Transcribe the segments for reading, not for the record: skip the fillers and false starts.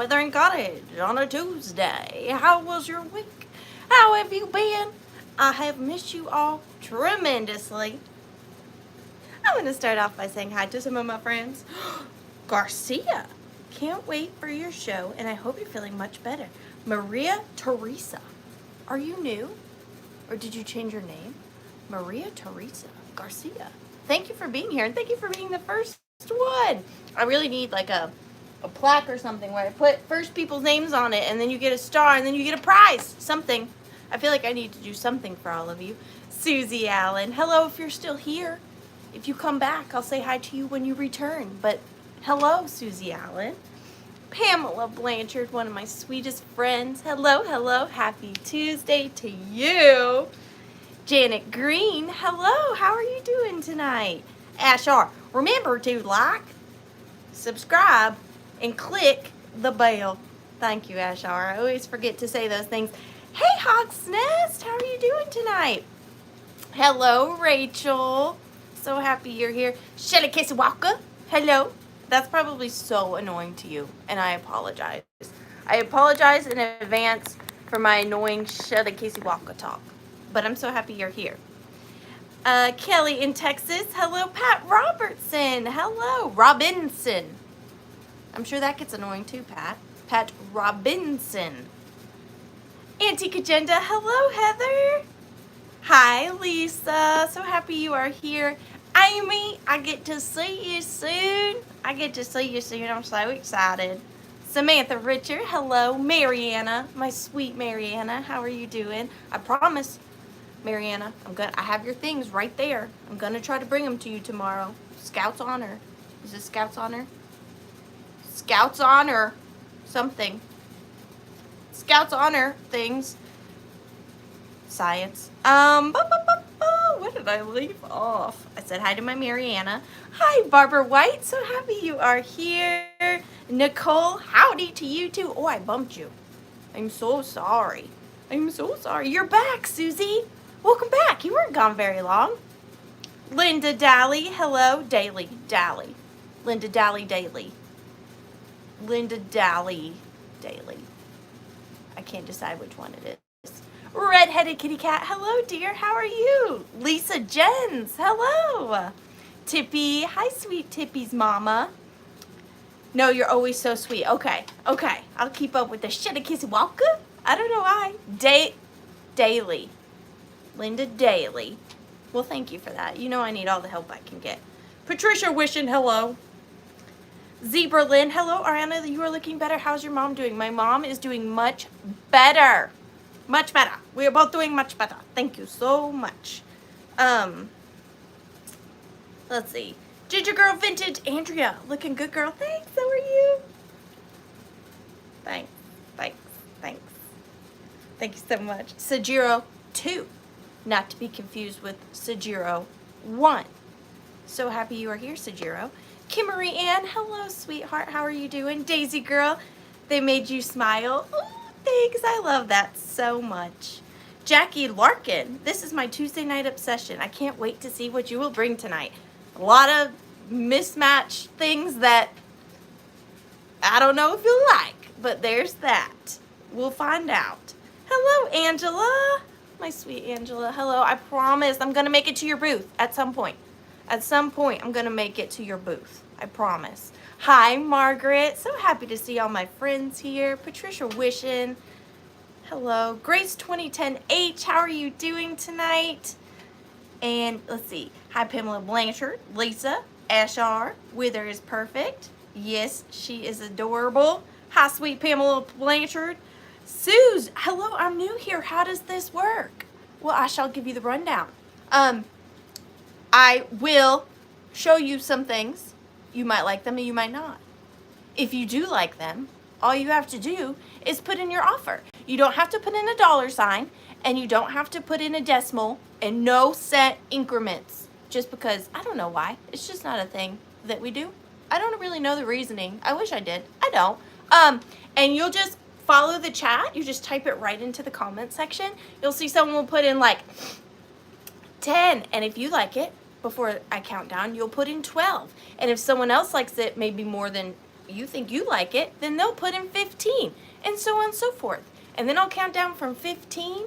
The.Withering.Cottage on a Tuesday. How was your week? How have you been? I have missed you all tremendously. I'm going to start off by saying hi to some of my friends. Garcia, can't wait for your show, and I hope you're feeling much better. Maria Teresa, are you new? Or did you change your name? Maria Teresa Garcia, thank you for being here, and thank you for being the first one. I really need like a plaque or something where I put first people's names on it, and then you get a star, and then you get a prize. Something. I feel like I need to do something for all of you. Susie Allen, hello if you're still here. If you come back, I'll say hi to you when you return. But hello, Susie Allen. Pamela Blanchard, one of my sweetest friends. Hello, hello. Happy Tuesday to you. Janet Green, hello. How are you doing tonight? Ashar, remember to like, subscribe, and click the bell. Thank you, Ashar. I always forget to say those things. Hey, Hawk's Nest, how are you doing tonight? Hello, Rachel. So happy you're here. Shelly Casey Walker, hello. That's probably so annoying to you, and I apologize. I apologize in advance for my annoying Shelly Casey Walker talk, but I'm so happy you're here. Kelly in Texas, hello. Pat Robertson, hello. Robinson. I'm sure that gets annoying too, Pat. Pat Robinson. Antique Agenda, hello, Heather. Hi, Lisa. So happy you are here. Amy, I get to see you soon. I'm so excited. Samantha Richard, hello. Mariana, my sweet Mariana, how are you doing? I promise, Mariana, I have your things right there. I'm gonna try to bring them to you tomorrow. Scouts Honor. Is this Scouts Honor? Scouts Honor something. Scouts Honor things. Science. What did I leave off? I said hi to my Mariana. Hi, Barbara White. So happy you are here. Nicole, howdy to you too. Oh, I bumped you. I'm so sorry. You're back, Susie. Welcome back. You weren't gone very long. Linda Daly, hello. Daly. Linda Daly Daly. Linda Daly Daly. I can't decide which one it is. Red-headed kitty cat, hello dear, how are you? Lisa Jens, hello. Tippy, hi sweet Tippy's mama. No, you're always so sweet. Okay, I'll keep up with the Kissy Walker. I don't know why. Daily. Linda Daly. Well, thank you for that. You know I need all the help I can get. Patricia wishing hello. Zebra Lynn, hello. Ariana, you are looking better. How's your mom doing? My mom is doing much better. Much better. We are both doing much better. Thank you so much. Let's see. Ginger Girl Vintage, Andrea, looking good, girl. Thanks. How are you? Thanks. Thank you so much. Sajiro 2, not to be confused with Sajiro 1. So happy you are here, Sajiro. Kimmery Ann, hello, sweetheart. How are you doing? Daisy Girl, they made you smile. Ooh, thanks. I love that so much. Jackie Larkin, this is my Tuesday night obsession. I can't wait to see what you will bring tonight. A lot of mismatched things that I don't know if you'll like, but there's that. We'll find out. Hello, Angela. My sweet Angela. Hello. I promise I'm going to make it to your booth at some point. At some point, I'm going to make it to your booth. I promise. Hi, Margaret. So happy to see all my friends here. Patricia Wishing. Hello. Grace 2010H. How are you doing tonight? And let's see. Hi, Pamela Blanchard. Lisa. Ashar. Wither is perfect. Yes, she is adorable. Hi, sweet Pamela Blanchard. Suze. Hello, I'm new here. How does this work? Well, I shall give you the rundown. I will show you some things. You might like them and you might not. If you do like them, all you have to do is put in your offer. You don't have to put in a $sign, and you don't have to put in a decimal, and no set increments. Just because, I don't know why. It's just not a thing that we do. I don't really know the reasoning. I wish I did. I don't. And you'll just follow the chat. You just type it right into the comment section. You'll see someone will put in like 10, and if you like it, before I count down, you'll put in 12. And if someone else likes it maybe more than you think you like it, then they'll put in 15, and so on and so forth. And then I'll count down from 15,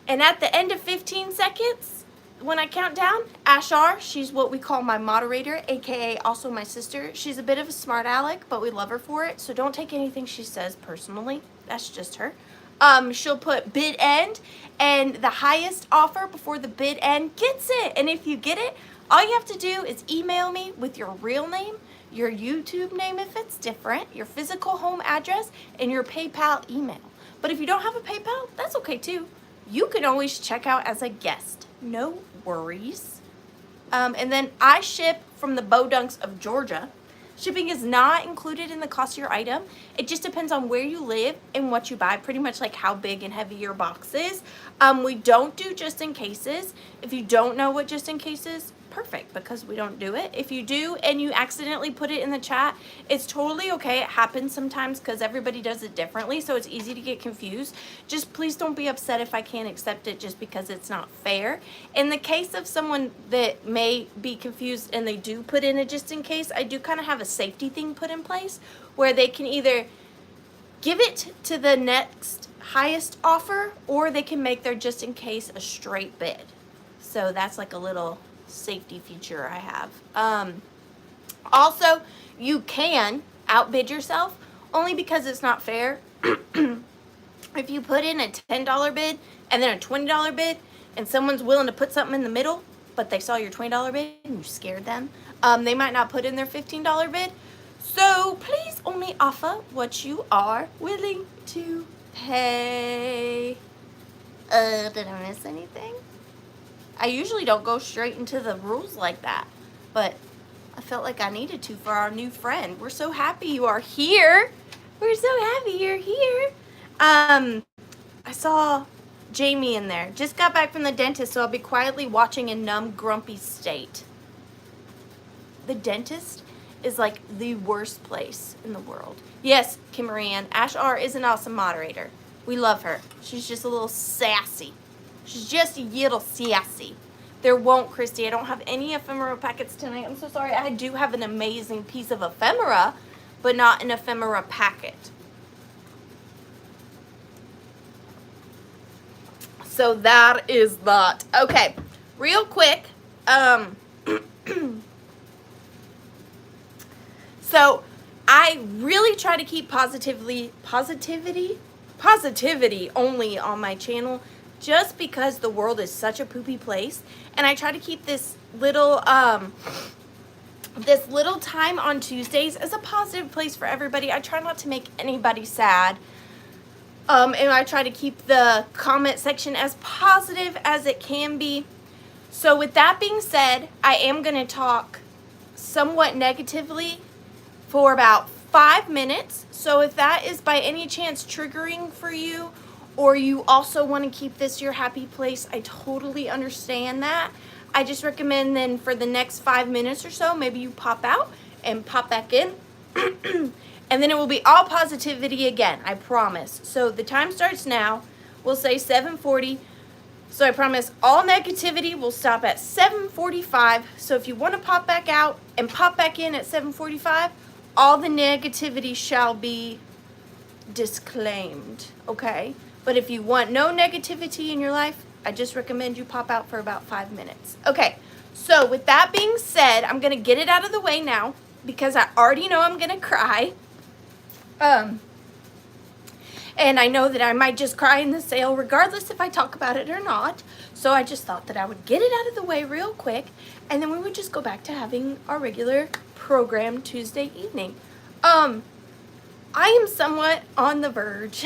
and at the end of 15 seconds, when I count down, Ashar, she's what we call my moderator, aka also my sister. She's a bit of a smart aleck, but we love her for it, so don't take anything she says personally. That's just her. She'll put bid end, and the highest offer before the bid end gets it. And if you get it, all you have to do is email me with your real name, your YouTube name if it's different, your physical home address, and your PayPal email. But if you don't have a PayPal, that's okay too. You can always check out as a guest. No worries. And then I ship from the Bodunks of Georgia. Shipping is not included in the cost of your item. It just depends on where you live and what you buy, pretty much like how big and heavy your box is. We don't do just in cases. If you don't know what just in case is, perfect, because we don't do it. If you do and you accidentally put it in the chat, it's totally okay. It happens sometimes because everybody does it differently, so it's easy to get confused. Just please don't be upset if I can't accept it just because it's not fair. In the case of someone that may be confused and they do put in a just in case, I do kind of have a safety thing put in place where they can either give it to the next highest offer or they can make their just in case a straight bid. So that's like a little safety feature I have. Also, you can outbid yourself only because it's not fair. If you put in a $10 bid and then a $20 bid and someone's willing to put something in the middle, but they saw your $20 bid and you scared them, they might not put in their $15 bid. So please only offer what you are willing to pay. Did I miss anything? I usually don't go straight into the rules like that, but I felt like I needed to for our new friend. We're so happy you are here. We're so happy you're here. I saw Jamie in there. Just got back from the dentist, so I'll be quietly watching in numb, grumpy state. The dentist is like the worst place in the world. Yes, Kimmery Ann, Ash R is an awesome moderator. We love her. She's just a little sassy. She's just a little sassy. There won't, Christy. I don't have any ephemera packets tonight. I'm so sorry. I do have an amazing piece of ephemera, but not an ephemera packet. So that is that. Okay, real quick. So I really try to keep positivity only on my channel, just because the world is such a poopy place, and I try to keep this little time on Tuesdays as a positive place for everybody. I try not to make anybody sad, and I try to keep the comment section as positive as it can be. So with that being said, I am going to talk somewhat negatively for about 5 minutes. So if that is by any chance triggering for you, or you also want to keep this your happy place, I totally understand that. I just recommend then for the next 5 minutes or so, maybe you pop out and pop back in. And then it will be all positivity again, I promise. So the time starts now. We'll say 7:40. So I promise all negativity will stop at 7:45. So if you want to pop back out and pop back in at 7:45, all the negativity shall be disclaimed, okay? But if you want no negativity in your life, I just recommend you pop out for about 5 minutes. Okay, so with that being said, I'm going to get it out of the way now because I already know I'm going to cry. And I know that I might just cry in the sale regardless if I talk about it or not. So I just thought that I would get it out of the way real quick, and then we would just go back to having our regular program Tuesday evening. I am somewhat on the verge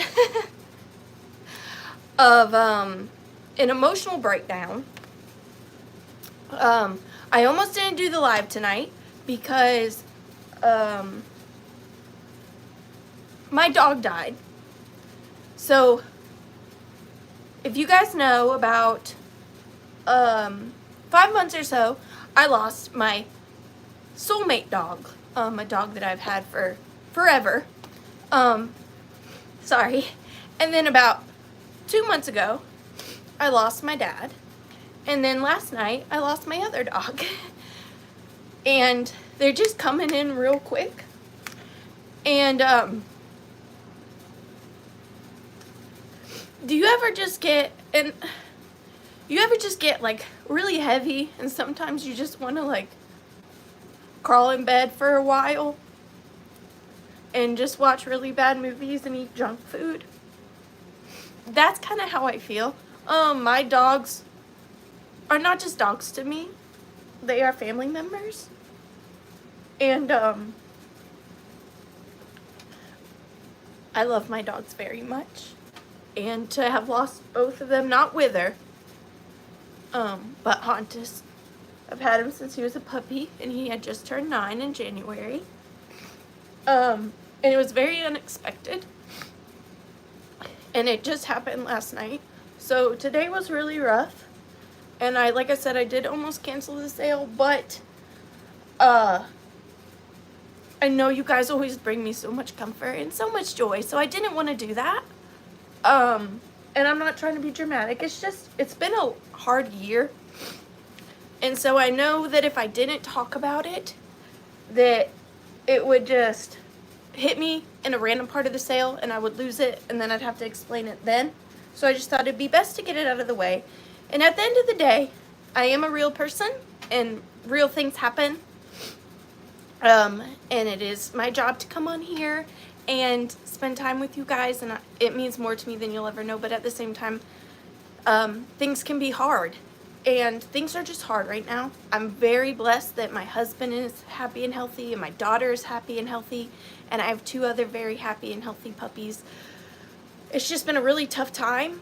of an emotional breakdown. I almost didn't do the live tonight because my dog died. So if you guys know, about 5 months or so, I lost my soulmate dog, a dog that I've had for forever. Sorry. And then about 2 months ago, I lost my dad. And then last night, I lost my other dog. And they're just coming in real quick. And do you ever just get like really heavy and sometimes you just want to like crawl in bed for a while and just watch really bad movies and eat junk food? That's kind of how I feel. My dogs are not just dogs to me. They are family members. And I love my dogs very much. And to have lost both of them, not Wither, but Hauntus. I've had him since he was a puppy, and he had just turned 9 in January. And it was very unexpected. And it just happened last night. So today was really rough. And like I said, I did almost cancel the sale, but I know you guys always bring me so much comfort and so much joy, so I didn't want to do that. And I'm not trying to be dramatic. It's just, it's been a hard year. And so I know that if I didn't talk about it, that it would just hit me in a random part of the sale and I would lose it and then I'd have to explain it then. So I just thought it'd be best to get it out of the way. And at the end of the day, I am a real person and real things happen. And it is my job to come on here and spend time with you guys, and it means more to me than you'll ever know. But at the same time, things can be hard, and things are just hard right now. I'm very blessed that my husband is happy and healthy, and my daughter is happy and healthy, and I have 2 other very happy and healthy puppies. It's just been a really tough time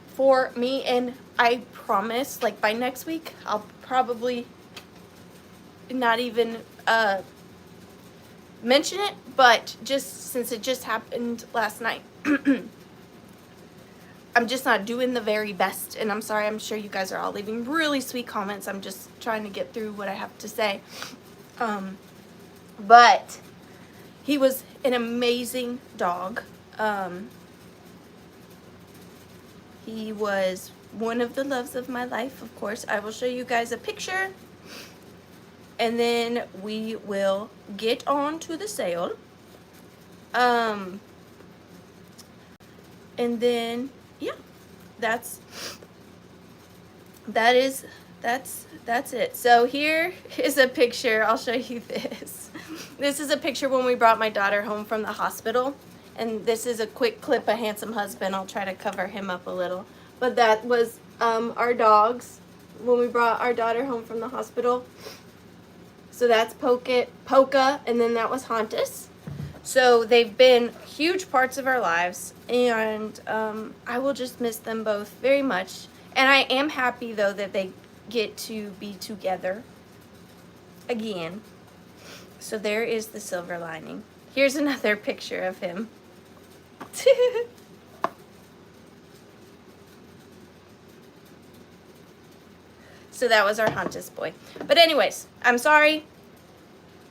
for me, and I promise, like, by next week, I'll probably not even mention it, but just since it just happened last night, I'm just not doing the very best, and I'm sorry. I'm sure you guys are all leaving really sweet comments. I'm just trying to get through what I have to say. But he was an amazing dog. He was one of the loves of my life, of course. I will show you guys a picture, and then we will get on to the sale. And then, yeah, that's it. So here is a picture. I'll show you this. This is a picture when we brought my daughter home from the hospital. And this is a quick clip of Handsome Husband. I'll try to cover him up a little. But that was our dogs when we brought our daughter home from the hospital. So that's Polka, and then that was Hauntus. So they've been huge parts of our lives, and I will just miss them both very much. And I am happy, though, that they get to be together again. So there is the silver lining. Here's another picture of him. So that was our Hauntus boy. But anyways, I'm sorry.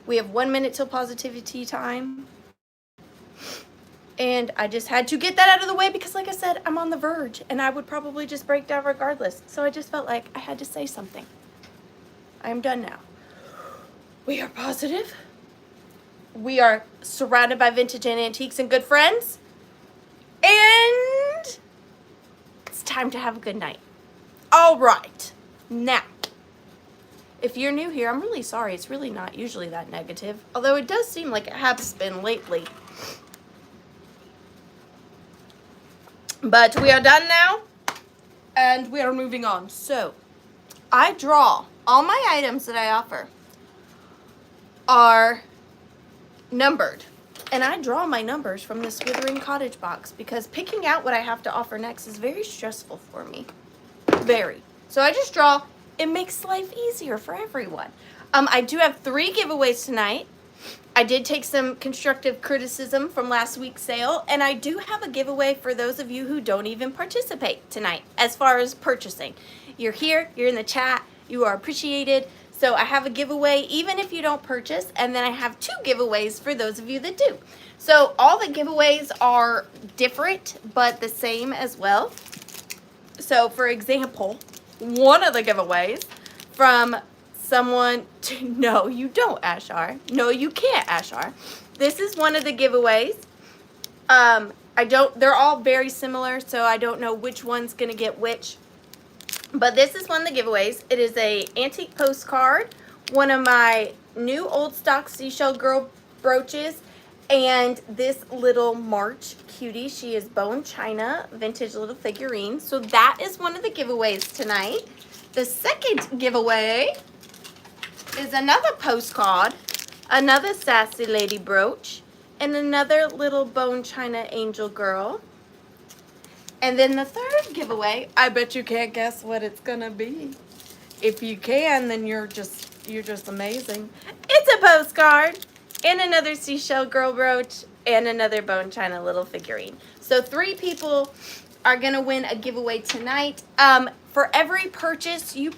We have 1 minute till positivity time. And I just had to get that out of the way because, like I said, I'm on the verge. And I would probably just break down regardless. So I just felt like I had to say something. I am done now. We are positive. We are surrounded by vintage and antiques and good friends. And it's time to have a good night. All right. Now, if you're new here, I'm really sorry. It's really not usually that negative. Although it does seem like it has been lately. But we are done now. And we are moving on. So, I draw. All my items that I offer are numbered. And I draw my numbers from this Withering.Cottage box because picking out what I have to offer next is very stressful for me. Very. So I just draw. It makes life easier for everyone. I do have 3 giveaways tonight. I did take some constructive criticism from last week's sale, and I do have a giveaway for those of you who don't even participate tonight as far as purchasing. You're here, you're in the chat, you are appreciated. So I have a giveaway even if you don't purchase, and then I have 2 giveaways for those of you that do. So all the giveaways are different but the same as well. So for example, one of the giveaways from someone no, you don't, Ashar. No, you can't, Ashar. this is one of the giveaways. They're all very similar, so I don't know which one's gonna get which. But this is one of the giveaways. It is a antique postcard, one of my new old stock seashell girl brooches, and this little March cutie. She is bone china, vintage little figurine. So that is one of the giveaways tonight. The second giveaway is another postcard, another sassy lady brooch, and another little bone china angel girl. And then the third giveaway, I bet you can't guess what it's gonna be. If you can, then you're just amazing. It's a postcard and another seashell girl brooch and another bone china little figurine. So 3 people are gonna win a giveaway tonight. For every purchase, you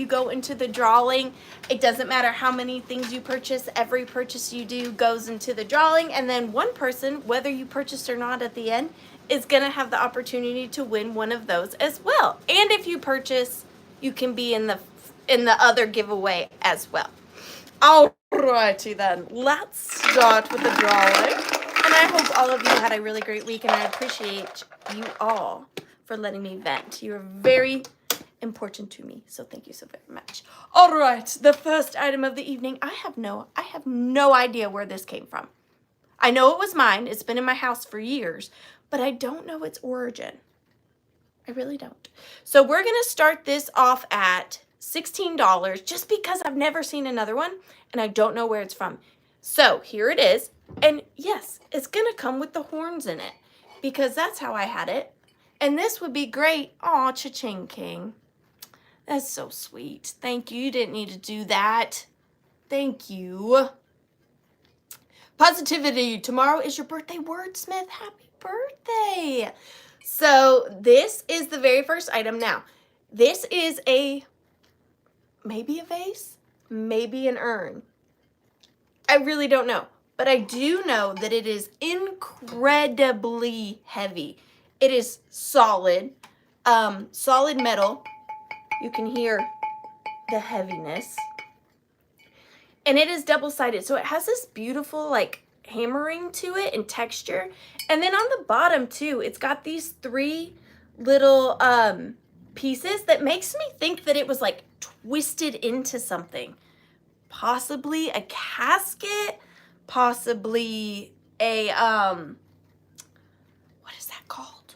go into the drawing. It doesn't matter how many things you purchase. Every purchase you do goes into the drawing, and then one person, whether you purchased or not at the end, is gonna have the opportunity to win one of those as well. And if you purchase, you can be in the other giveaway as well. Alrighty then, let's start with the drawing. And I hope all of you had a really great week, and I appreciate you all for letting me vent. You're very important to me, so thank you so very much. All right, the first item of the evening. I have no idea where this came from. I know it was mine. It's been in my house for years, but I don't know its origin. I really don't. So we're gonna start this off at $16 just because I've never seen another one and I don't know where it's from. So here it is. And yes, it's gonna come with the horns in it because that's how I had it. And this would be great. Aw, cha-ching king. That's so sweet. Thank you. You didn't need to do that. Thank you. Positivity. Tomorrow is your birthday, wordsmith. Happy birthday. So this is the very first item. Now, this is maybe a vase, maybe an urn. I really don't know, but I do know that it is incredibly heavy. It is solid, solid metal. You can hear the heaviness. And it is double-sided, so it has this beautiful, like, hammering to it and texture. And then on the bottom, too, it's got these 3 little pieces that makes me think that it was, like, twisted into something. Possibly a casket, possibly a, what is that called?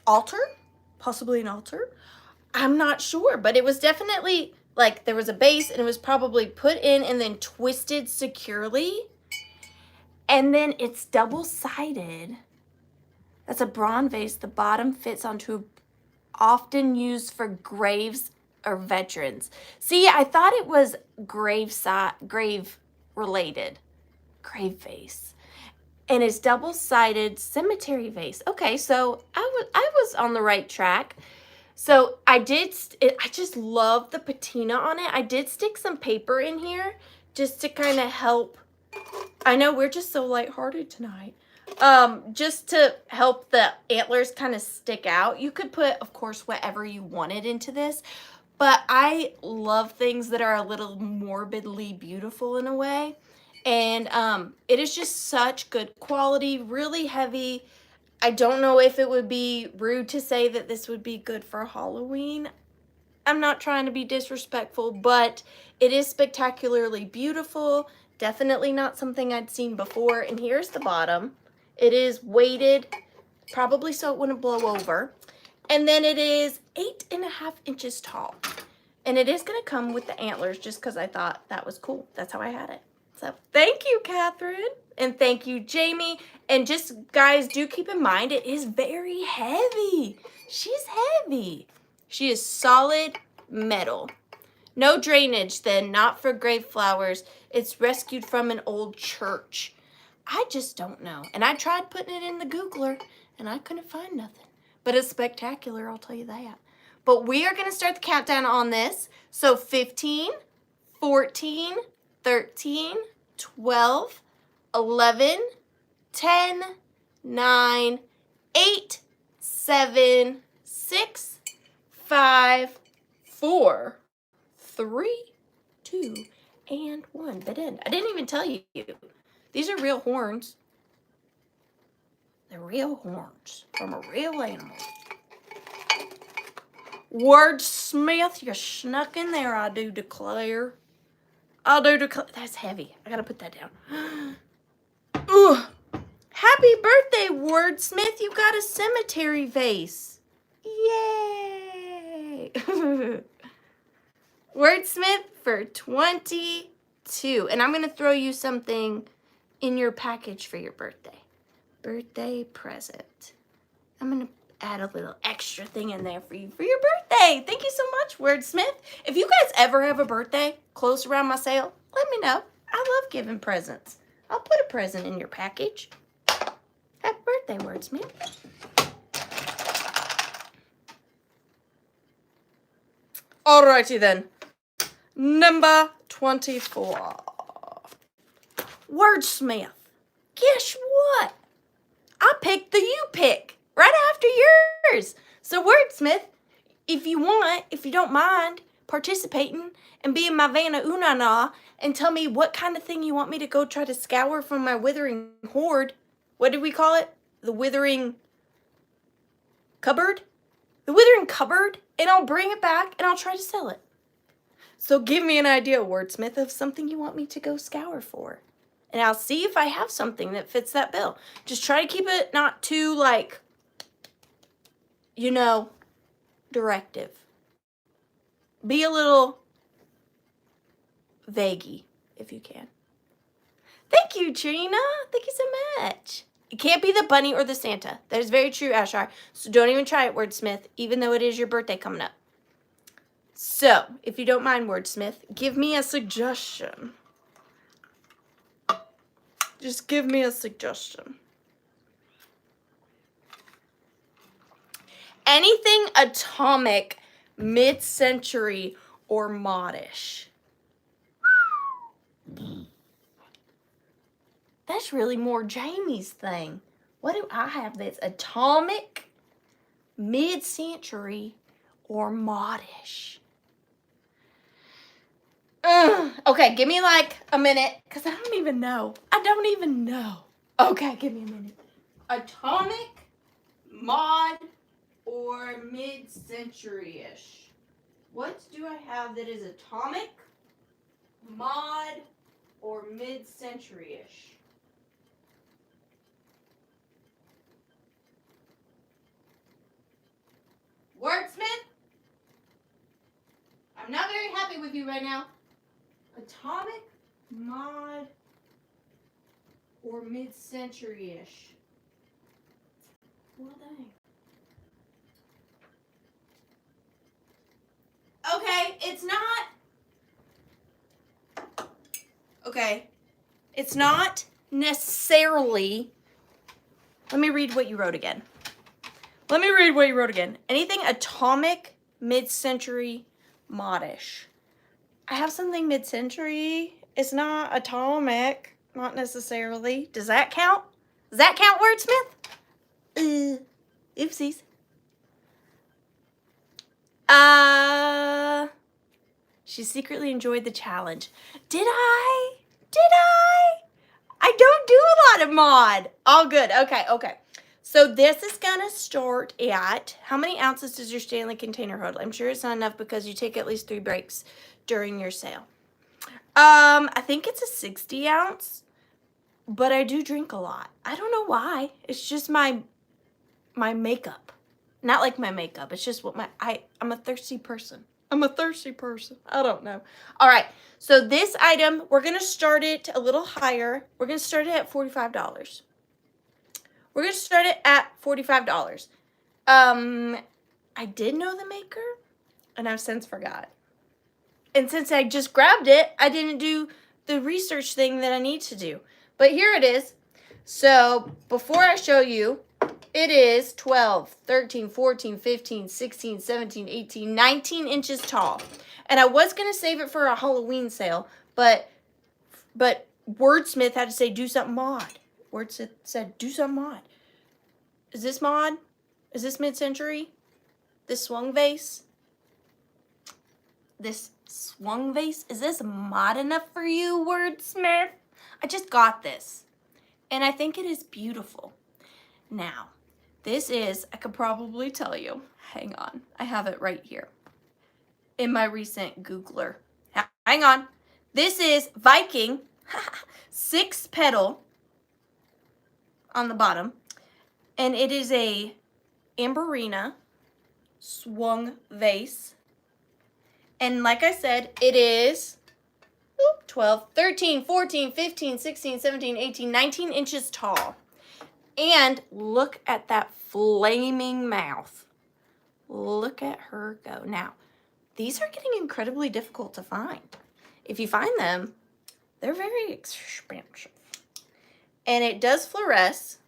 Altar? Possibly an altar? I'm not sure, but it was definitely, like, there was a base and it was probably put in and then twisted securely. And then it's double-sided. That's a bronze vase. The bottom fits onto, often used for graves or veterans. See, I thought it was grave related. Grave vase. And it's double-sided cemetery vase. Okay, so I was on the right track. So I just love the patina on it. I did stick some paper in here just to kind of help. I know we're just so lighthearted tonight. Just to help the antlers kind of stick out. You could put, of course, whatever you wanted into this. But I love things that are a little morbidly beautiful in a way. And it is just such good quality, really heavy. I don't know if it would be rude to say that this would be good for Halloween. I'm not trying to be disrespectful, but it is spectacularly beautiful. Definitely not something I'd seen before. And here's the bottom. It is weighted, probably so it wouldn't blow over. And then it is 8.5 inches tall. And it is going to come with the antlers just because I thought that was cool. That's how I had it. So thank you, Catherine. And thank you, Jamie. And just, guys, do keep in mind, it is very heavy. She's heavy. She is solid metal. No drainage, then, not for grave flowers. It's rescued from an old church. I just don't know. And I tried putting it in the Googler, and I couldn't find nothing. But it's spectacular, I'll tell you that. But we are going to start the countdown on this. So 15, 14, 13, 12, 11, 10, 9, 8, 7, 6, 5, 4, 3, 2, and 1. But I didn't even tell you. These are real horns. They're real horns from a real animal. Wordsmith, you snuck in there, I do declare. I do declare. That's heavy. I gotta put that down. Ugh. Happy birthday, Wordsmith. You got a cemetery vase. Yay! Wordsmith for 22. And I'm going to throw you something in your package for your birthday. Birthday present. I'm going to add a little extra thing in there for you for your birthday. Thank you so much, Wordsmith. If you guys ever have a birthday close around my sale, let me know. I love giving presents. I'll put a present in your package. Happy birthday, Wordsmith. Alrighty then. Number 24. Wordsmith. Guess what? I picked the you pick right after yours. So Wordsmith, if you don't mind participating and being my Vanna Unana and tell me what kind of thing you want me to go try to scour from my withering hoard. What did we call it? The withering cupboard? The withering cupboard, and I'll bring it back and I'll try to sell it. So give me an idea, Wordsmith, of something you want me to go scour for. And I'll see if I have something that fits that bill. Just try to keep it not too, like, you know, directive. Be a little vaguey, if you can. Thank you, Trina. Thank you so much. It can't be the bunny or the Santa. That is very true, Ashar. So don't even try it, Wordsmith, even though it is your birthday coming up. So, if you don't mind, Wordsmith, give me a suggestion. Just give me a suggestion. Anything atomic, mid-century, or modish. That's really more Jamie's thing. What do I have that's atomic, mid-century, or modish? Okay, give me like a minute, because I don't even know. Okay, give me a minute. Atomic, mod, or mid-century-ish? What do I have that is atomic, mod, or mid-century-ish? Wordsmith? I'm not very happy with you right now. Atomic, mod, or mid-century-ish? Well, dang. Okay, it's not. Okay, it's not necessarily. Let me read what you wrote again. Anything atomic, mid-century, modish. I have something mid-century. It's not atomic, not necessarily. Does that count? Does that count, Wordsmith? Oopsies. She secretly enjoyed the challenge. Did I? I don't do a lot of mod. All good. Okay. So this is gonna start at, how many ounces does your Stanley container hold? I'm sure it's not enough because you take at least 3 breaks during your sale. I think it's a 60 ounce, but I do drink a lot. I don't know why. It's just my makeup. Not like my makeup. It's just what I'm a thirsty person. I don't know. All right. So this item, we're going to start it a little higher. We're going to start it at $45. We're going to start it at $45. I did know the maker, and I've since forgot. And since I just grabbed it, I didn't do the research thing that I need to do. But here it is. So before I show you, it is 12, 13, 14, 15, 16, 17, 18, 19 inches tall. And I was going to save it for a Halloween sale, but Wordsmith had to say, do something mod. Wordsmith said, do something mod. Is this mod? Is this mid-century? This swung vase? This swung vase? Is this mod enough for you, Wordsmith? I just got this. And I think it is beautiful. Now, this is, I could probably tell you, hang on, I have it right here in my recent Googler. Hang on. This is Viking 6 petal on the bottom, and it is a Amberina swung vase. And like I said, it is 12, 13, 14, 15, 16, 17, 18, 19 inches tall. And look at that flaming mouth. Look at her go. Now, these are getting incredibly difficult to find. If you find them, they're very expensive. And it does fluoresce.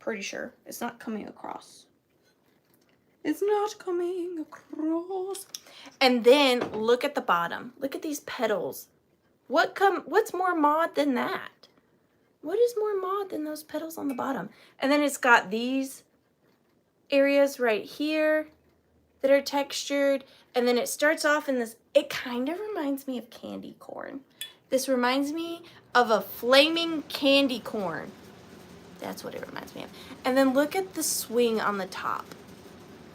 Pretty sure. It's not coming across. It's not coming across. And then look at the bottom. Look at these petals. What's more mod than that? What is more mod than those petals on the bottom? And then it's got these areas right here that are textured. And then it starts off in this, it kind of reminds me of candy corn. This reminds me of a flaming candy corn. That's what it reminds me of. And then look at the swing on the top.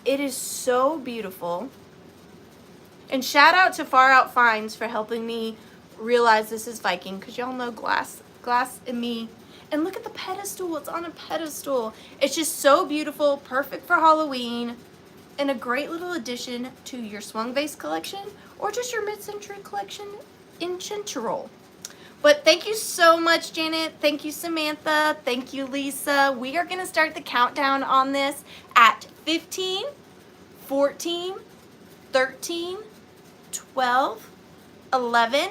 It is so beautiful. And shout out to Far Out Finds for helping me realize this is Viking, because y'all know glass and me. And look at the pedestal. It's on a pedestal. It's just so beautiful, perfect for Halloween, and a great little addition to your swung vase collection or just your mid-century collection in general. But thank you so much, Janet. Thank you, Samantha. Thank you, Lisa. We are going to start the countdown on this at 15, 14, 13, 12, 11,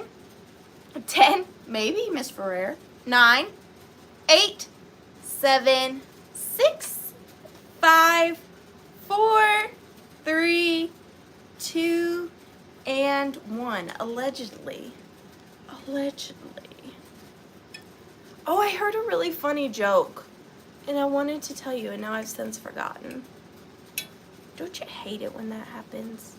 10, maybe, Miss Ferrer, 9, 8, 7, 6, 5, 4, 3, 2, and 1. Allegedly. Oh, I heard a really funny joke, and I wanted to tell you, and now I've since forgotten. Don't you hate it when that happens?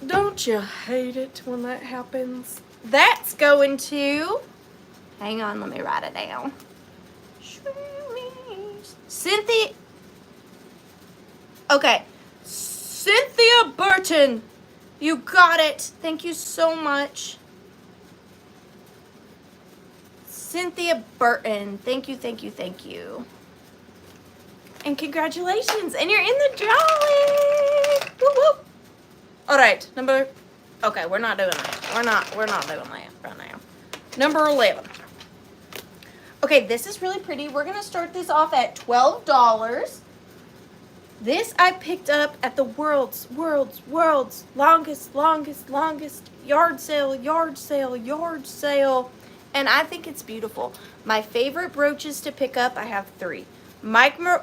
Don't you hate it when that happens? That's going to, hang on, let me write it down. Cynthia, okay, Cynthia Burton, you got it. Thank you so much. Cynthia Burton, thank you, thank you, thank you. And congratulations, and you're in the drawing. Woo woo. All right, okay, we're not doing that. We're not doing that right now. Number 11. Okay, this is really pretty. We're gonna start this off at $12. This I picked up at the world's longest yard sale. And I think it's beautiful. My favorite brooches to pick up, I have 3. Micro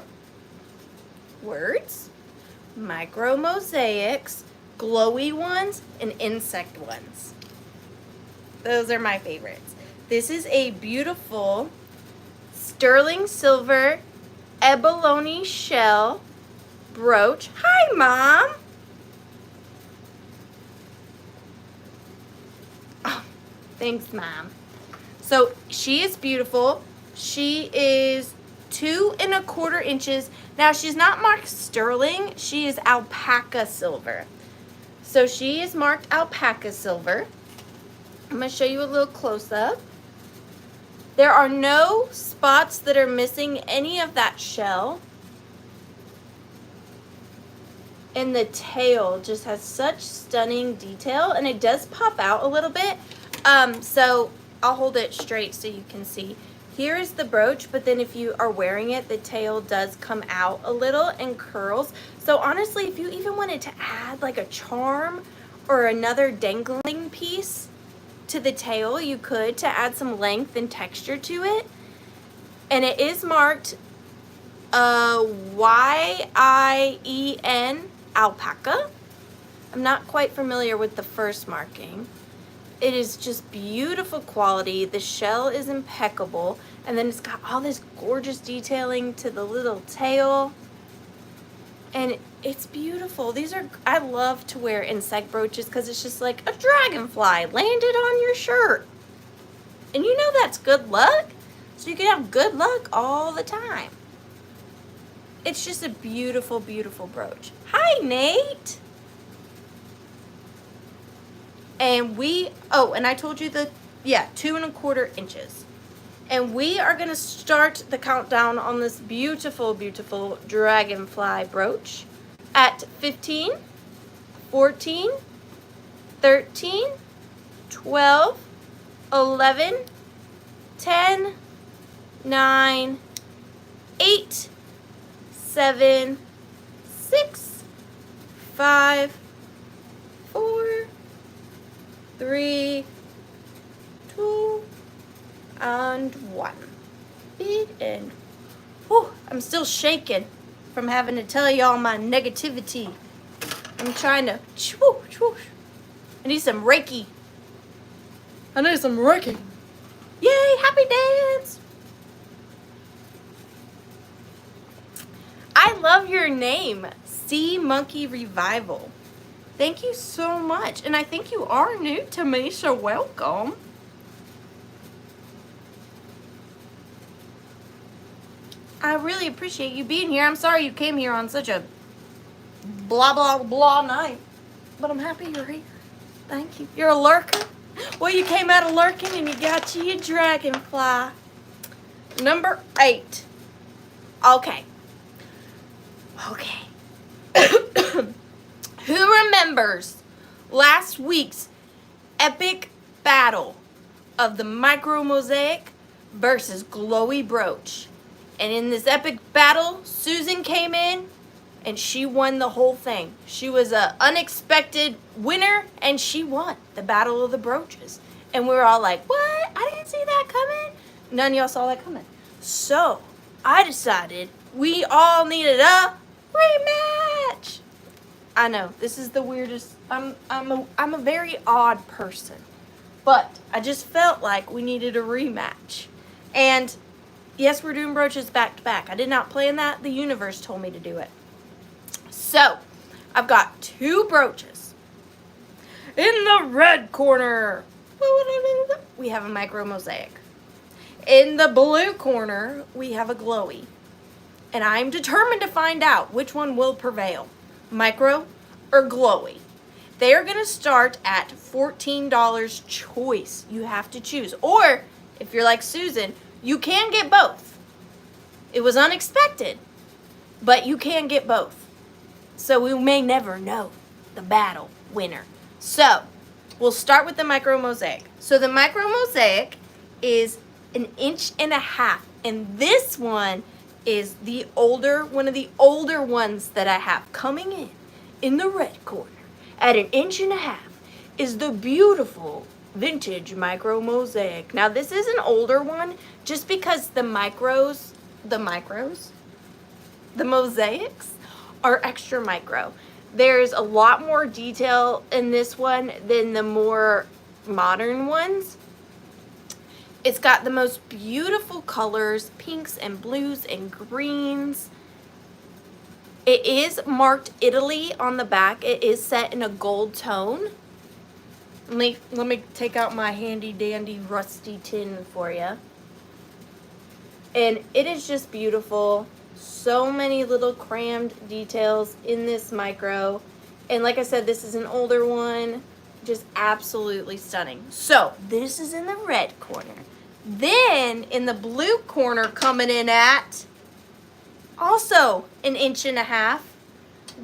mosaics, glowy ones, and insect ones. Those are my favorites. This is a beautiful sterling silver abalone shell brooch. Hi, Mom. Oh, thanks, Mom. So she is beautiful. She is 2 1/4 inches. Now she's not marked sterling. She is alpaca silver. So she is marked alpaca silver. I'm going to show you a little close up. There are no spots that are missing any of that shell. And the tail just has such stunning detail, and it does pop out a little bit. So I'll hold it straight so you can see. Here is the brooch, but then if you are wearing it, the tail does come out a little and curls. So honestly, if you even wanted to add like a charm or another dangling piece to the tail, you could, to add some length and texture to it. And it is marked YIEN alpaca. I'm not quite familiar with the first marking. It is just beautiful quality. The shell is impeccable. And then it's got all this gorgeous detailing to the little tail. And it's beautiful. These are, I love to wear insect brooches because it's just like a dragonfly landed on your shirt. And you know that's good luck. So you can have good luck all the time. It's just a beautiful, beautiful brooch. Hi, Nate. And and I told you 2¼ inches. And we are gonna start the countdown on this beautiful, beautiful dragonfly brooch at 15, 14, 13, 12, 11, 10, 9, 8, 7, 6, 5, 4, 3, 2, and 1. And I'm still shaking from having to tell y'all my negativity. I'm trying to I need some Reiki. Yay, happy dance. I love your name, Sea Monkey Revival. Thank you so much. And I think you are new to me, so welcome. I really appreciate you being here. I'm sorry you came here on such a blah, blah, blah night. But I'm happy you're here. Thank you. You're a lurker? Well, you came out of lurking and you got you a dragonfly. Number 8. Okay. Who remembers last week's epic battle of the micro mosaic versus glowy brooch? And in this epic battle, Susan came in and she won the whole thing. She was an unexpected winner and she won the battle of the brooches. And we were all like, what? I didn't see that coming. None of y'all saw that coming. So I decided we all needed a rematch. I know, this is the weirdest. I'm a very odd person. But I just felt like we needed a rematch. And yes, we're doing brooches back to back. I did not plan that. The universe told me to do it. So, I've got 2 brooches. In the red corner, we have a micro mosaic. In the blue corner, we have a glowy. And I'm determined to find out which one will prevail, micro or glowy. They are going to start at $14 choice. You have to choose. Or, if you're like Susan, you can get both. It was unexpected, but you can get both. So we may never know the battle winner. So we'll start with the micro mosaic. So the micro mosaic is 1.5 inches. And this one is one of the older ones that I have. Coming in the red corner at 1.5 inches is the beautiful vintage micro mosaic. Now this is an older one just because the mosaics are extra micro. There's a lot more detail in this one than the more modern ones. It's got the most beautiful colors, pinks and blues and greens. It is marked Italy on the back. It is set in a gold tone. Let me take out my handy dandy rusty tin for you. And it is just beautiful. So many little crammed details in this micro. And like I said, this is an older one. Just absolutely stunning. So this is in the red corner. Then in the blue corner, coming in at also 1.5 inches,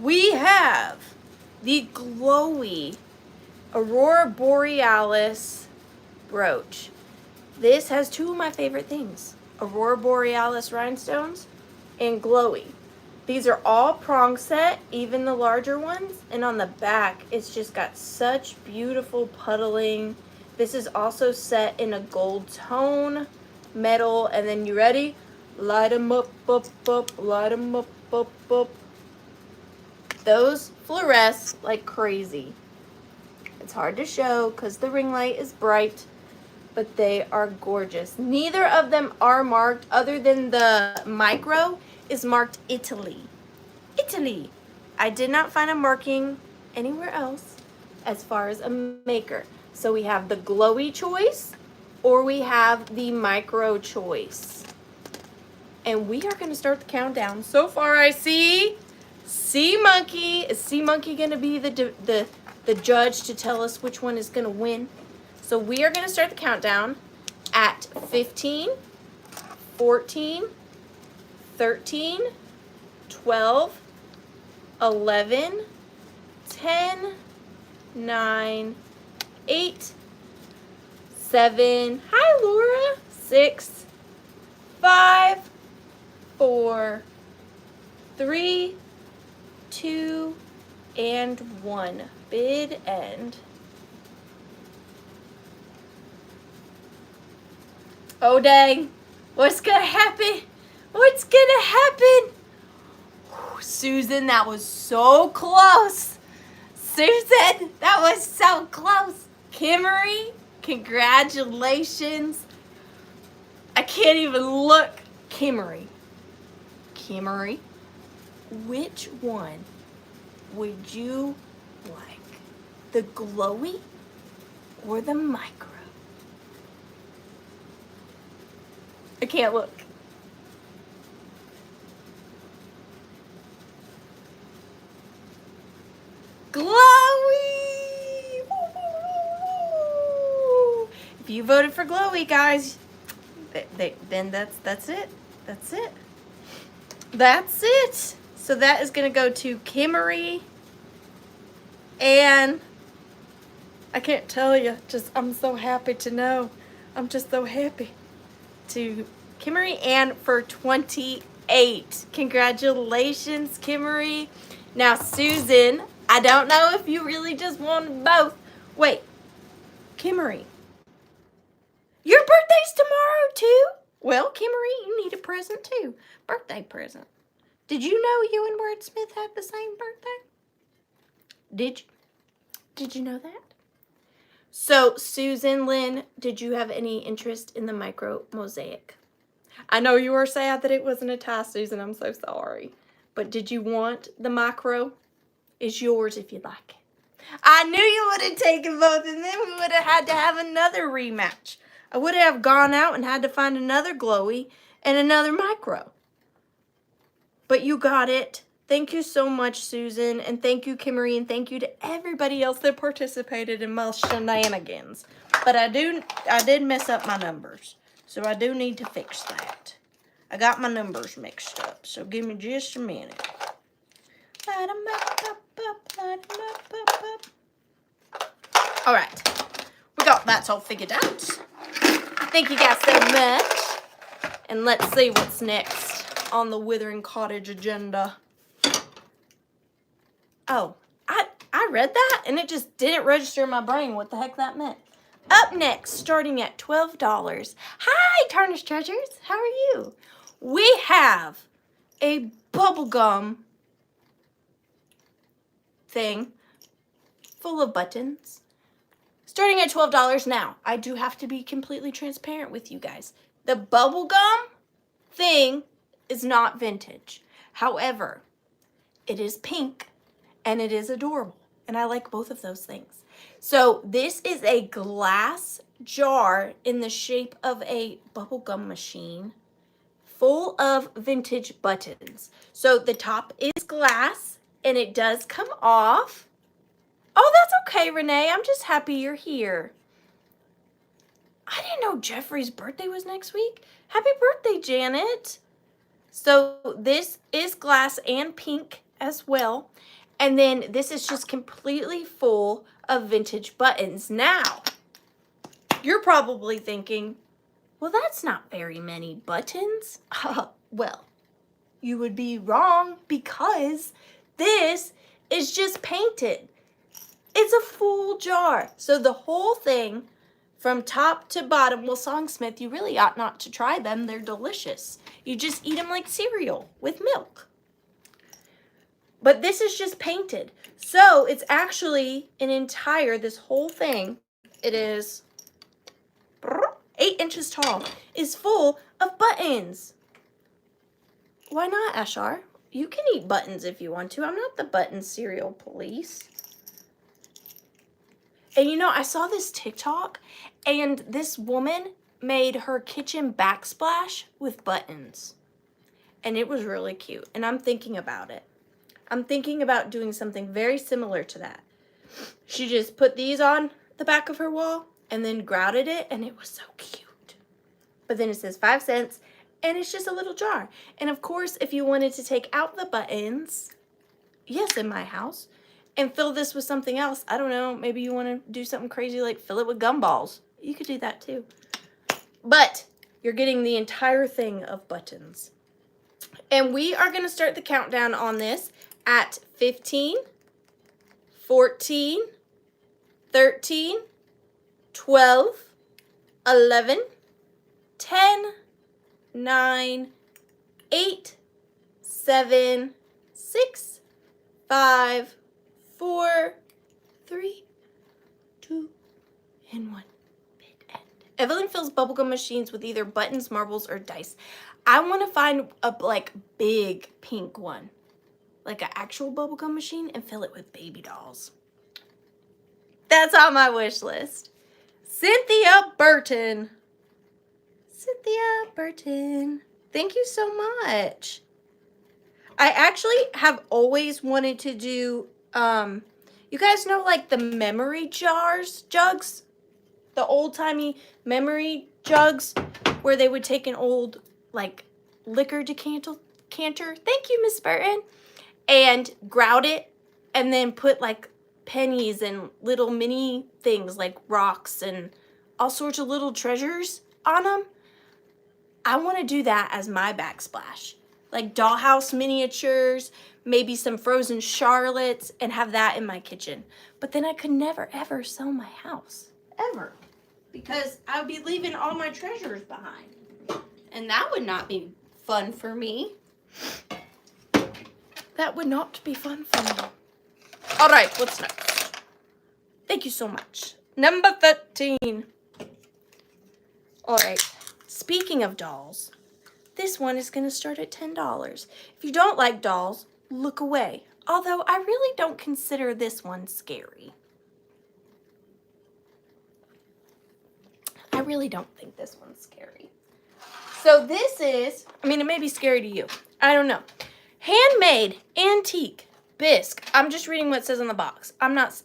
we have the glowy Aurora Borealis brooch. This has 2 of my favorite things, Aurora Borealis rhinestones and glowy. These are all prong set, even the larger ones, and on the back it's just got such beautiful puddling. This is also set in a gold tone, metal, and then you ready? Light 'em up, up, up, light 'em up, up, up. Those fluoresce like crazy. It's hard to show because the ring light is bright, but they are gorgeous. Neither of them are marked, other than the micro is marked Italy. Italy. I did not find a marking anywhere else as far as a maker. So we have the glowy choice or we have the micro choice. And we are going to start the countdown. So far I see Sea Monkey. Is Sea Monkey going to be the judge to tell us which one is going to win? So we are going to start the countdown at 15, 14, 13, 12, 11, 10, 9, 8, 7, hi Laura, 6, 5, 4, 3, 2, and 1. Bid end. Oh dang, what's gonna happen? What's gonna happen? Whew, Susan, that was so close. Susan, that was so close. Kimmery, congratulations. I can't even look. Kimmery, which one would you like? The glowy or the micro? I can't look. Glowy! Woo! If you voted for glowy, guys, then that's it. That's it. That's it. So that is going to go to Kimmery. And I can't tell you, just I'm so happy to know. I'm just so happy. To Kimmery and for 28. Congratulations, Kimmery. Now, Susan, I don't know if you really just wanted both. Wait, Kimmery, your birthday's tomorrow too? Well, Kimmery, you need a present too. Birthday present. Did you know you and Wordsmith had the same birthday? Did you know that? So, Susan Lynn, did you have any interest in the micro mosaic? I know you were sad that it wasn't a tie, Susan. I'm so sorry. But did you want the micro? It's yours if you like it. I knew you would have taken both, and then we would have had to have another rematch. I would have gone out and had to find another glowy and another micro. But you got it. Thank you so much, Susan, and thank you, Kimmery, and thank you to everybody else that participated in my shenanigans. But I did mess up my numbers, so I do need to fix that. I got my numbers mixed up, so give me just a minute. All right, we got that all figured out. Thank you guys so much, and let's see what's next on the Withering.Cottage agenda. Oh, I read that and it just didn't register in my brain what the heck that meant. Up next, starting at $12. Hi, Tarnished Treasures. How are you? We have a bubblegum thing full of buttons. Starting at $12 now. I do have to be completely transparent with you guys. The bubblegum thing is not vintage. However, it is pink. And it is adorable. And I like both of those things. So this is a glass jar in the shape of a bubblegum machine full of vintage buttons. So the top is glass and it does come off. Oh, that's okay, Renee. I'm just happy you're here. I didn't know Jeffrey's birthday was next week. Happy birthday, Janet. So this is glass and pink as well. And then this is just completely full of vintage buttons. Now, you're probably thinking, well, that's not very many buttons. Well, you would be wrong because this is just painted. It's a full jar. So the whole thing from top to bottom, well, Songsmith, you really ought not to try them. They're delicious. You just eat them like cereal with milk. But this is just painted. So it's actually an entire, this whole thing, it is 8 inches tall, is full of buttons. Why not, Ashar? You can eat buttons if you want to. I'm not the button cereal police. And you know, I saw this TikTok And this woman made her kitchen backsplash with buttons. And it was really cute. And I'm thinking about it. I'm thinking about doing something very similar to that. She just put these on the back of her wall and then grouted it, and it was so cute. But then it says 5 cents, and it's just a little jar. And of course, if you wanted to take out the buttons, yes, in my house, and fill this with something else, I don't know, maybe you want to do something crazy like fill it with gumballs. You could do that too. But you're getting the entire thing of buttons. And we are going to start the countdown on this at 15, 14, 13, 12, 11, 10, 9, 8, 7, 6, 5, 4, 3, 2, and 1. Big end. Evelyn fills bubblegum machines with either buttons, marbles, or dice. I want to find a like big pink one, like an actual bubblegum machine, and fill it with baby dolls. That's on my wish list. Cynthia Burton. Cynthia Burton. Thank you so much. I actually have always wanted to do, you guys know like the memory jugs? The old-timey memory jugs where they would take an old like liquor decanter. Thank you, Miss Burton. And grout it and then put like pennies and little mini things like rocks and all sorts of little treasures on them. I want to do that as my backsplash. Like dollhouse miniatures, maybe some frozen Charlottes, and have that in my kitchen. But then I could never ever sell my house. Ever. Because I would be leaving all my treasures behind. And that would not be fun for me. That would not be fun for me. All right, what's next? Thank you so much. Number 13. All right, speaking of dolls, this one is going to start at $10. If you don't like dolls, look away. Although I really don't consider this one scary. I really don't think this one's scary. So this is, I mean, it may be scary to you. I don't know. Handmade, antique, bisque. I'm just reading what it says on the box.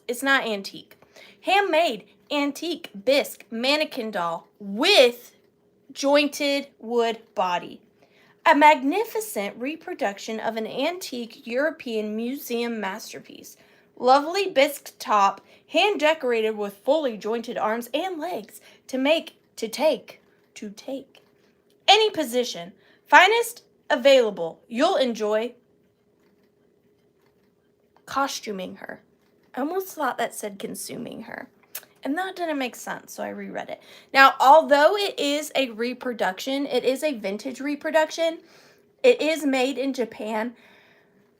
It's not antique. Handmade, antique, bisque, mannequin doll with jointed wood body. A magnificent reproduction of an antique European museum masterpiece. Lovely bisque top, hand decorated with fully jointed arms and legs to take any position. Finest available. You'll enjoy costuming her. I almost thought that said consuming her. And that didn't make sense, so I reread it. Now, although it is a reproduction, it is a vintage reproduction. It is made in Japan.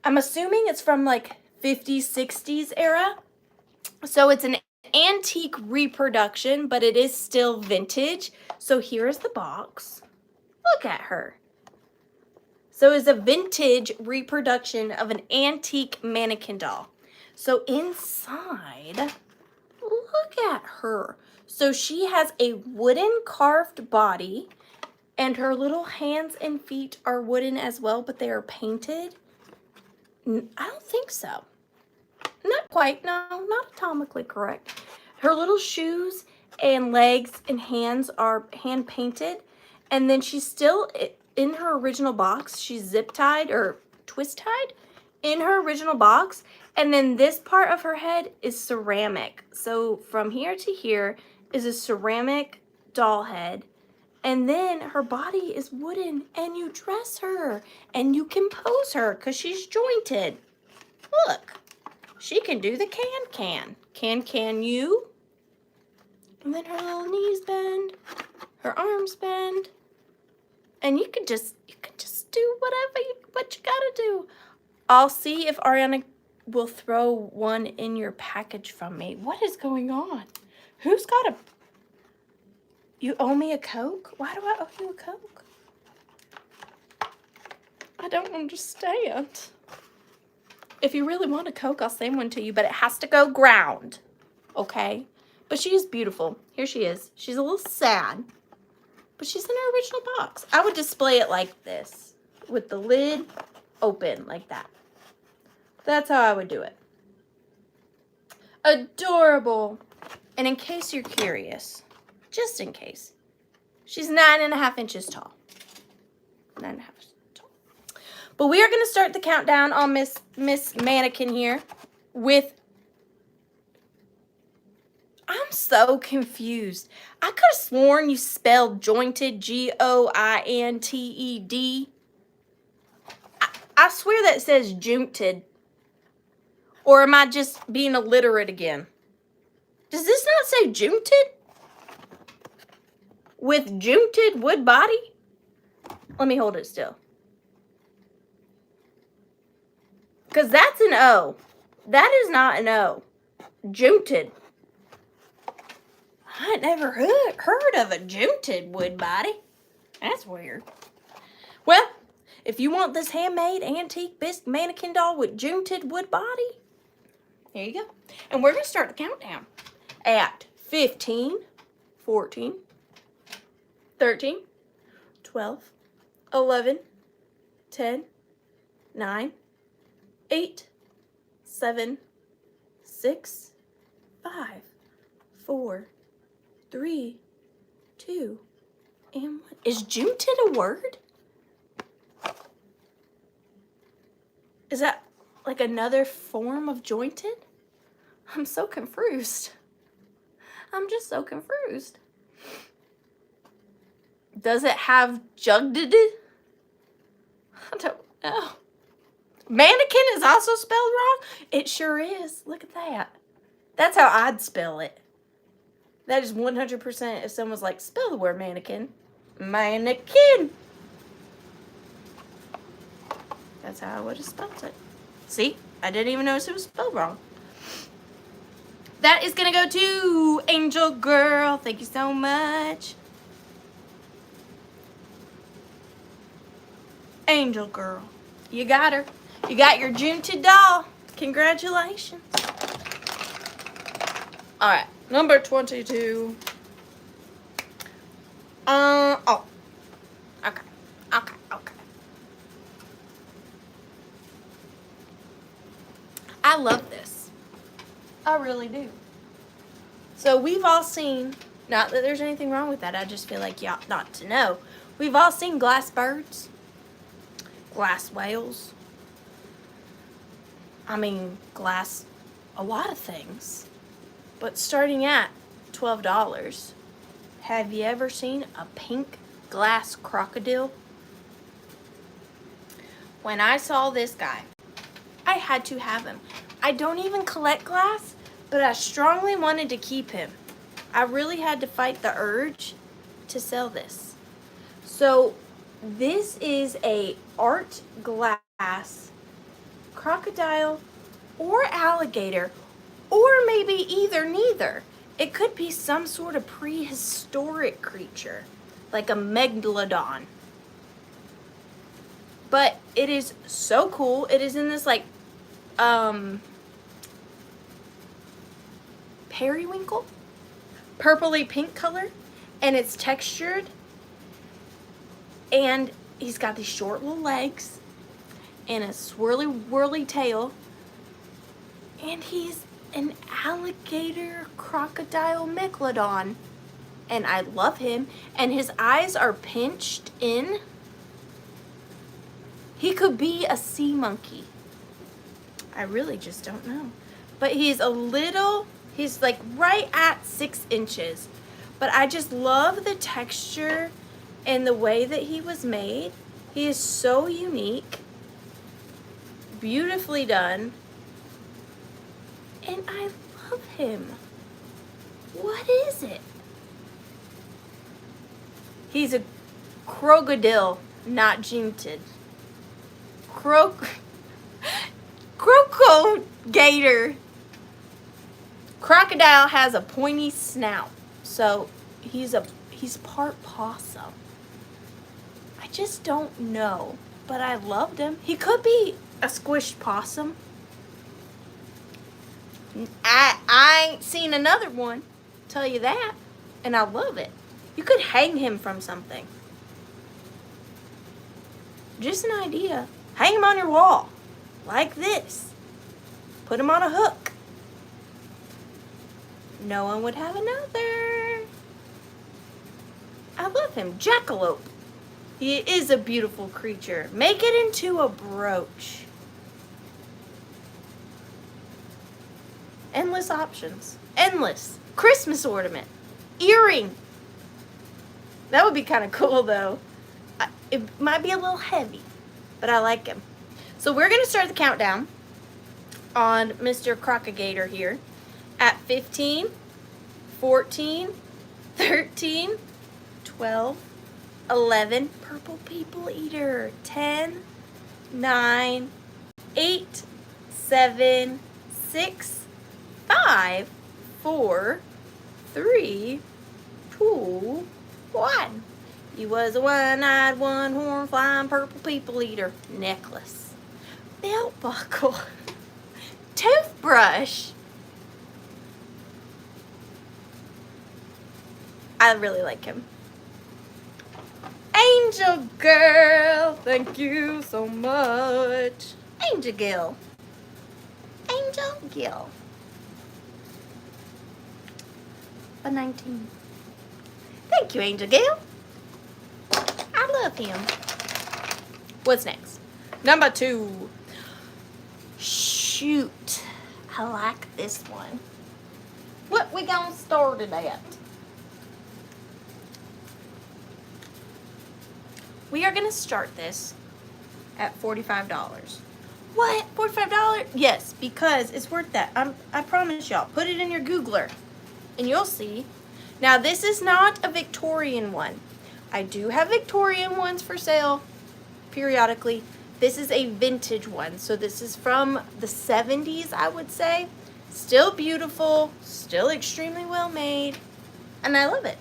I'm assuming it's from like 50s, 60s era. So it's an antique reproduction, but it is still vintage. So here's the box. Look at her. So it's a vintage reproduction of an antique mannequin doll. So inside, look at her. So she has a wooden carved body, and her little hands and feet are wooden as well, but they are painted. I don't think so. Not quite, no, not atomically correct. Her little shoes and legs and hands are hand painted, and then she's still in her original box. She's zip tied or twist tied in her original box, and then this part of her head is ceramic. So from here to here is a ceramic doll head, and then her body is wooden, and you dress her and you can pose her because she's jointed. Look, she can do the can you. And then her little knees bend, her arms bend, and you can just do what you gotta do. I'll see if Ariana will throw one in your package from me. What is going on? Who's got a... You owe me a Coke? Why do I owe you a Coke? I don't understand. If you really want a Coke, I'll send one to you, but it has to go ground, okay? But she is beautiful. Here she is. She's a little sad, but she's in her original box. I would display it like this, with the lid open like that. That's how I would do it. Adorable. And in case you're curious, just in case, she's 9.5 inches tall. 9.5 inches tall. But we are going to start the countdown on Miss Mannequin here with... I'm so confused. I could have sworn you spelled jointed, G-O-I-N-T-E-D. I swear that says junted. Or am I just being illiterate again? Does this not say junted? With junted wood body? Let me hold it still. Because that's an O. That is not an O. Junted. I never heard of a junted wood body. That's weird. Well, if you want this handmade antique bisque mannequin doll with junted wood body, here you go. And we're going to start the countdown at 15, 14, 13, 12, 11, 10, 9, 8, 7, 6, 5, 4, 3, 2, and 1. Is junted a word? Is that like another form of jointed? I'm so confused. I'm just so confused. Does it have jugged? I don't know. Mannequin is also spelled wrong? It sure is. Look at that. That's how I'd spell it. That is 100% if someone's like, spell the word mannequin. Mannequin. That's how I would have spelled it. See? I didn't even notice it was spelled wrong. That is going to go to Angel Girl. Thank you so much. Angel Girl. You got her. You got your junted doll. Congratulations. Alright. Number 22. Oh. Okay. I love this. I really do. So we've all seen, not that there's anything wrong with that, I just feel like you ought not to know. We've all seen glass birds, glass whales. I mean, glass, a lot of things. But starting at $12, have you ever seen a pink glass crocodile? When I saw this guy, I had to have him. I don't even collect glass, but I strongly wanted to keep him. I really had to fight the urge to sell this. So this is a art glass crocodile or alligator, or maybe either, neither. It could be some sort of prehistoric creature, like a megalodon. But it is so cool. It is in this like periwinkle, purpley pink color, and it's textured. And he's got these short little legs and a swirly whirly tail. And he's an alligator crocodile megalodon. And I love him. And his eyes are pinched in. He could be a sea monkey. I really just don't know. But he's he's like right at 6 inches. But I just love the texture and the way that he was made. He is so unique. Beautifully done. And I love him. What is it? He's a crocodile, not junted. Crocodile. Crocodile has a pointy snout, so he's part possum. I just don't know, but I loved him. He could be a squished possum. I ain't seen another one, Tell you that. And I love it. You could hang him from something. Just an idea. Hang him on your wall. Like this. Put him on a hook. No one would have another. I love him. Jackalope. He is a beautiful creature. Make it into a brooch. Endless options. Endless. Christmas ornament. Earring. That would be kind of cool though. It might be a little heavy, but I like him. So we're going to start the countdown on Mr. Crocodile here at 15, 14, 13, 12, 11, purple people eater, 10, 9, 8, 7, 6, 5, 4, 3, 2, 1. He was a one-eyed, one-horn, flying purple people eater. Necklace. Belt buckle. Toothbrush. I really like him. Angel girl. Thank you so much. Angel Gill. Angel Gill. A 19. Thank you, Angel Gill. I love him. What's next? Number 2. Shoot. I like this one. What we gonna start it at? We are gonna start this at $45. What? $45? Yes, because it's worth that. I promise y'all. Put it in your Googler and you'll see. Now this is not a Victorian one. I do have Victorian ones for sale periodically. This is a vintage one. So this is from the 70s, I would say. Still beautiful, still extremely well made, and I love it.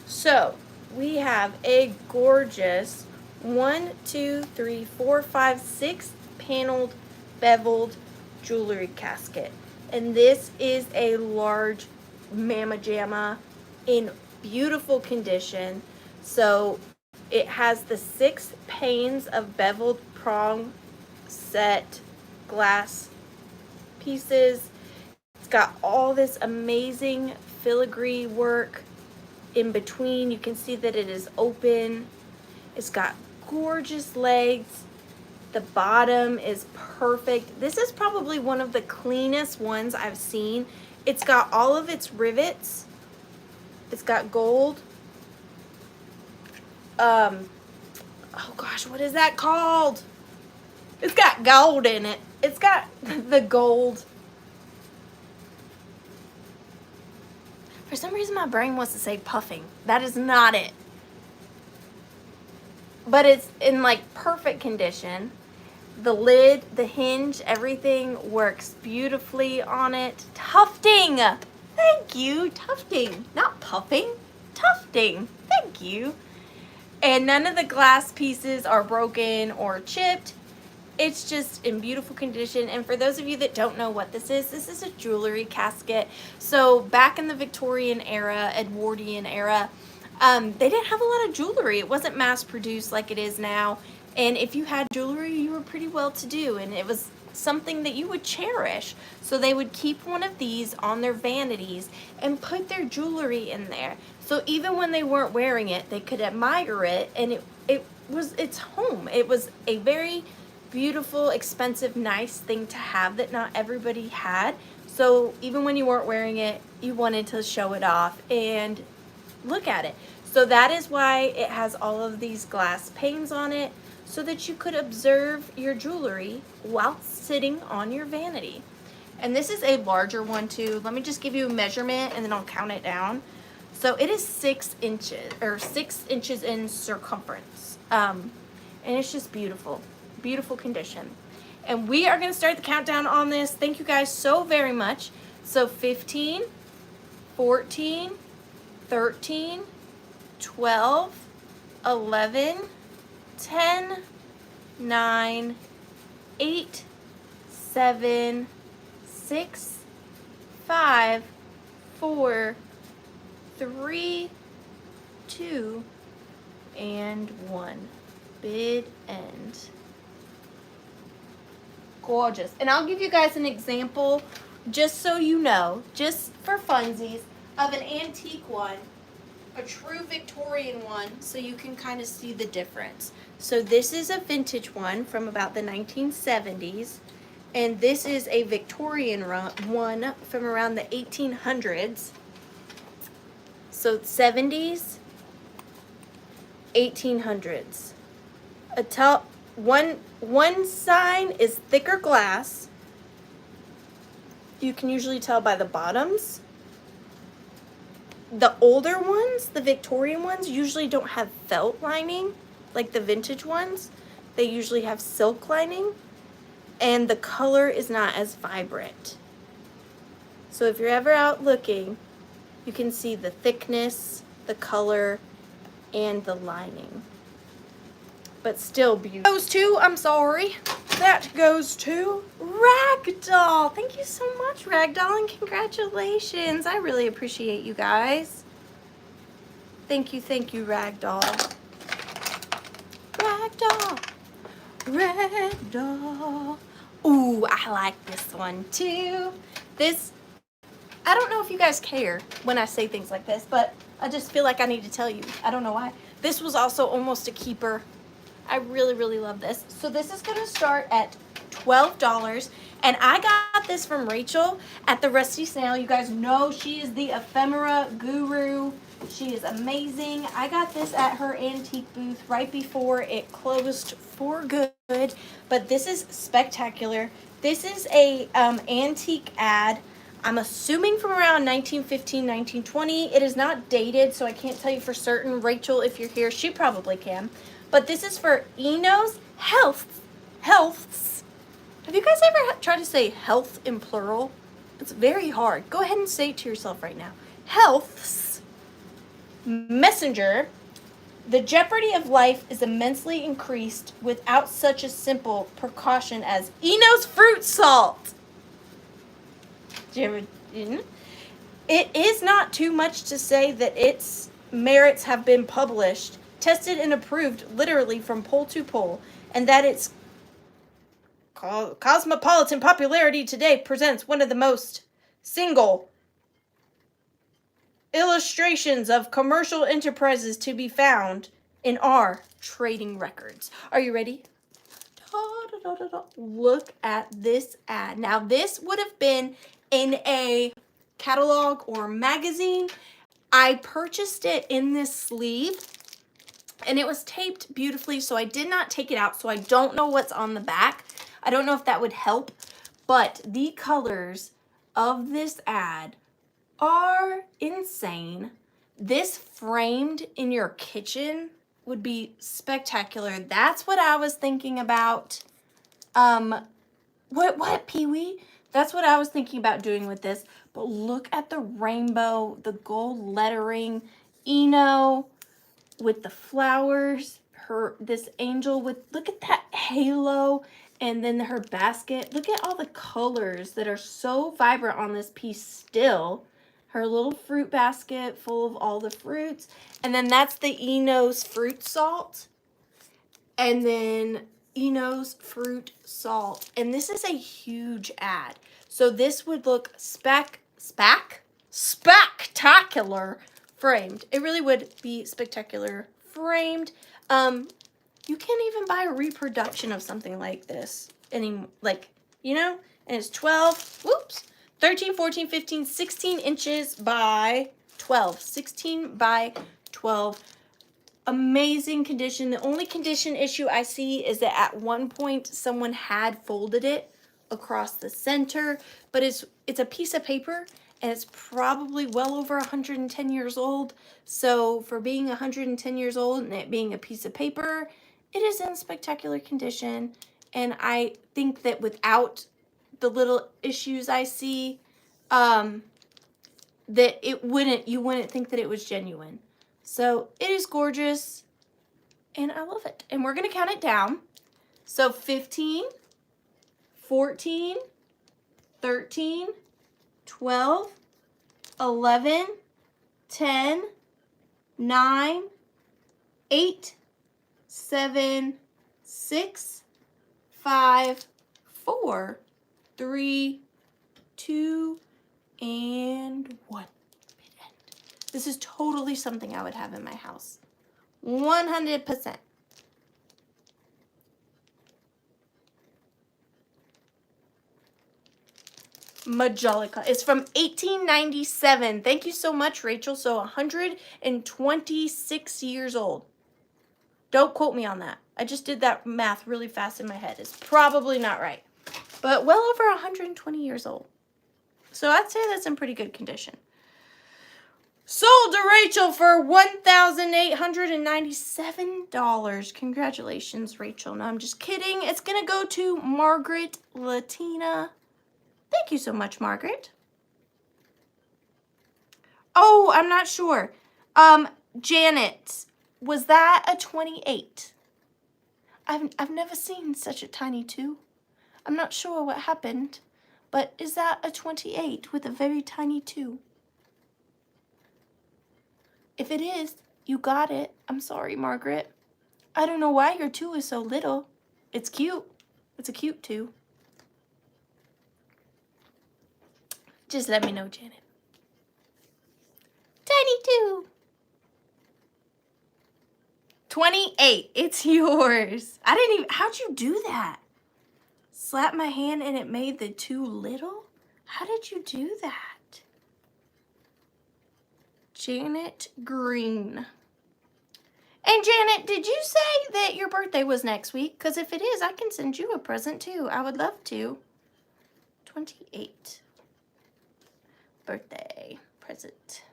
So we have a gorgeous 1, 2, 3, 4, 5, 6 paneled beveled jewelry casket. And this is a large Mama Jamma in beautiful condition. So it has the 6 panes of beveled prong set glass pieces. It's got all this amazing filigree work in between. You can see that it is open. It's got gorgeous legs. The bottom is perfect. This is probably one of the cleanest ones I've seen. It's got all of its rivets. It's got gold. Oh gosh, what is that called? It's got gold in it. It's got the gold. For some reason my brain wants to say puffing. That is not it. But it's in like perfect condition. The lid, the hinge, everything works beautifully on it. Tufting! Thank you, tufting. Not puffing, tufting. Thank you. And none of the glass pieces are broken or chipped. It's just in beautiful condition. And for those of you that don't know what this is a jewelry casket. So back in the Victorian era, Edwardian era, they didn't have a lot of jewelry. It wasn't mass produced like it is now. And if you had jewelry, you were pretty well to do. And it was something that you would cherish. So they would keep one of these on their vanities and put their jewelry in there. So even when they weren't wearing it, they could admire it. And it was its home. It was a very beautiful, expensive, nice thing to have that not everybody had. So even when you weren't wearing it, you wanted to show it off and look at it. So that is why it has all of these glass panes on it, so that you could observe your jewelry while sitting on your vanity. And this is a larger one too. Let me just give you a measurement and then I'll count it down. So it is 6 inches, or 6 inches in circumference. And it's just beautiful. Beautiful condition. And we are going to start the countdown on this. Thank you guys so very much. So 15, 14, 13, 12, 11, 10, 9, 8, 7, 6, 5, 4, 3, 2, and 1. Bid end. Gorgeous. And I'll give you guys an example, just so you know, just for funsies, of an antique one, a true Victorian one, so you can kind of see the difference. So this is a vintage one from about the 1970s, and this is a Victorian one from around the 1800s. So 70s, 1800s. One sign is thicker glass. You can usually tell by the bottoms. The older ones, the Victorian ones, usually don't have felt lining like the vintage ones. They usually have silk lining, and the color is not as vibrant. So if you're ever out looking, you can see the thickness, the color, and the lining. But still beautiful. Goes to, I'm sorry, that goes to Ragdoll. Thank you so much, Ragdoll, and congratulations. I really appreciate you guys. Thank you, Ragdoll. Ragdoll, Ragdoll. Ooh, I like this one too. This, I don't know if you guys care when I say things like this, but I just feel like I need to tell you. I don't know why. This was also almost a keeper. I really, really love this. So this is gonna start at $12, and I got this from Rachel at the Rusty Snail. You guys know she is the ephemera guru. She is amazing. I got this at her antique booth right before it closed for good, but this is spectacular. This is a antique ad. I'm assuming from around 1915, 1920. It is not dated, so I can't tell you for certain. Rachel, if you're here, she probably can. But this is for Enos Healths. Have you guys ever tried to say health in plural? It's very hard. Go ahead and say it to yourself right now. Healths messenger. The jeopardy of life is immensely increased without such a simple precaution as Enos fruit salt. It is not too much to say that its merits have been published, tested and approved literally from pole to pole, and that its cosmopolitan popularity today presents one of the most single illustrations of commercial enterprises to be found in our trading records. Are you ready? Look at this ad. Now, this would have been in a catalog or magazine. I purchased it in this sleeve, and it was taped beautifully, so I did not take it out, so I don't know what's on the back. I don't know if that would help, but the colors of this ad are insane. This framed in your kitchen would be spectacular. That's what I was thinking about. What, Pee-wee? That's what I was thinking about doing with this. But look at the rainbow, the gold lettering, Eno with the flowers, this angel with, look at that halo, and then her basket. Look at all the colors that are so vibrant on this piece still. Her little fruit basket full of all the fruits. And then that's the Eno's fruit salt. And then Eno's fruit salt. And this is a huge ad. So this would look spectacular framed. It really would be spectacular framed. You can't even buy a reproduction of something like this and it's 13, 14, 15, 16 inches by 12. 16 by 12. Amazing condition. The only condition issue I see is that at one point someone had folded it across the center, but it's a piece of paper, and it's probably well over 110 years old. So for being 110 years old and it being a piece of paper, it is in spectacular condition. And I think that without the little issues I see, that you wouldn't think that it was genuine. So it is gorgeous, and I love it. And we're gonna count it down. So 15, 14, 13, 12, 11, 10, 9, 8, 7, 6, 5, 4, 3, 2, and 1. This is totally something I would have in my house. 100%. Majolica. It's from 1897. Thank you so much, Rachel. So 126 years old. Don't quote me on that. I just did that math really fast in my head. It's probably not right. But well over 120 years old. So I'd say that's in pretty good condition. Sold to Rachel for $1,897. Congratulations, Rachel. No, I'm just kidding. It's going to go to Margaret Latina. Thank you so much, Margaret. Oh, I'm not sure. Janet, was that a 28? I've never seen such a tiny 2. I'm not sure what happened, but is that a 28 with a very tiny 2? If it is, you got it. I'm sorry, Margaret. I don't know why your 2 is so little. It's cute. It's a cute 2. Just let me know, Janet. Tiny 2. 28. It's yours. I didn't even... How'd you do that? Slap my hand and it made the 2 little? How did you do that? Janet Green. And Janet, did you say that your birthday was next week? Because if it is, I can send you a present too. I would love to. 28. Birthday present.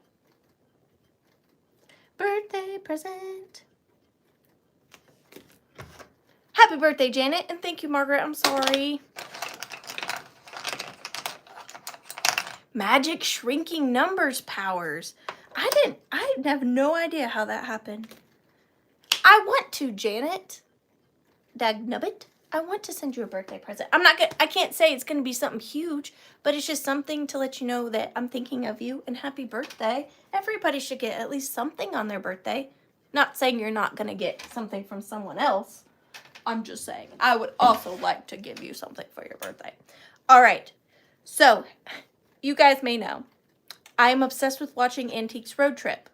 Birthday present. Happy birthday, Janet, and thank you, Margaret. I'm sorry. Magic shrinking numbers powers. I have no idea how that happened. I want to, Janet. Dagnubbit. I want to send you a birthday present. I can't say it's gonna be something huge, but it's just something to let you know that I'm thinking of you and happy birthday. Everybody should get at least something on their birthday. Not saying you're not gonna get something from someone else. I'm just saying I would also like to give you something for your birthday. All right, so you guys may know I am obsessed with watching Antiques Road Trip.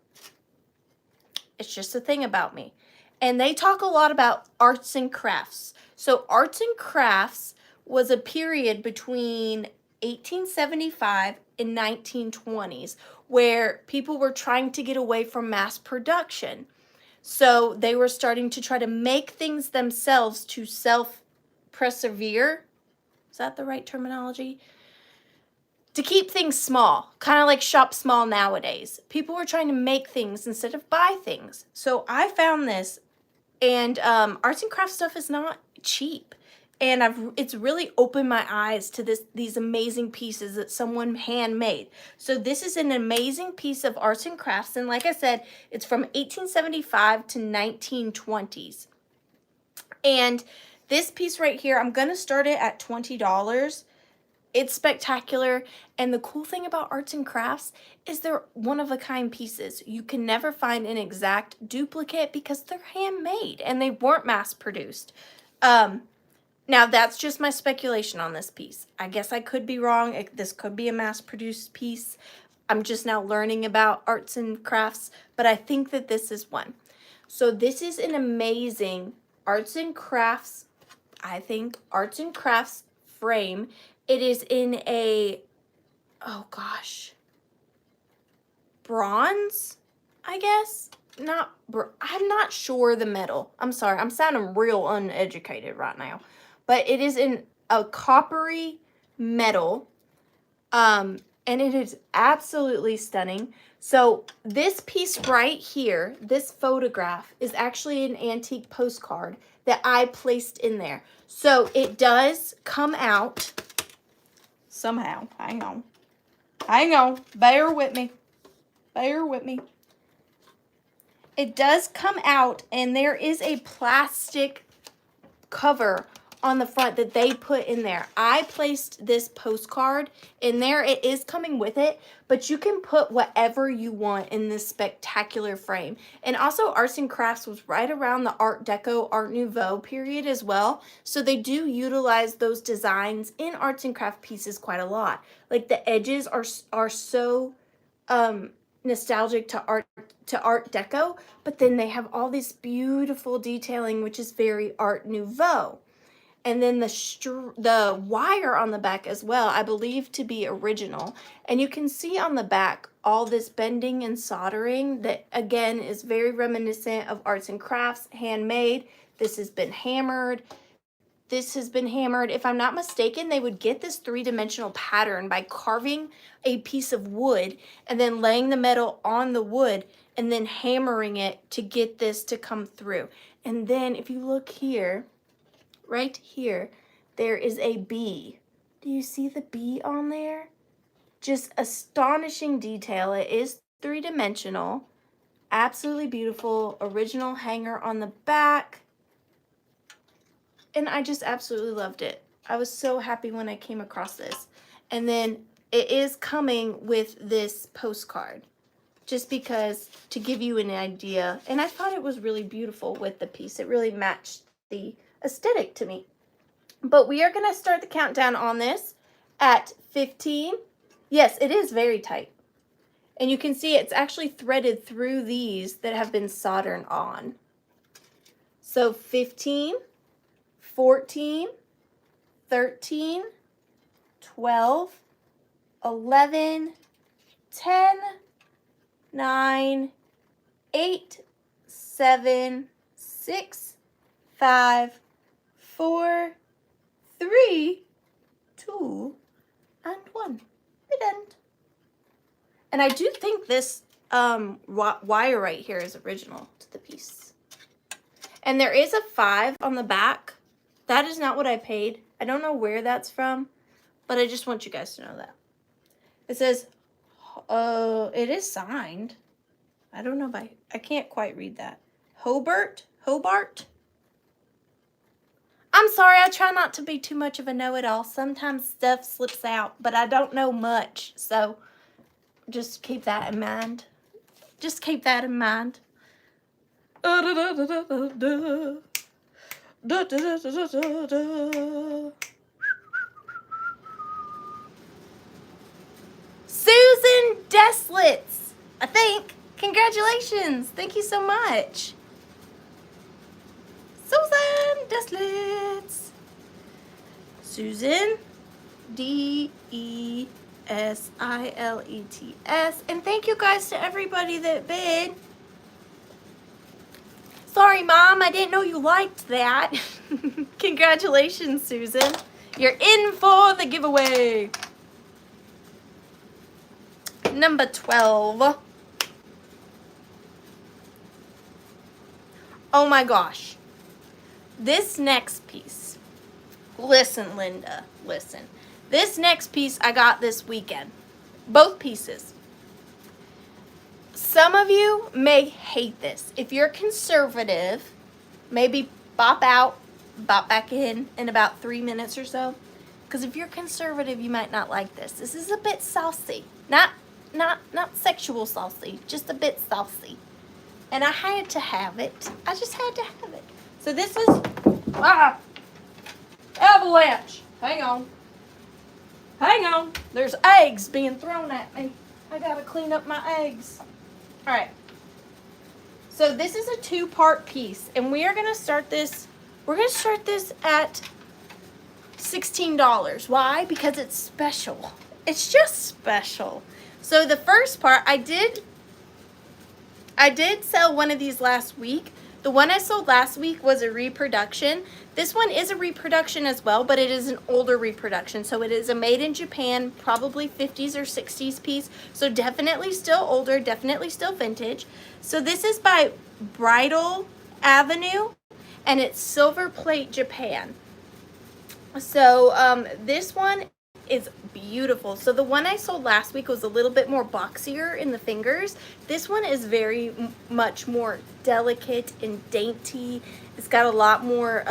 It's just a thing about me. And they talk a lot about arts and crafts. So arts and crafts was a period between 1875 and 1920s where people were trying to get away from mass production. So they were starting to try to make things themselves to self-persevere. Is that the right terminology? To keep things small, kind of like shop small nowadays. People were trying to make things instead of buy things. So I found this, and arts and crafts stuff is not cheap. And it's really opened my eyes to these amazing pieces that someone handmade. So this is an amazing piece of arts and crafts. And like I said, it's from 1875 to 1920s. And this piece right here, I'm going to start it at $20. It's spectacular, and the cool thing about arts and crafts is they're one-of-a-kind pieces. You can never find an exact duplicate because they're handmade and they weren't mass-produced. Now, that's just my speculation on this piece. I guess I could be wrong. This could be a mass-produced piece. I'm just now learning about arts and crafts, but I think that this is one. So this is an amazing arts and crafts, I think, arts and crafts frame. It is in a, oh gosh, bronze, I guess? I'm not sure the metal. I'm sorry, I'm sounding real uneducated right now. But it is in a coppery metal, and it is absolutely stunning. So this piece right here, this photograph, is actually an antique postcard that I placed in there. So it does come out somehow. Hang on. Bear with me. It does come out, and there is a plastic cover on the front that they put in there. I placed this postcard in there. It is coming with it, but you can put whatever you want in this spectacular frame. And also Arts and Crafts was right around the Art Deco, Art Nouveau period as well. So they do utilize those designs in arts and craft pieces quite a lot. Like the edges are so nostalgic to Art Deco, but then they have all this beautiful detailing, which is very Art Nouveau. And then the wire on the back as well, I believe to be original. And you can see on the back all this bending and soldering that, again, is very reminiscent of arts and crafts, handmade. This has been hammered. This has been hammered. If I'm not mistaken, they would get this three-dimensional pattern by carving a piece of wood and then laying the metal on the wood and then hammering it to get this to come through. And then if you look here, right here, there is a bee. Do you see the bee on there? Just astonishing detail. It is three-dimensional. Absolutely beautiful. Original hanger on the back. And I just absolutely loved it. I was so happy when I came across this. And then it is coming with this postcard. Just because, to give you an idea. And I thought it was really beautiful with the piece. It really matched the aesthetic to me. But we are going to start the countdown on this at 15. Yes, it is very tight. And you can see it's actually threaded through these that have been soldered on. So 15, 14, 13, 12, 11, 10, 9, 8, 7, 6, 5, 4, 3, 2, and 1. The end. And I do think this wire right here is original to the piece. And there is a 5 on the back. That is not what I paid. I don't know where that's from, but I just want you guys to know that. It says, it is signed. I don't know if I can't quite read that. Hobart? I'm sorry, I try not to be too much of a know-it-all. Sometimes stuff slips out, but I don't know much, so just keep that in mind. Just keep that in mind. Susan Deslitz, I think. Congratulations. Thank you so much. Susan Deslitz. Susan, D-E-S-I-L-E-T-S. And thank you guys to everybody that bid. Sorry, Mom, I didn't know you liked that. Congratulations, Susan. You're in for the giveaway. Number 12. Oh my gosh. This next piece. Listen, Linda, listen. This next piece I got this weekend. Both pieces. Some of you may hate this. If you're conservative, maybe bop out, bop back in about 3 minutes or so. Because if you're conservative, you might not like this. This is a bit saucy. Not sexual saucy, just a bit saucy. And I had to have it. I just had to have it. So this is, avalanche. Hang on. Hang on. There's eggs being thrown at me. I gotta clean up my eggs. All right. So this is a 2-part piece, and we are gonna start this. We're gonna start this at $16. Why? Because it's special. It's just special. So the first part, I did sell one of these last week. The one I sold last week was a reproduction. This one is a reproduction as well, but it is an older reproduction. So it is a made in Japan, probably 50s or 60s piece. So definitely still older, definitely still vintage. So this is by Bridal Avenue, and it's Silver Plate Japan. So this one is beautiful. So the one I sold last week was a little bit more boxier in the fingers. This one is very much more delicate and dainty. It's got a lot more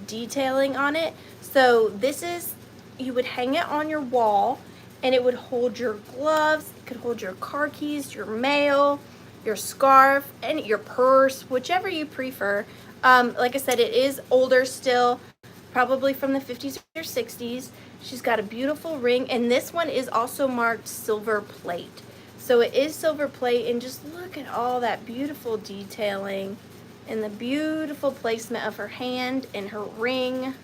detailing on it. So this is, you would hang it on your wall and it would hold your gloves, it could hold your car keys, your mail, your scarf, and your purse, whichever you prefer. Like I said, it is older still, probably from the 50s or 60s. She's got a beautiful ring, and this one is also marked silver plate. So it is silver plate, and just look at all that beautiful detailing and the beautiful placement of her hand and her ring.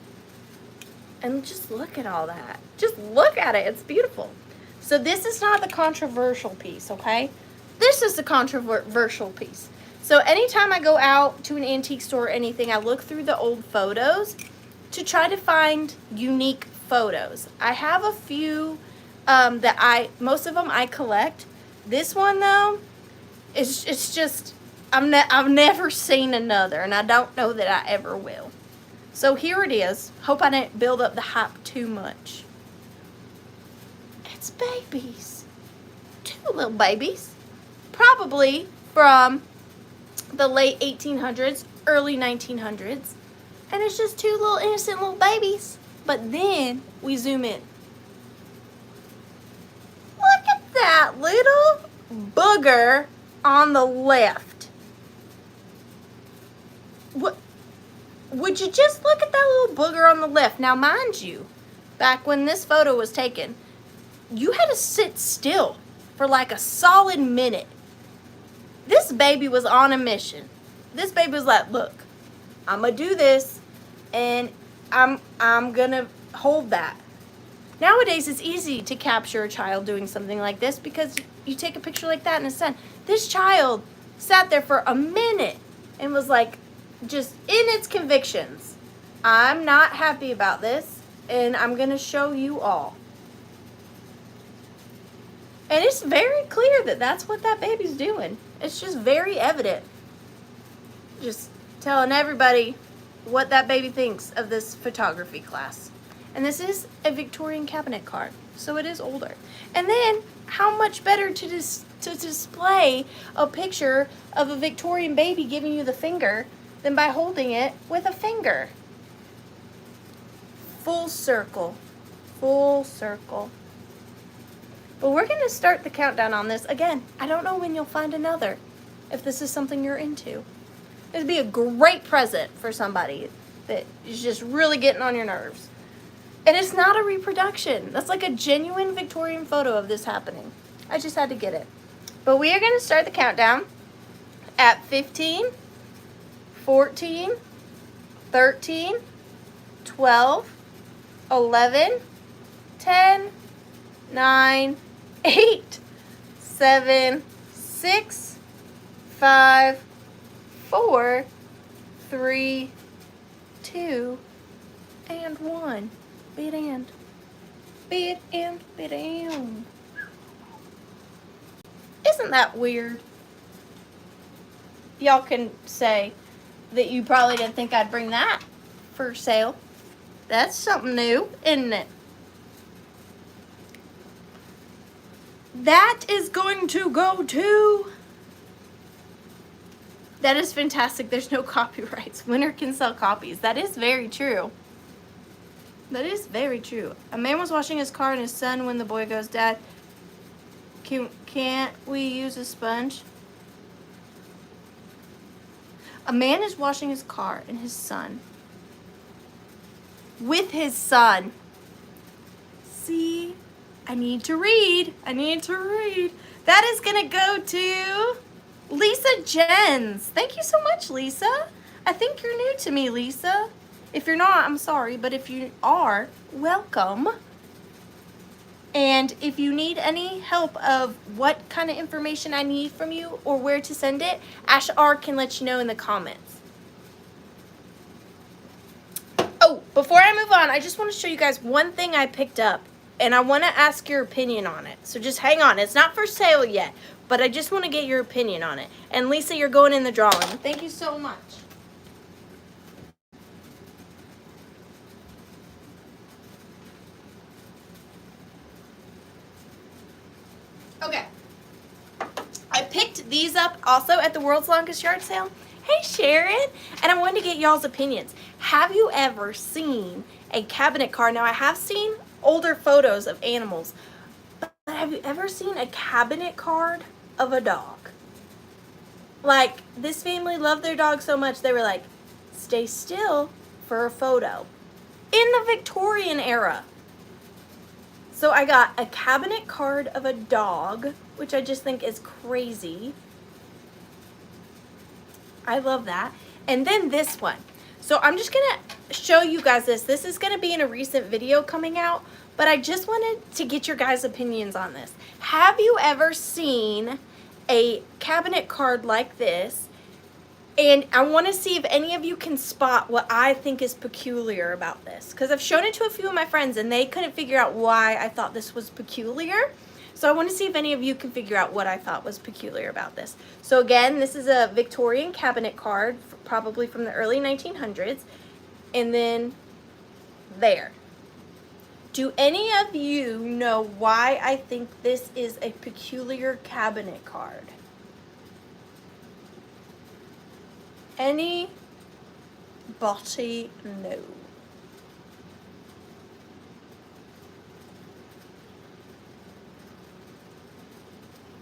And just look at all that. Just look at it. It's beautiful. So this is not the controversial piece, okay? This is the controversial piece. So anytime I go out to an antique store or anything, I look through the old photos to try to find unique photos. I have a few that most of them I collect. This one though, it's just, I've never seen another, and I don't know that I ever will. So here it is. Hope I didn't build up the hype too much. It's babies. Two little babies. Probably from the late 1800s, early 1900s. And it's just two little innocent little babies. But then we zoom in. Look at that little booger on the left. What? Would you just look at that little booger on the left? Now, mind you, back when this photo was taken, you had to sit still for like a solid minute. This baby was on a mission. This baby was like, look, I'm gonna do this, and I'm gonna hold that. Nowadays, it's easy to capture a child doing something like this because you take a picture like that and it's done. This child sat there for a minute and was like, just in its convictions, I'm not happy about this, and I'm gonna show you all. And it's very clear that that's what that baby's doing. It's just very evident. Just telling everybody what that baby thinks of this photography class. And this is a Victorian cabinet card, so it is older. And then, how much better to display a picture of a Victorian baby giving you the finger than by holding it with a finger. Full circle. Full circle. But we're going to start the countdown on this. Again, I don't know when you'll find another, if this is something you're into. It'd be a great present for somebody that is just really getting on your nerves. And it's not a reproduction. That's like a genuine Victorian photo of this happening. I just had to get it. But we are going to start the countdown at 15, 14, 13, 12, 11, 10, 9, 8, 7, 6, 5, 4, 3, 2, and 1. Bid and. Bid and, bid and. Isn't that weird? Y'all can say that you probably didn't think I'd bring that for sale. That's something new, isn't it? That is going to go to... That is fantastic. There's no copyrights. Winner can sell copies. That is very true. That is very true. A man was washing his car and his son when the boy goes, Dad, can't we use a sponge? A man is washing his car and his son. With his son. See? I need to read. I need to read. That is going to go to Lisa Jens. Thank you so much, Lisa. I think you're new to me, Lisa. If you're not, I'm sorry. But if you are, welcome. And if you need any help of what kind of information I need from you or where to send it, Ash R can let you know in the comments. Oh, before I move on, I just want to show you guys one thing I picked up. And I want to ask your opinion on it. So just hang on. It's not for sale yet. But I just want to get your opinion on it. And Lisa, you're going in the drawing. Thank you so much. these up also at the World's Longest Yard Sale. Hey Sharon, and I wanted to get y'all's opinions. Have you ever seen a cabinet card? Now I have seen older photos of animals, but have you ever seen a cabinet card of a dog? Like, this family loved their dog so much they were like, stay still for a photo. In the Victorian era. So I got a cabinet card of a dog, which I just think is crazy. I love that. And then this one. So I'm just going to show you guys this. This is going to be in a recent video coming out, but I just wanted to get your guys' opinions on this. Have you ever seen a cabinet card like this? And I want to see if any of you can spot what I think is peculiar about this. Because I've shown it to a few of my friends and they couldn't figure out why I thought this was peculiar. So I want to see if any of you can figure out what I thought was peculiar about this. So again, this is a Victorian cabinet card, probably from the early 1900s. And then there. Do any of you know why I think this is a peculiar cabinet card? Anybody know?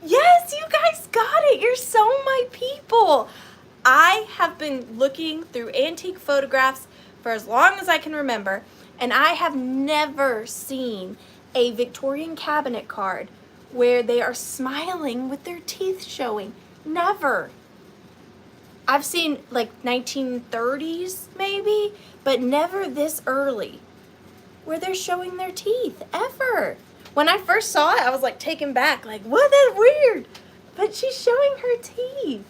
Yes, you guys got it. You're so my people. I have been looking through antique photographs for as long as I can remember, and I have never seen a Victorian cabinet card where they are smiling with their teeth showing. Never. I've seen like 1930s maybe, but never this early where they're showing their teeth, ever. When I first saw it, I was like taken back, like, what, that's weird. But she's showing her teeth.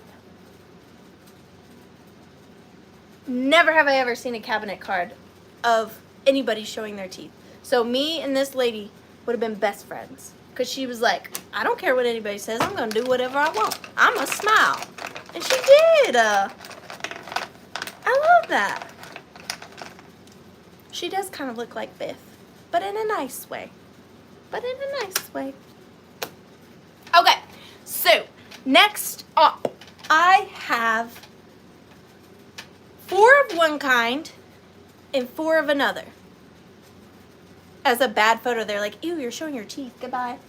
Never have I ever seen a cabinet card of anybody showing their teeth. So me and this lady would have been best friends. Because she was like, I don't care what anybody says, I'm going to do whatever I want. I'm going to smile. And she did. I love that. She does kind of look like Biff, but in a nice way. Okay, so next up, I have 4 of one kind and 4 of another. As a bad photo, they're like, ew, you're showing your teeth, goodbye.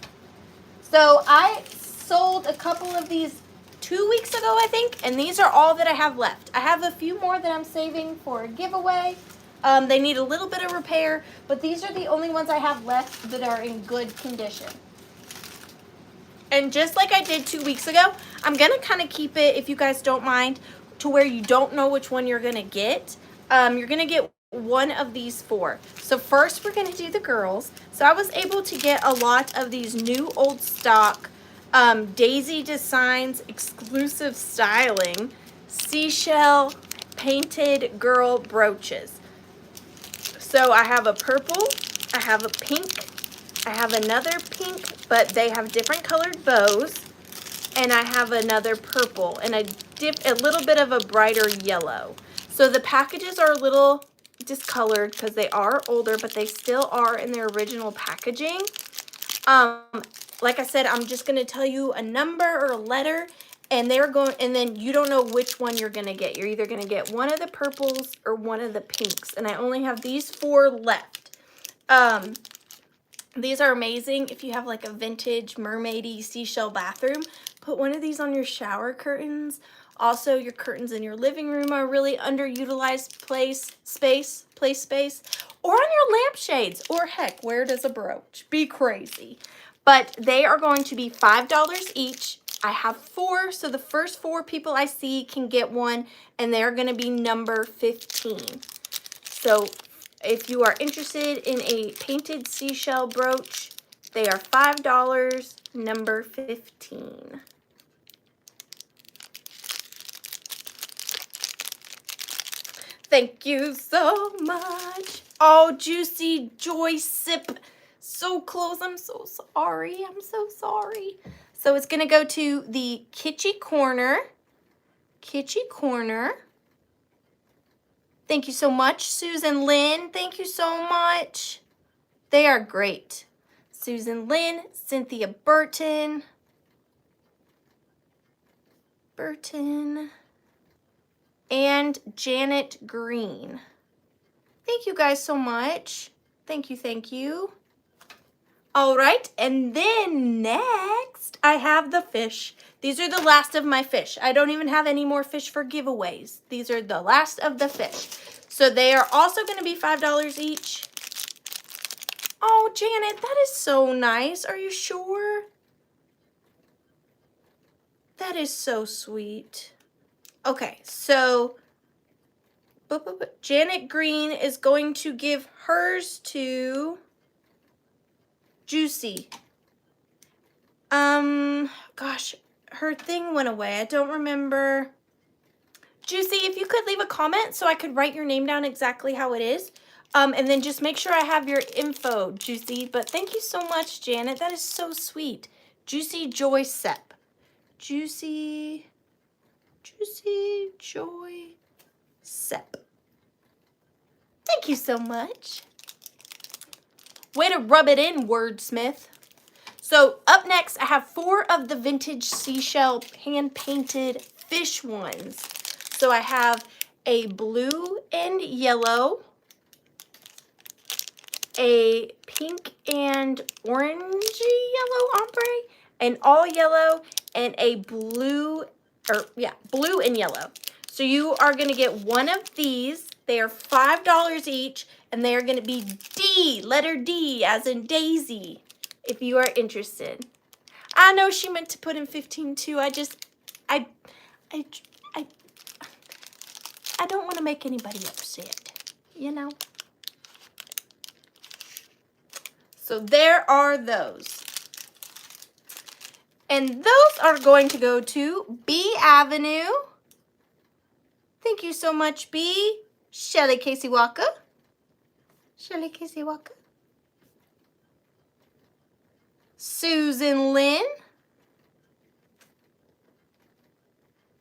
So I sold a couple of these 2 weeks ago, I think, and these are all that I have left. I have a few more that I'm saving for a giveaway. They need a little bit of repair, but these are the only ones I have left that are in good condition. And just like I did 2 weeks ago, I'm going to kind of keep it, if you guys don't mind, to where you don't know which one you're going to get. You're going to get one of these 4. So first we're going to do the girls. So I was able to get a lot of these new old stock Daisy Designs exclusive styling seashell painted girl brooches. So I have a purple, I have a pink, I have another pink, but they have different colored bows, and I have another purple and a little bit of a brighter yellow. So the packages are a little discolored because they are older, but they still are in their original packaging. Like I said, I'm just going to tell you a number or a letter, and then you don't know which one you're going to get. You're either going to get one of the purples or one of the pinks, and I only have these 4 left. These are amazing if you have like a vintage mermaidy seashell bathroom. Put one of these on your shower curtains. Also, your curtains in your living room are really underutilized space, or on your lampshades, or heck, wear it as a brooch. Be crazy. But they are going to be $5 each. I have 4, so the first 4 people I see can get one, and they're going to be number 15. So if you are interested in a painted seashell brooch, they are $5, number 15. Thank you so much. Oh, Juicy Joy Sip. So close. I'm so sorry. I'm so sorry. So it's going to go to the Kitschy Corner. Kitschy Corner. Thank you so much, Susan Lynn. Thank you so much. They are great. Susan Lynn, Cynthia Burton. Burton, and Janet Green. Thank you guys so much. Thank you, thank you. All right, and then next I have the fish. These are the last of my fish. I don't even have any more fish for giveaways. These are the last of the fish. So they are also going to be $5 each. Oh, Janet, that is so nice. Are you sure? That is so sweet. Okay, so Janet Green is going to give hers to Juicy. Gosh, her thing went away. I don't remember. Juicy, if you could leave a comment so I could write your name down exactly how it is. And then just make sure I have your info, Juicy. But thank you so much, Janet. That is so sweet. Juicy Joy Sepp. Juicy Joy Sepp. Thank you so much. Way to rub it in, wordsmith. So up next, I have 4 of the vintage seashell hand-painted fish ones. So I have a blue and yellow, a pink and orangey yellow ombre, an all yellow, and a blue, blue and yellow. So you are going to get one of these. They are $5 each, and they are going to be D, letter D, as in Daisy, if you are interested. I know she meant to put in 15 too. I don't want to make anybody upset, you know? So there are those. And those are going to go to B Avenue. Thank you so much, B. Shelly Casey Walker. Shelly Casey Walker. Susan Lynn.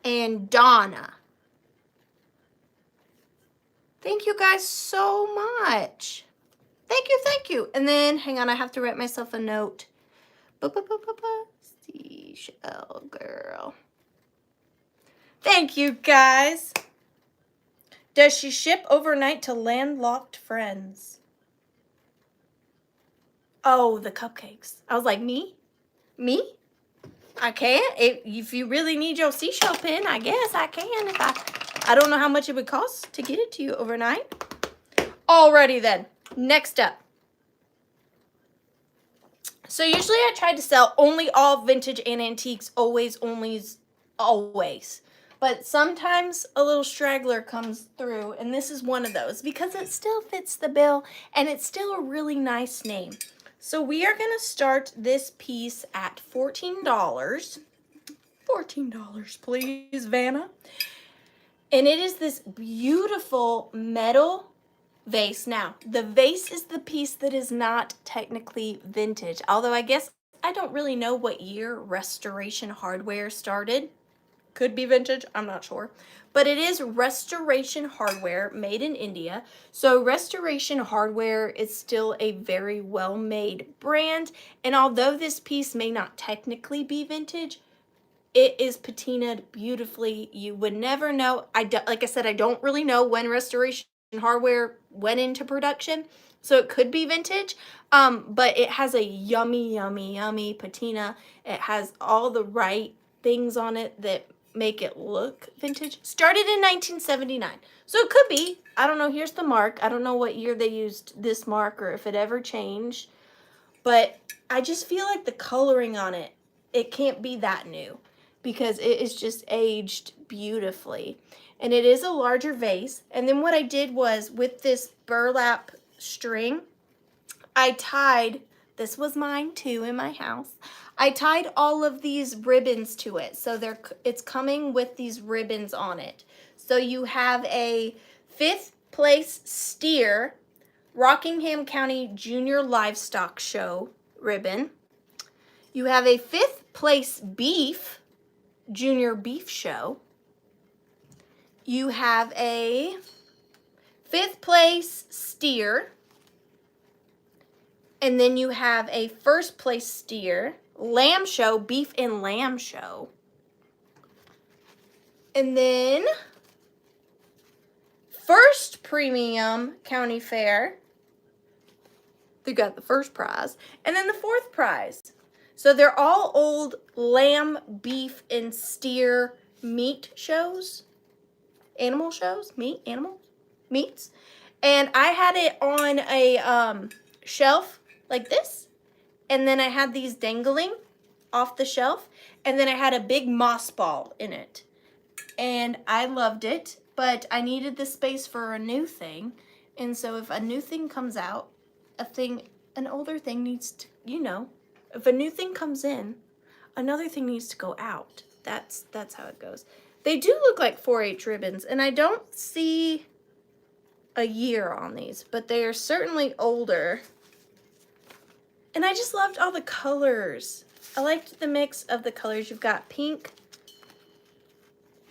And Donna. Thank you guys so much. Thank you, thank you. And then, hang on, I have to write myself a note. Seashell girl. Thank you, guys. Does she ship overnight to landlocked friends? Oh, the cupcakes. I was like, me? Me? I can't. If you really need your seashell pin, I guess I can. If I don't know how much it would cost to get it to you overnight. Alrighty then. Next up. So usually I try to sell only all vintage and antiques, always. But sometimes a little straggler comes through, and this is one of those because it still fits the bill and it's still a really nice name. So we are going to start this piece at $14. $14, please, Vanna. And it is this beautiful metal vase. Now, the vase is the piece that is not technically vintage, although I guess I don't really know what year Restoration Hardware started. Could be vintage, I'm not sure. But it is Restoration Hardware made in India. So Restoration Hardware is still a very well-made brand. And although this piece may not technically be vintage, it is patinaed beautifully. You would never know. Like I said, I don't really know when Restoration Hardware went into production. So it could be vintage. But it has a yummy, yummy, yummy patina. It has all the right things on it that make it look vintage. Started in 1979. So it could be. I don't know. Here's the mark. I don't know what year they used this mark or if it ever changed. But I just feel like the coloring on it, it can't be that new because it is just aged beautifully. And it is a larger vase. And then what I did was with this burlap string, I tied, this was mine too in my house, I tied all of these ribbons to it. So it's coming with these ribbons on it. So you have a 5th place steer, Rockingham County Junior Livestock Show ribbon. You have a 5th place beef, Junior Beef Show. You have a 5th place steer. And then you have a 1st place steer, lamb show, beef and lamb show. And then first premium county fair. They got the first prize. And then the fourth prize. So they're all old lamb, beef, and steer meat shows. Animal shows? Meat? Animals? Meats? And I had it on a shelf like this. And then I had these dangling off the shelf. And then I had a big moss ball in it. And I loved it. But I needed the space for a new thing. And so if a new thing comes out, an older thing needs to, you know, if a new thing comes in, another thing needs to go out. That's how it goes. They do look like 4-H ribbons, and I don't see a year on these, but they are certainly older. And I just loved all the colors. I liked the mix of the colors. You've got pink.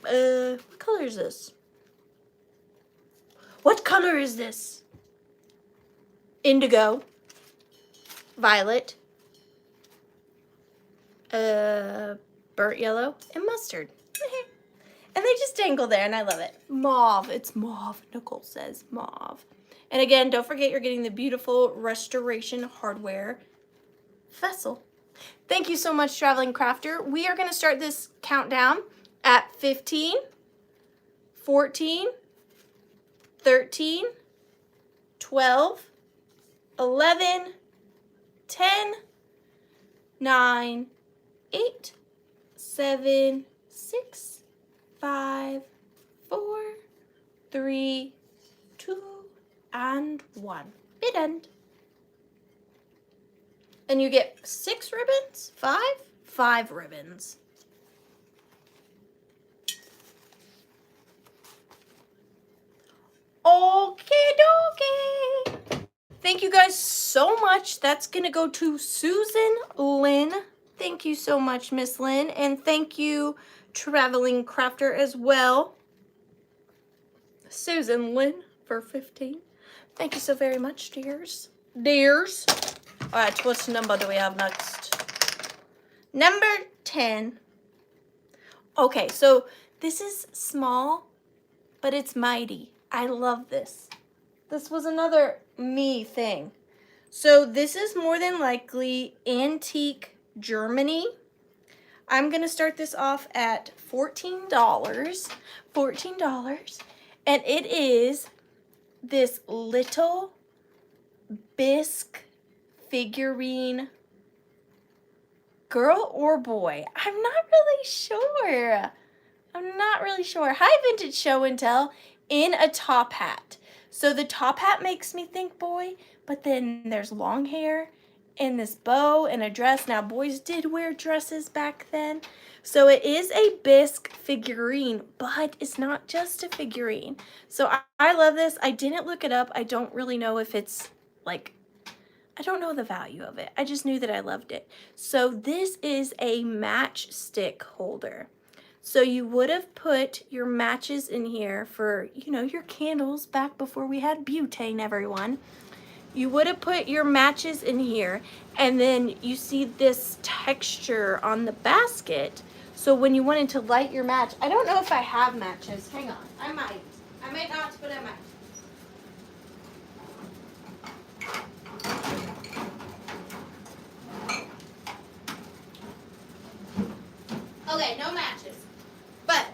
What color is this? What color is this? Indigo. Violet. Burnt yellow. And mustard. And they just dangle there, and I love it. Mauve. It's mauve. Nicole says mauve. And again, don't forget you're getting the beautiful restoration hardware vessel. Thank you so much, Traveling Crafter. We are going to start this countdown at 15, 14, 13, 12, 11, 10, 9, 8, 7, 6, 5, 4, 3, 2, and 1. Bit end. And you get 6 ribbons? 5? 5 ribbons. Okie dokie. Thank you guys so much. That's going to go to Susan Lynn. Thank you so much, Miss Lynn. And thank you, Traveling Crafter, as well. Susan Lynn for 15. Thank you so very much, dears. Dears. All right, what number do we have next? Number 10. Okay, so this is small, but it's mighty. I love this. This was another me thing. So this is more than likely antique Germany. I'm going to start this off at $14. $14. And it is this little bisque figurine. Girl or boy? I'm not really sure. Hi, Vintage Show and Tell, in a top hat. So the top hat makes me think boy, but then there's long hair and this bow and a dress. Now, boys did wear dresses back then. So it is a bisque figurine, but it's not just a figurine. So I love this. I didn't look it up. I don't really know if it's like, I don't know the value of it. I just knew that I loved it. So this is a matchstick holder. So you would have put your matches in here for, you know, your candles back before we had butane, everyone. You would have put your matches in here, and then you see this texture on the basket. So when you wanted to light your match, I don't know if I have matches. Hang on, I might. I might not, but I might. Okay, no matches. But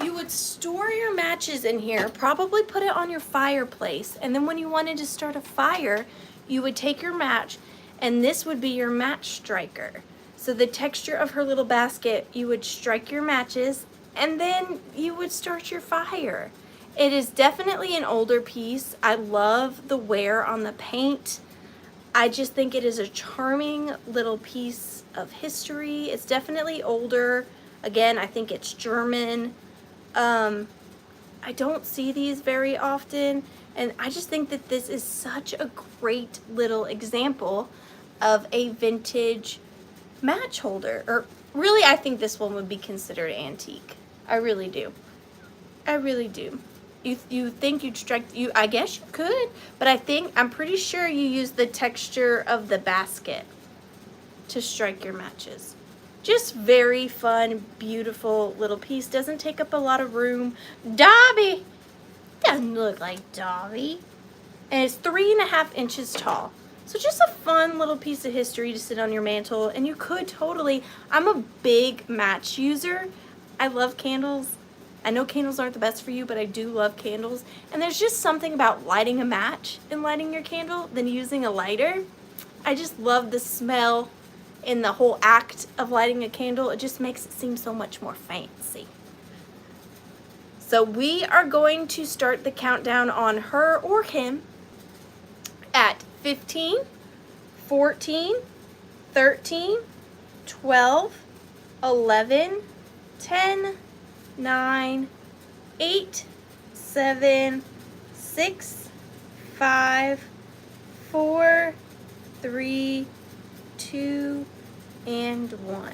you would store your matches in here, probably put it on your fireplace, and then when you wanted to start a fire, you would take your match, and this would be your match striker. So the texture of her little basket, you would strike your matches, and then you would start your fire. It is definitely an older piece. I love the wear on the paint. I just think it is a charming little piece of history. It's definitely older. Again, I think it's German. I don't see these very often, and I just think that this is such a great little example of a vintage match holder. Or really, I think this one would be considered antique. I really do. I really do. You think you'd strike, I guess you could, but I'm pretty sure you use the texture of the basket to strike your matches. Just very fun, beautiful little piece. Doesn't take up a lot of room. Dobby! Doesn't look like Dobby. And it's 3.5 inches tall. So just a fun little piece of history to sit on your mantle. And you could totally, I'm a big match user. I love candles. I know candles aren't the best for you, but I do love candles. And there's just something about lighting a match and lighting your candle than using a lighter. I just love the smell and the whole act of lighting a candle. It just makes it seem so much more fancy. So we are going to start the countdown on her or him at 15, 14, 13, 12, 11, 10, 9, 8, 7, 6, 5, 4, 3, 2, and 1.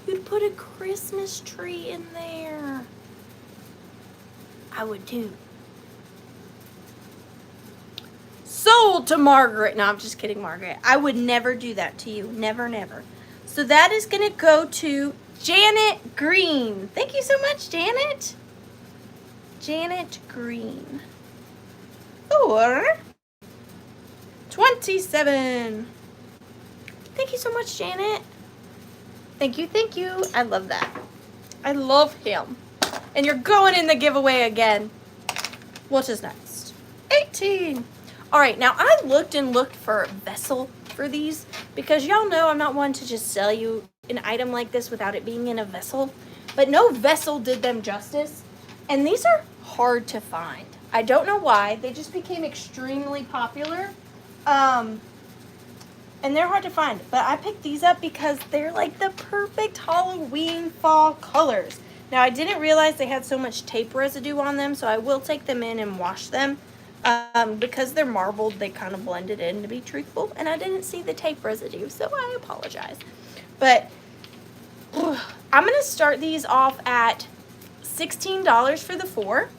You'd put a Christmas tree in there. I would too. Sold to Margaret. No, I'm just kidding, Margaret. I would never do that to you. Never, never. So that is going to go to Janet Green. Thank you so much, Janet. Janet Green. Or 27. Thank you so much, Janet. Thank you, thank you. I love that. I love him. And you're going in the giveaway again. What is next? 18. All right, now I looked and looked for a vessel for these because y'all know I'm not one to just sell you an item like this without it being in a vessel. But no vessel did them justice. And these are hard to find. I don't know why. They just became extremely popular. And they're hard to find. But I picked these up because they're like the perfect Halloween fall colors. Now, I didn't realize they had so much tape residue on them, so I will take them in and wash them. Because they're marbled, they kind of blended in, to be truthful. And I didn't see the tape residue, so I apologize. But I'm going to start these off at $16 for the 4.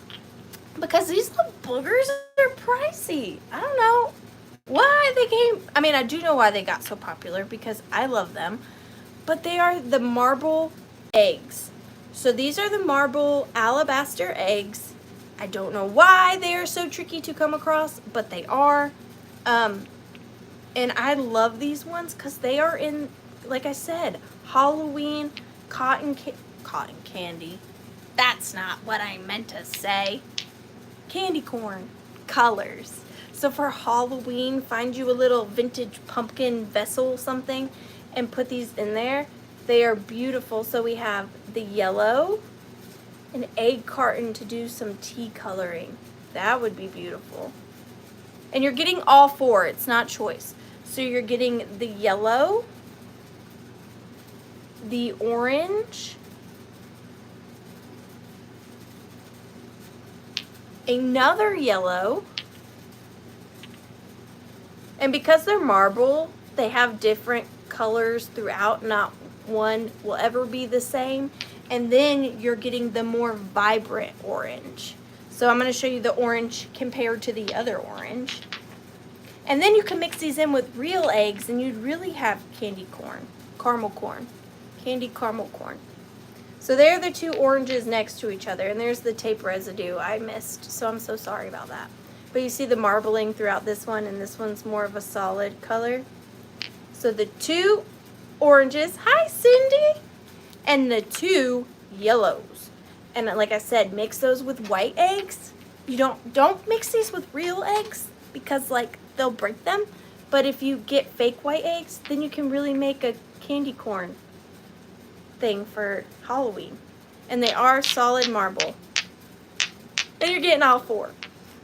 Because these little boogers are pricey. I don't know why they came. I mean, I do know why they got so popular because I love them. But they are the marble eggs. So these are the marble alabaster eggs. I don't know why they are so tricky to come across, but they are. And I love these ones because they are in, like I said, Halloween cotton candy. That's not what I meant to say. Candy corn colors. So for Halloween, find you a little vintage pumpkin vessel something and put these in there. They are beautiful. So we have the yellow, an egg carton to do some tea coloring. That would be beautiful. And you're getting all 4. It's not choice. So you're getting the yellow, the orange, another yellow, and because they're marble, they have different colors throughout. Not one will ever be the same. And then you're getting the more vibrant orange. So I'm going to show you the orange compared to the other orange. And then you can mix these in with real eggs and you'd really have candy corn, caramel corn, candy caramel corn. So they're the 2 oranges next to each other, and there's the tape residue I missed, so I'm so sorry about that. But you see the marbling throughout this one, and this one's more of a solid color. So the 2 oranges, hi Cindy, and the 2 yellows. And like I said, mix those with white eggs. You don't mix these with real eggs because like they'll break them. But if you get fake white eggs, then you can really make a candy corn thing for Halloween. And they are solid marble. And you're getting all 4.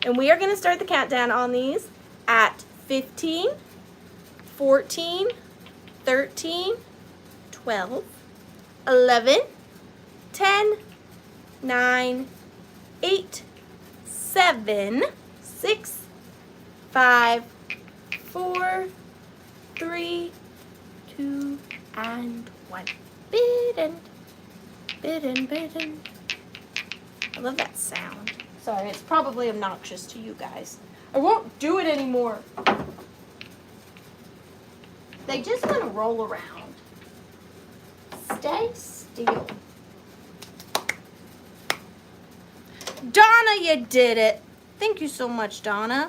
And we are going to start the countdown on these at 15, 14, 13, 12, 11, 10, 9, 8, 7, 6, 5, 4, 3, 2, and 1. Bidden, bidden, bidden. I love that sound. Sorry, it's probably obnoxious to you guys. I won't do it anymore. They just want to roll around. Stay still. Donna, you did it. Thank you so much, Donna.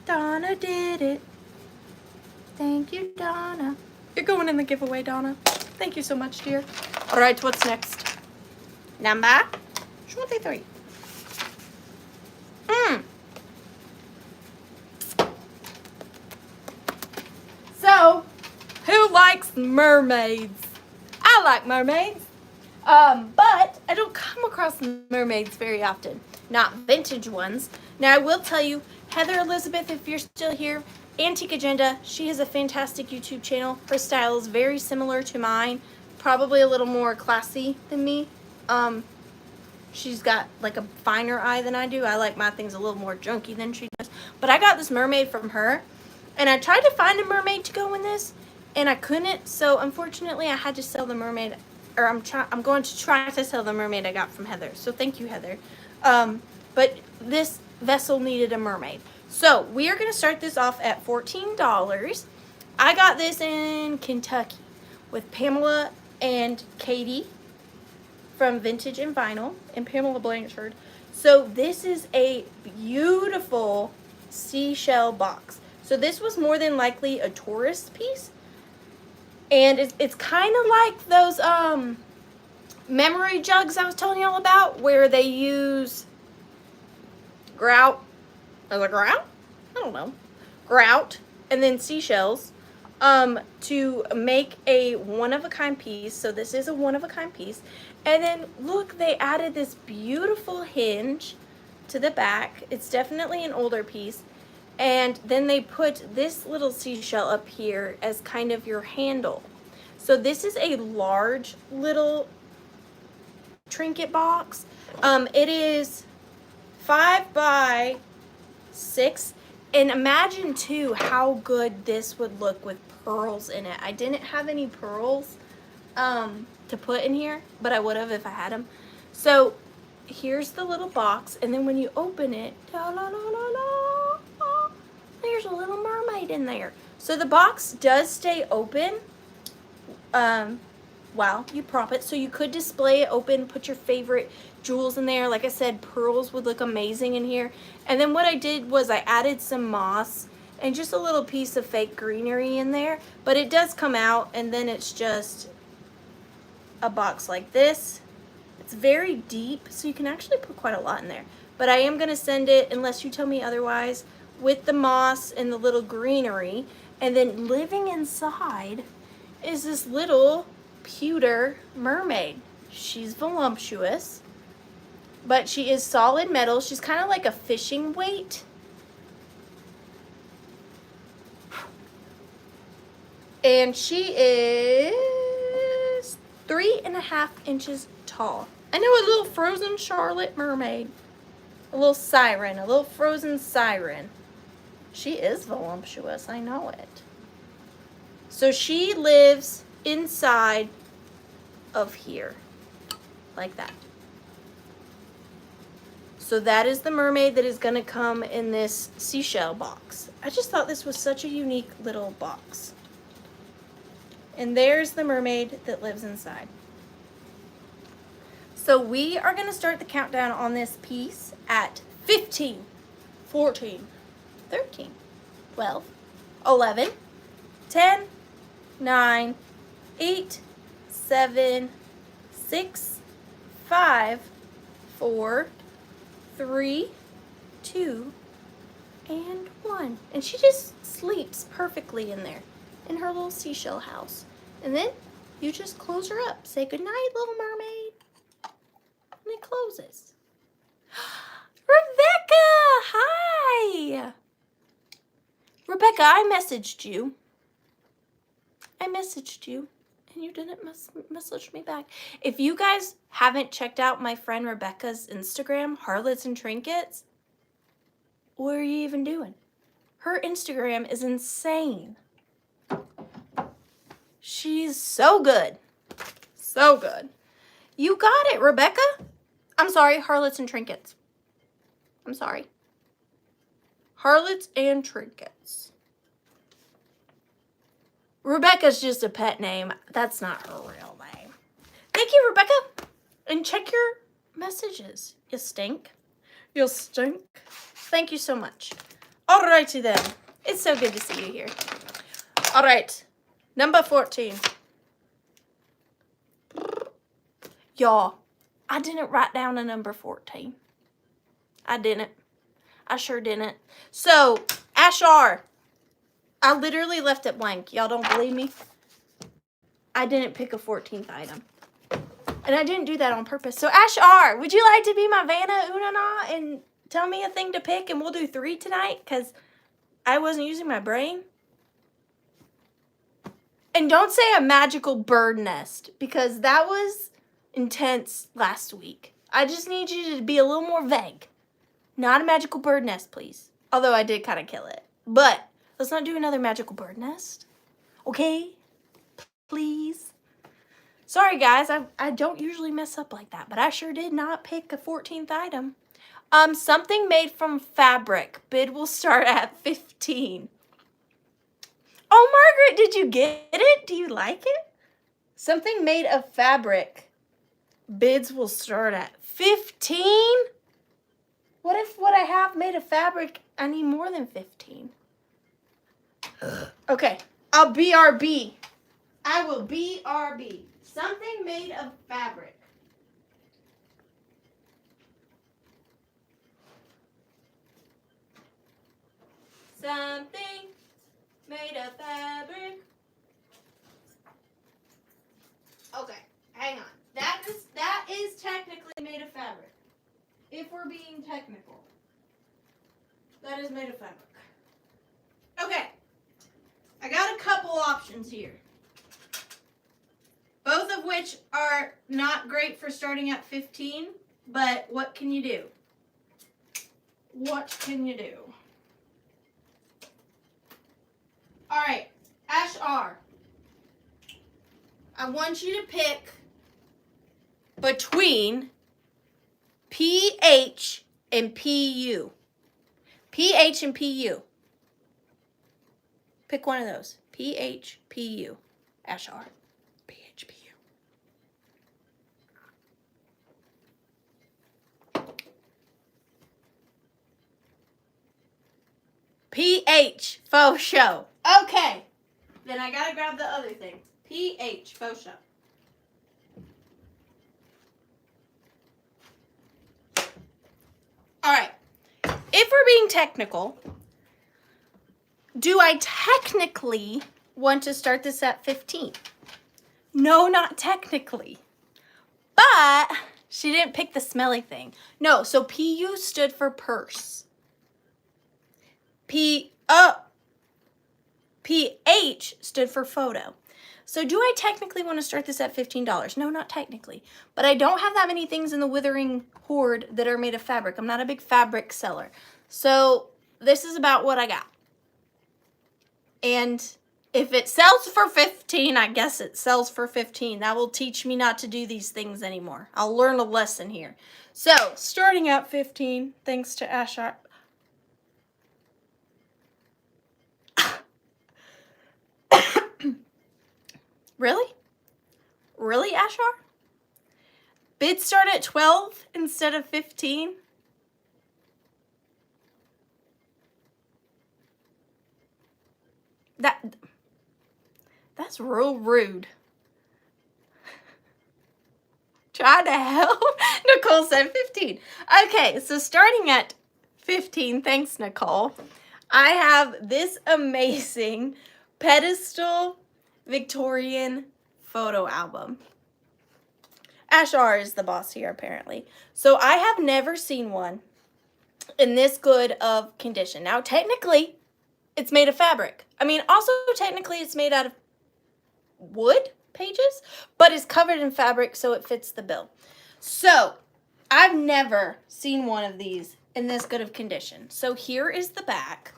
Donna did it. Thank you, Donna. You're going in the giveaway, Donna. Thank you so much, dear. All right, what's next? Number 23. So, who likes mermaids? I like mermaids. But I don't come across mermaids very often. Not vintage ones. Now, I will tell you, Heather Elizabeth, if you're still here, Antique Agenda, she has a fantastic YouTube channel. Her style is very similar to mine. Probably a little more classy than me. She's got like a finer eye than I do. I like my things a little more junky than she does. But I got this mermaid from her. And I tried to find a mermaid to go in this. And I couldn't. So, unfortunately, I had to sell the mermaid. Or I'm going to try to sell the mermaid I got from Heather. So, thank you, Heather. But this vessel needed a mermaid. So, we are going to start this off at $14. I got this in Kentucky with Pamela and Katie from Vintage and Vinyl and Pamela Blanchard. So, this is a beautiful seashell box. So, this was more than likely a tourist piece. And it's kind of like those memory jugs I was telling y'all about, where they use grout, is it grout? I don't know. Grout and then seashells to make a one-of-a-kind piece. So this is a one-of-a-kind piece. And then look, they added this beautiful hinge to the back. It's definitely an older piece. And then they put this little seashell up here as kind of your handle. So this is a large little trinket box. It is 5 by 6. And imagine too how good this would look with pearls in it. I didn't have any pearls to put in here, but I would have if I had them. So here's the little box, and then when you open it, there's a little mermaid in there. So the box does stay open while you prop it. So you could display it open, put your favorite jewels in there. Like I said, pearls would look amazing in here. And then what I did was I added some moss and just a little piece of fake greenery in there. But it does come out, and then it's just a box like this. It's very deep, so you can actually put quite a lot in there. But I am going to send it, unless you tell me otherwise, with the moss and the little greenery. And then living inside is this little pewter mermaid. She's voluptuous, but she is solid metal. She's kind of like a fishing weight. And she is 3.5 inches tall. I know, a little frozen Charlotte mermaid. A little siren, a little frozen siren. She is voluptuous, I know it. So she lives inside of here, like that. So that is the mermaid that is going to come in this seashell box. I just thought this was such a unique little box. And there's the mermaid that lives inside. So we are going to start the countdown on this piece at 15, 14, 13, 12, 11, 10, 9, 8, 7, 6, 5, 4, 3, 2, and 1. And she just sleeps perfectly in there, in her little seashell house. And then you just close her up. Say goodnight, little mermaid. And it closes. Rebecca! Hi! Rebecca, I messaged you. And you didn't message me back. If you guys haven't checked out my friend Rebecca's Instagram, Harlots and Trinkets, what are you even doing? Her Instagram is insane. She's so good. So good. You got it, Rebecca. I'm sorry, Harlots and Trinkets. I'm sorry. Harlots and trinkets. Rebecca's just a pet name. That's not her real name. Thank you, Rebecca. And check your messages. You stink. You stink. Thank you so much. Alrighty then. It's so good to see you here. Alright. Number 14. Y'all, I didn't write down a number 14. I didn't. I sure didn't. So, Ashar. I literally left it blank. Y'all don't believe me? I didn't pick a 14th item. And I didn't do that on purpose. So, Ashar, would you like to be my Vanna Unana and tell me a thing to pick and we'll do 3 tonight? Because I wasn't using my brain. And don't say a magical bird nest because that was intense last week. I just need you to be a little more vague. Not a magical bird nest, please. Although I did kind of kill it. But let's not do another magical bird nest. Okay? Please. Sorry, guys. I don't usually mess up like that. But I sure did not pick a 14th item. Something made from fabric. Bid will start at 15. Oh, Margaret, did you get it? Do you like it? Something made of fabric. Bids will start at 15? What if what I have made of fabric, I need more than 15? Okay, I'll BRB. I will BRB. Something made of fabric. Something made of fabric. Okay, hang on. That is technically made of fabric. If we're being technical. That is made of fabric. Okay. I got a couple options here. Both of which are not great for starting at 15, but what can you do? What can you do? Alright, Ash R. I want you to pick between PH and PU. PH and PU. Pick one of those. PH, PU. Ash R. PH, PU. PH, faux show. Okay. Then I gotta grab the other thing. PH, faux show. Alright. If we're being technical, do I technically want to start this at 15? No, not technically. But she didn't pick the smelly thing. No, so PU stood for purse. PH stood for photo. So do I technically want to start this at $15? No, not technically. But I don't have that many things in the Withering Hoard that are made of fabric. I'm not a big fabric seller. So this is about what I got. And if it sells for 15, I guess it sells for 15. That will teach me not to do these things anymore. I'll learn a lesson here. So starting at 15, thanks to Ashar. Really? Really, Ashar? Bids start at 12 instead of 15? That's real rude. Try to help. Nicole said 15. Okay, so starting at 15, thanks, Nicole, I have this amazing pedestal Victorian photo album. Ashar is the boss here, apparently. So I have never seen one in this good of condition. Now, technically, it's made of fabric. I mean, also, technically, it's made out of wood pages, but it's covered in fabric, so it fits the bill. So, I've never seen one of these in this good of condition. So, here is the back.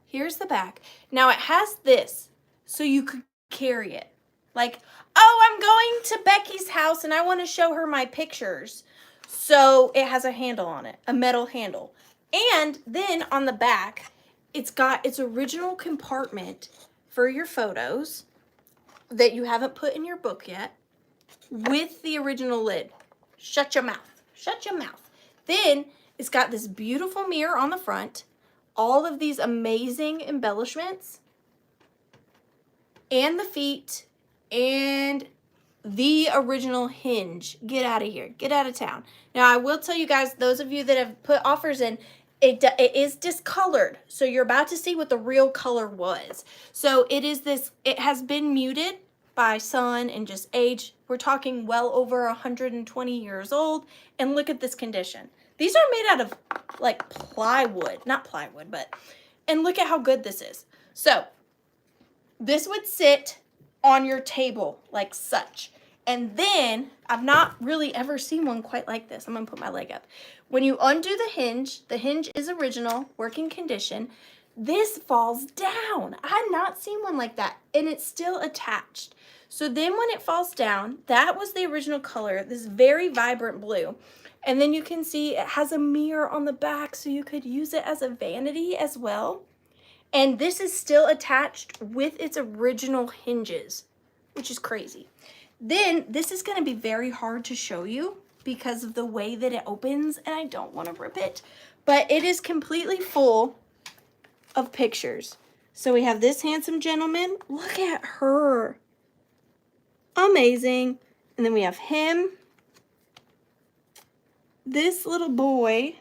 Here's the back. Now, it has this, so you could carry it. Like, oh, I'm going to Becky's house and I want to show her my pictures. So it has a handle on it, a metal handle. And then on the back, it's got its original compartment for your photos that you haven't put in your book yet with the original lid. Shut your mouth. Shut your mouth. Then it's got this beautiful mirror on the front, all of these amazing embellishments, and the feet, and the original hinge. Get out of here. Get out of town. Now, I will tell you guys, those of you that have put offers in, it is discolored. So you're about to see what the real color was. So it is this, it has been muted by sun and just age. We're talking well over 120 years old. And look at this condition. These are made out of like plywood, not plywood, but, and look at how good this is. So this would sit on your table like such. And then, I've not really ever seen one quite like this. I'm gonna put my leg up. When you undo the hinge is original, working condition. This falls down. I had not seen one like that, and it's still attached. So then when it falls down, that was the original color, this very vibrant blue. And then you can see it has a mirror on the back, so you could use it as a vanity as well. And this is still attached with its original hinges, which is crazy. Then this is going to be very hard to show you because of the way that it opens, and I don't want to rip it. But it is completely full of pictures. So we have this handsome gentleman. Look at her. Amazing. And then we have him. This little boy.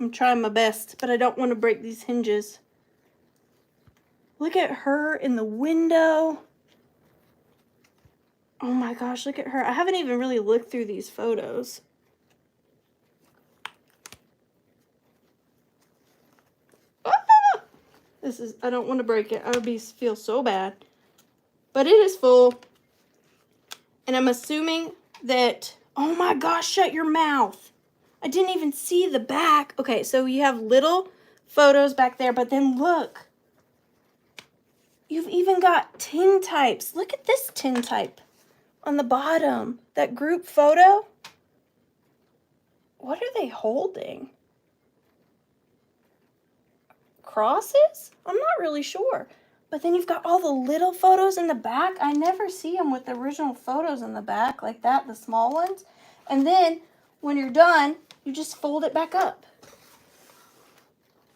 I'm trying my best, but I don't want to break these hinges. Look at her in the window. Oh my gosh, look at her. I haven't even really looked through these photos. Ah! This is, I don't want to break it. I would feel so bad. But it is full. And I'm assuming that, oh my gosh, shut your mouth. I didn't even see the back. Okay, so you have little photos back there, but then look. You've even got tintypes. Look at this tintype on the bottom. That group photo. What are they holding? Crosses? I'm not really sure. But then you've got all the little photos in the back. I never see them with the original photos in the back like that, the small ones. And then when you're done, you just fold it back up.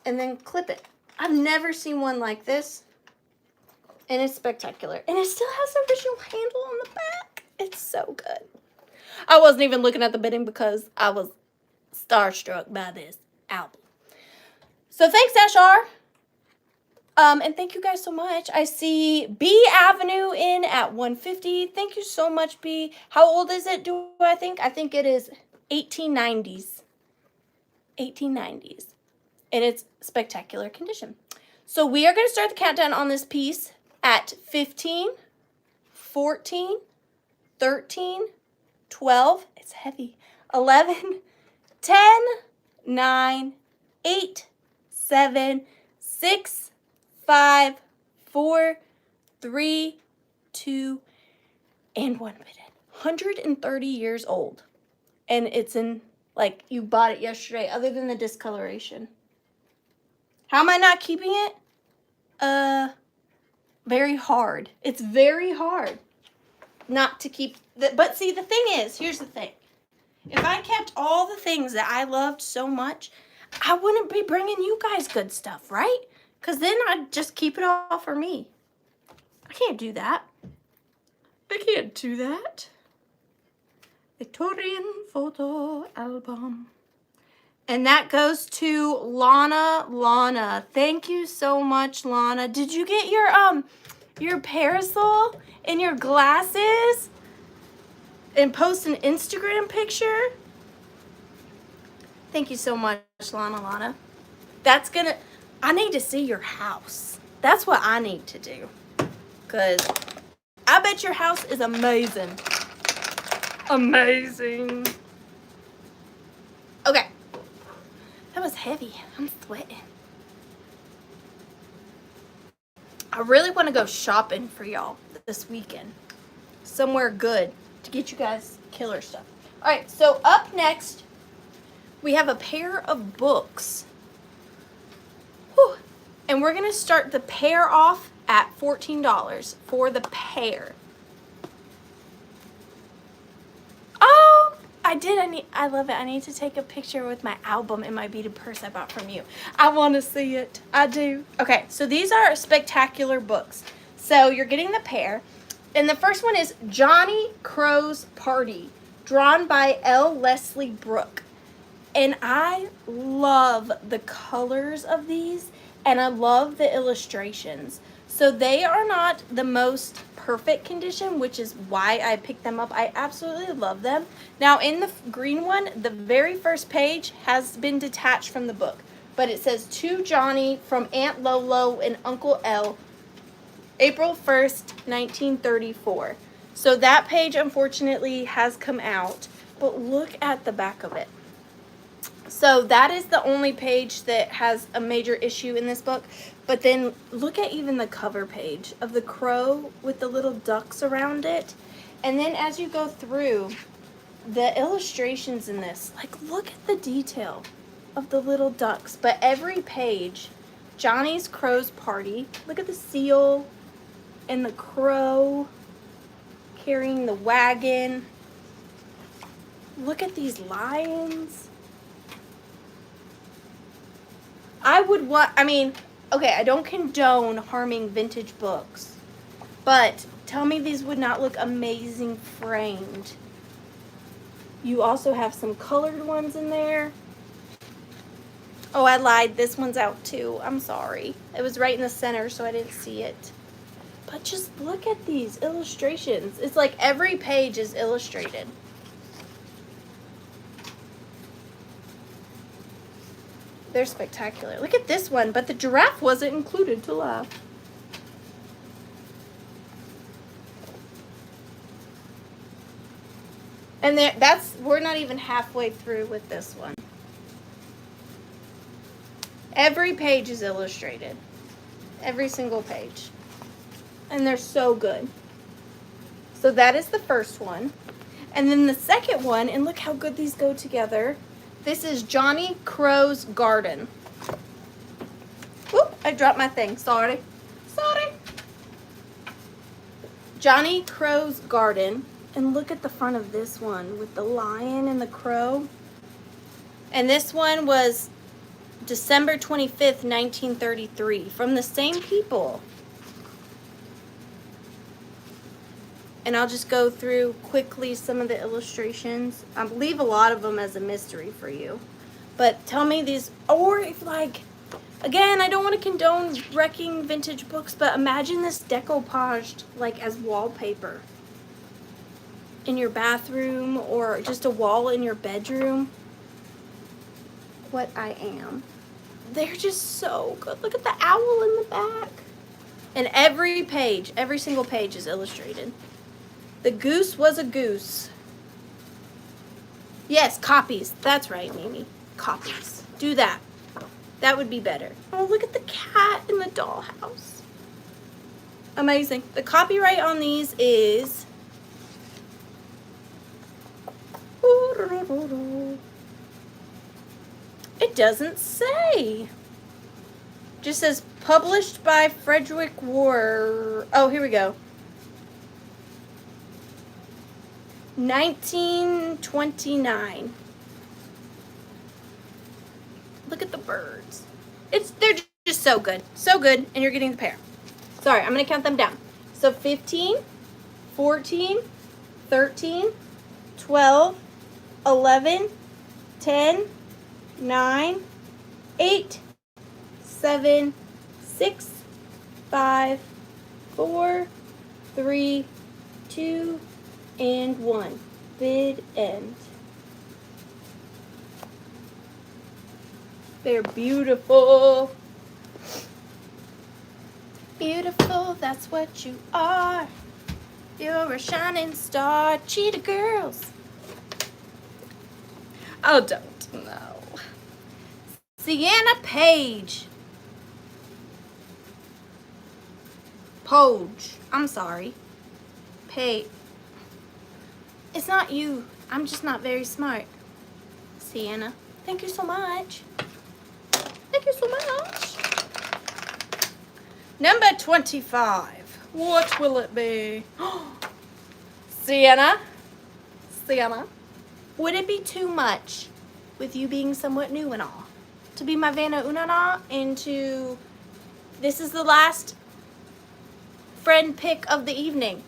And then clip it. I've never seen one like this. And it's spectacular. And it still has the original handle on the back. It's so good. I wasn't even looking at the bidding because I was starstruck by this album. So thanks, Ashar. And thank you guys so much. I see B Avenue in at 150. Thank you so much, B. How old is it, do I think? I think it is 1890s. 1890s. And it's spectacular condition. So we are going to start the countdown on this piece at 15, 14, 13, 12, it's heavy, 11, 10, 9, 8, 7, 6, 5, 4, 3, 2, and 1 minute. 130 years old. And it's in, like, you bought it yesterday, other than the discoloration. How am I not keeping it? Very hard. It's very hard not to keep but see, the thing is, here's the thing. If I kept all the things that I loved so much, I wouldn't be bringing you guys good stuff, right? Because then I'd just keep it all for me. I can't do that. I can't do that. Victorian photo album. And that goes to Lana. Lana, thank you so much, Lana. Did you get your parasol and your glasses and post an Instagram picture? Thank you so much, Lana. Lana. That's gonna, I need to see your house. That's what I need to do. Because I bet your house is amazing. Amazing. Okay. That was heavy. I'm sweating. I really want to go shopping for y'all this weekend. Somewhere good to get you guys killer stuff. All right, so up next, we have a pair of books. Whew. And we're going to start the pair off at $14 for the pair. Oh, I love it. I need to take a picture with my album and my beaded purse I bought from you. I want to see it. I do. Okay, so these are spectacular books. So you're getting the pair. And the first one is Johnny Crow's Party, drawn by L. Leslie Brooke. And I love the colors of these, and I love the illustrations. So they are not the most perfect condition, which is why I picked them up. I absolutely love them. Now in the green one, the very first page has been detached from the book, but it says, "To Johnny from Aunt Lolo and Uncle L, April 1st, 1934. So that page unfortunately has come out, but look at the back of it. So that is the only page that has a major issue in this book. But then look at even the cover page of the crow with the little ducks around it. And then as you go through the illustrations in this, like look at the detail of the little ducks. But every page, Johnny's Crow's Party, look at the seal and the crow carrying the wagon. Look at these lions. Okay, I don't condone harming vintage books, but tell me these would not look amazing framed. You also have some colored ones in there. Oh, I lied. This one's out too. I'm sorry. It was right in the center, so I didn't see it. But just look at these illustrations. It's like every page is illustrated. They're spectacular. Look at this one, but the giraffe wasn't included to laugh. And we're not even halfway through with this one. Every page is illustrated. Every single page. And they're so good. So that is the first one. And then the second one, and look how good these go together. This is Johnny Crow's Garden. Whoop, I dropped my thing. Sorry. Johnny Crow's Garden. And look at the front of this one with the lion and the crow. And this one was December 25th, 1933, from the same people. And I'll just go through quickly some of the illustrations. I'll leave a lot of them as a mystery for you. But tell me these, or if like, again, I don't want to condone wrecking vintage books, but imagine this decoupaged like as wallpaper in your bathroom or just a wall in your bedroom. What I am. They're just so good. Look at the owl in the back. And every page, every single page is illustrated. The goose was a goose. Yes, copies. That's right, Mimi. Copies. Do that. That would be better. Oh, look at the cat in the dollhouse. Amazing. The copyright on these is... It doesn't say. Just says published by Frederick War. Oh, here we go. 1929. Look at the birds. They're just so good. So good, and you're getting the pair. Sorry, I'm going to count them down. So 15, 14, 13, 12, 11, 10, 9, 8, 7, 6, 5, 4, 3, 2, and 1. Bid end. They're beautiful. Beautiful, that's what you are. You're a shining star. Cheetah girls. Oh, don't. No. Sienna Page. Poge. I'm sorry. Page. It's not you. I'm just not very smart. Sienna, thank you so much. Thank you so much. Number 25. What will it be? Sienna? Sienna? Would it be too much, with you being somewhat new and all, to be my Vanna Unana into... This is the last friend pick of the evening.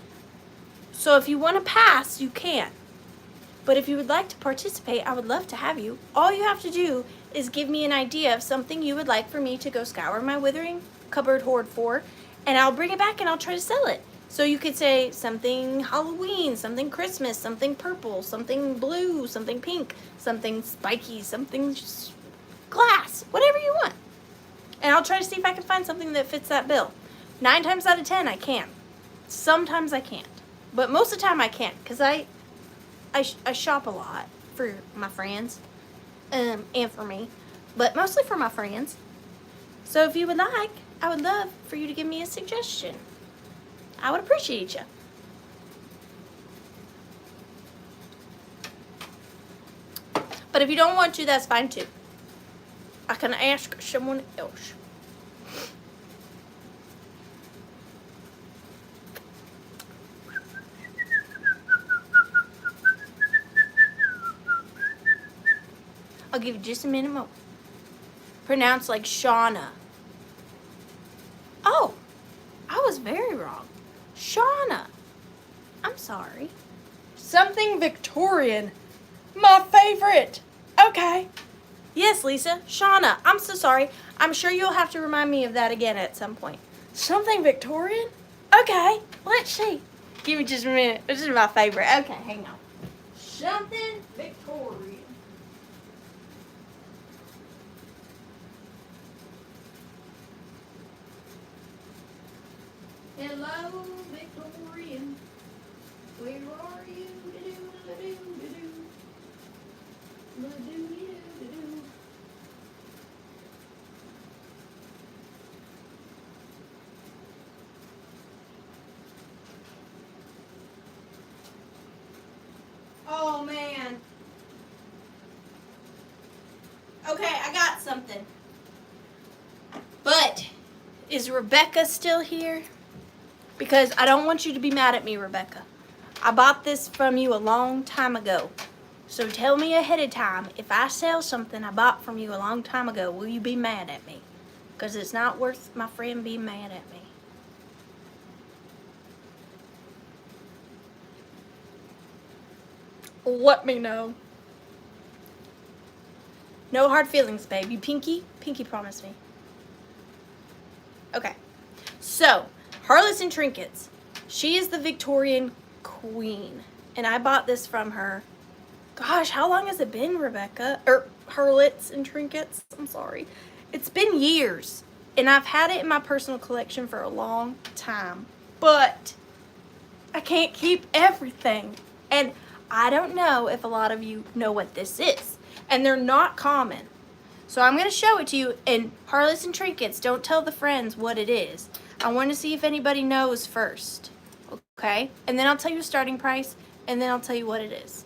So if you want to pass, you can. But if you would like to participate, I would love to have you. All you have to do is give me an idea of something you would like for me to go scour my withering cupboard hoard for, and I'll bring it back and I'll try to sell it. So you could say something Halloween, something Christmas, something purple, something blue, something pink, something spiky, something glass, whatever you want. And I'll try to see if I can find something that fits that bill. 9 times out of 10, I can. Sometimes I can't. But most of the time I can't, because I shop a lot for my friends, and for me. But mostly for my friends. So if you would like, I would love for you to give me a suggestion. I would appreciate you. But if you don't want to, that's fine too. I can ask someone else. I'll give you just a minute more. Pronounced like Shauna. Oh, I was very wrong. Shauna. I'm sorry. Something Victorian. My favorite. Okay. Yes, Lisa. Shauna. I'm so sorry. I'm sure you'll have to remind me of that again at some point. Something Victorian? Okay. Let's see. Give me just a minute. This is my favorite. Okay, hang on. Something Victorian. Hello, Victorian. Where are you? Oh man. Okay, I got something. But is Rebecca still here? Because I don't want you to be mad at me, Rebecca. I bought this from you a long time ago. So tell me ahead of time, if I sell something I bought from you a long time ago, will you be mad at me? Because it's not worth my friend being mad at me. Let me know. No hard feelings, babe. You Pinky? Pinky promised me. Okay. So, Harlots and Trinkets. She is the Victorian queen. And I bought this from her. Gosh, how long has it been, Rebecca? Harlots and Trinkets. I'm sorry. It's been years. And I've had it in my personal collection for a long time. But I can't keep everything. And I don't know if a lot of you know what this is. And they're not common. So I'm going to show it to you. And Harlots and Trinkets, don't tell the friends what it is. I want to see if anybody knows first. Okay? And then I'll tell you a starting price. And then I'll tell you what it is.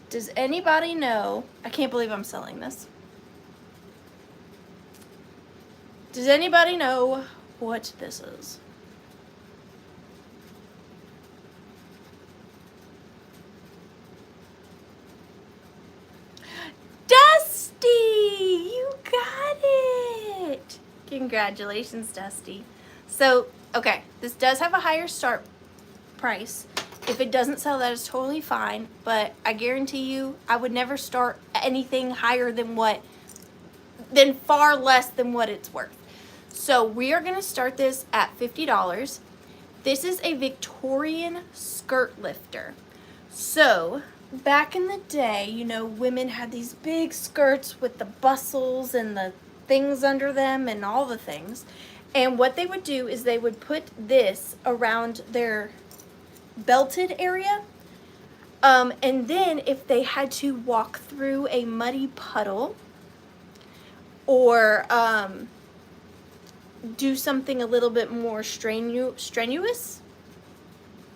Does anybody know? I can't believe I'm selling this. Does anybody know what this is? Dusty! You got it! Congratulations, Dusty. So, okay, this does have a higher start price. If it doesn't sell, that is totally fine, but I guarantee you, I would never start anything higher than far less than what it's worth. So we are going to start this at $50. This is a Victorian skirt lifter. So back in the day, you know, women had these big skirts with the bustles and the things under them and all the things. And what they would do is they would put this around their belted area. And then if they had to walk through a muddy puddle or do something a little bit more strenuous,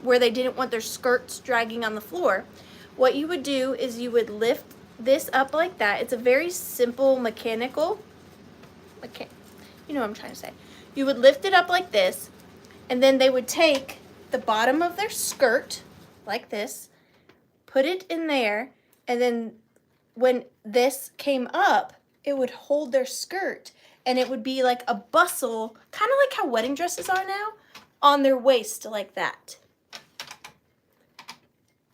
where they didn't want their skirts dragging on the floor, what you would do is you would lift this up like that. It's a very simple mechanical, you know what I'm trying to say. You would lift it up like this, and then they would take the bottom of their skirt like this, put it in there, and then when this came up, it would hold their skirt, and it would be like a bustle, kind of like how wedding dresses are now, on their waist like that.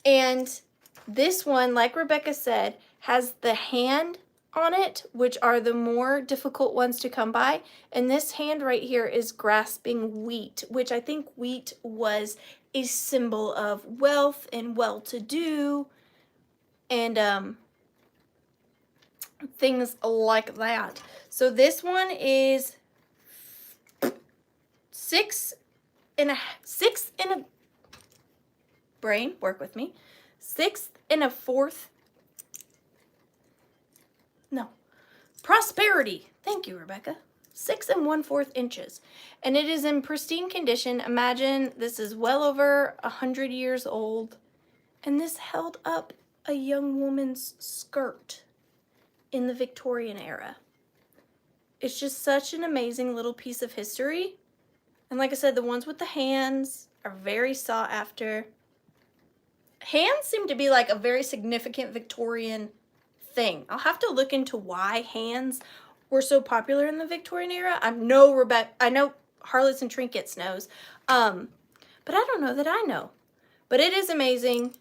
And this one, like Rebecca said, has the hand on it, which are the more difficult ones to come by. And this hand right here is grasping wheat, which I think wheat was a symbol of wealth and well-to-do and things like that. So this one is 6 and a brain, work with me, 6 1/4, no, prosperity. Thank you, Rebecca. 6 1/4 inches. And it is in pristine condition. Imagine this is well over 100 years old. And this held up a young woman's skirt in the Victorian era. It's just such an amazing little piece of history. And like I said, the ones with the hands are very sought after. Hands seem to be like a very significant Victorian thing. I'll have to look into why hands were so popular in the Victorian era. I know Harlots and Trinkets knows, but I don't know that I know. But it is amazing,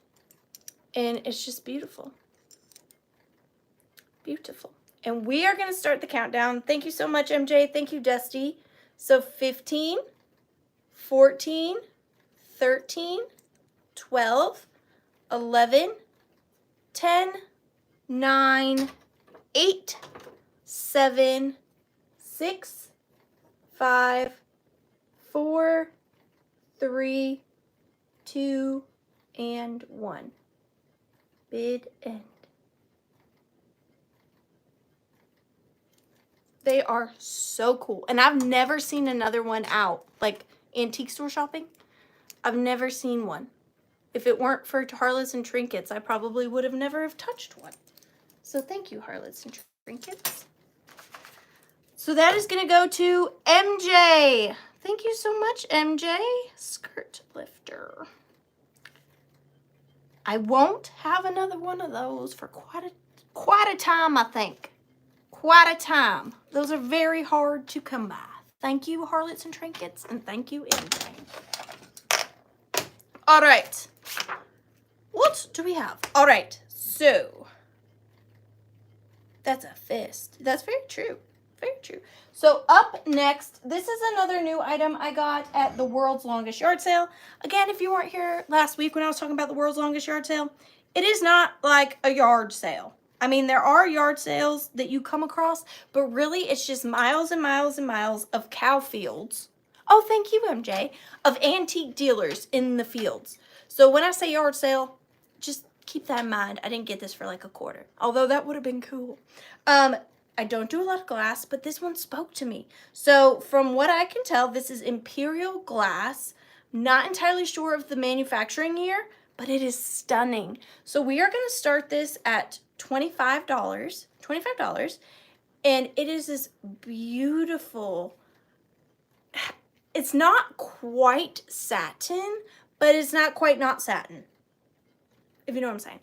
and it's just beautiful. Beautiful. And we are going to start the countdown. Thank you so much, MJ. Thank you, Dusty. So 15, 14, 13, 12, 11, 10, 9, 8, 7, 6, 5, 4, 3, 2, and 1. Bid end. They are so cool. And I've never seen another one out. Like antique store shopping, I've never seen one. If it weren't for Harlots and Trinkets, I probably would have never have touched one. So thank you, Harlots and Trinkets. So that is going to go to MJ. Thank you so much, MJ. Skirt lifter. I won't have another one of those for quite a time, I think. Quite a time. Those are very hard to come by. Thank you, Harlots and Trinkets, and thank you, MJ. All right. What do we have? All right. So that's a fist. That's very true. Very true. So up next, this is another new item I got at the World's Longest Yard Sale. Again, if you weren't here last week when I was talking about the World's Longest Yard Sale, it is not like a yard sale. I mean, there are yard sales that you come across, but really it's just miles and miles and miles of cow fields. Oh, thank you, MJ. Of antique dealers in the fields. So when I say yard sale, just keep that in mind. I didn't get this for like $1/4, although that would have been cool. I don't do a lot of glass, but this one spoke to me. So from what I can tell, this is Imperial glass. Not entirely sure of the manufacturing year, but it is stunning. So we are going to start this at $25, and it is this beautiful, it's not quite satin, but it's not quite not satin, if you know what I'm saying.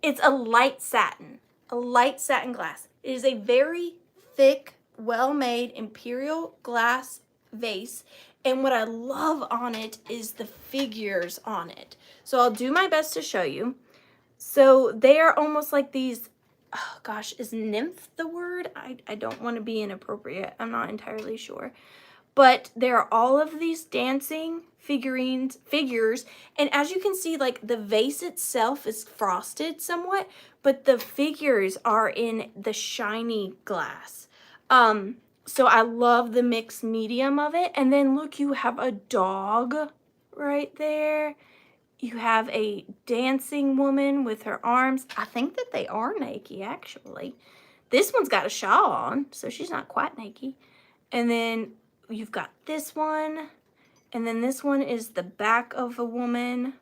It's a light satin glass. It is a very thick, well-made Imperial glass vase, and what I love on it is the figures on it. So I'll do my best to show you. So they are almost like these, oh gosh, is nymph the word? I don't want to be inappropriate. I'm not entirely sure. But there are all of these dancing figures, and as you can see, like the vase itself is frosted somewhat, but the figures are in the shiny glass. So I love the mixed medium of it. And then look, you have a dog right there. You have a dancing woman with her arms. I think that they are naked, actually. This one's got a shawl on, so she's not quite naked. And then you've got this one. And then this one is the back of a woman.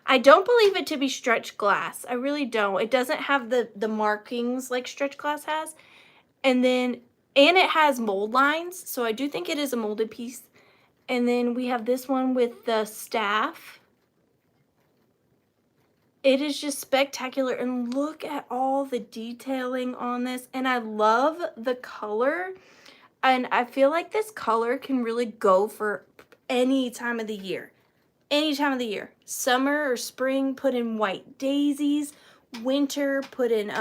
I don't believe it to be stretched glass. I really don't. It doesn't have the markings like stretched glass has. And it has mold lines, so I do think it is a molded piece. And then we have this one with the staff. It is just spectacular, and look at all the detailing on this. And I love the color, and I feel like this color can really go for any time of the year. Any time of the year. Summer or spring, put in white daisies. Winter, put in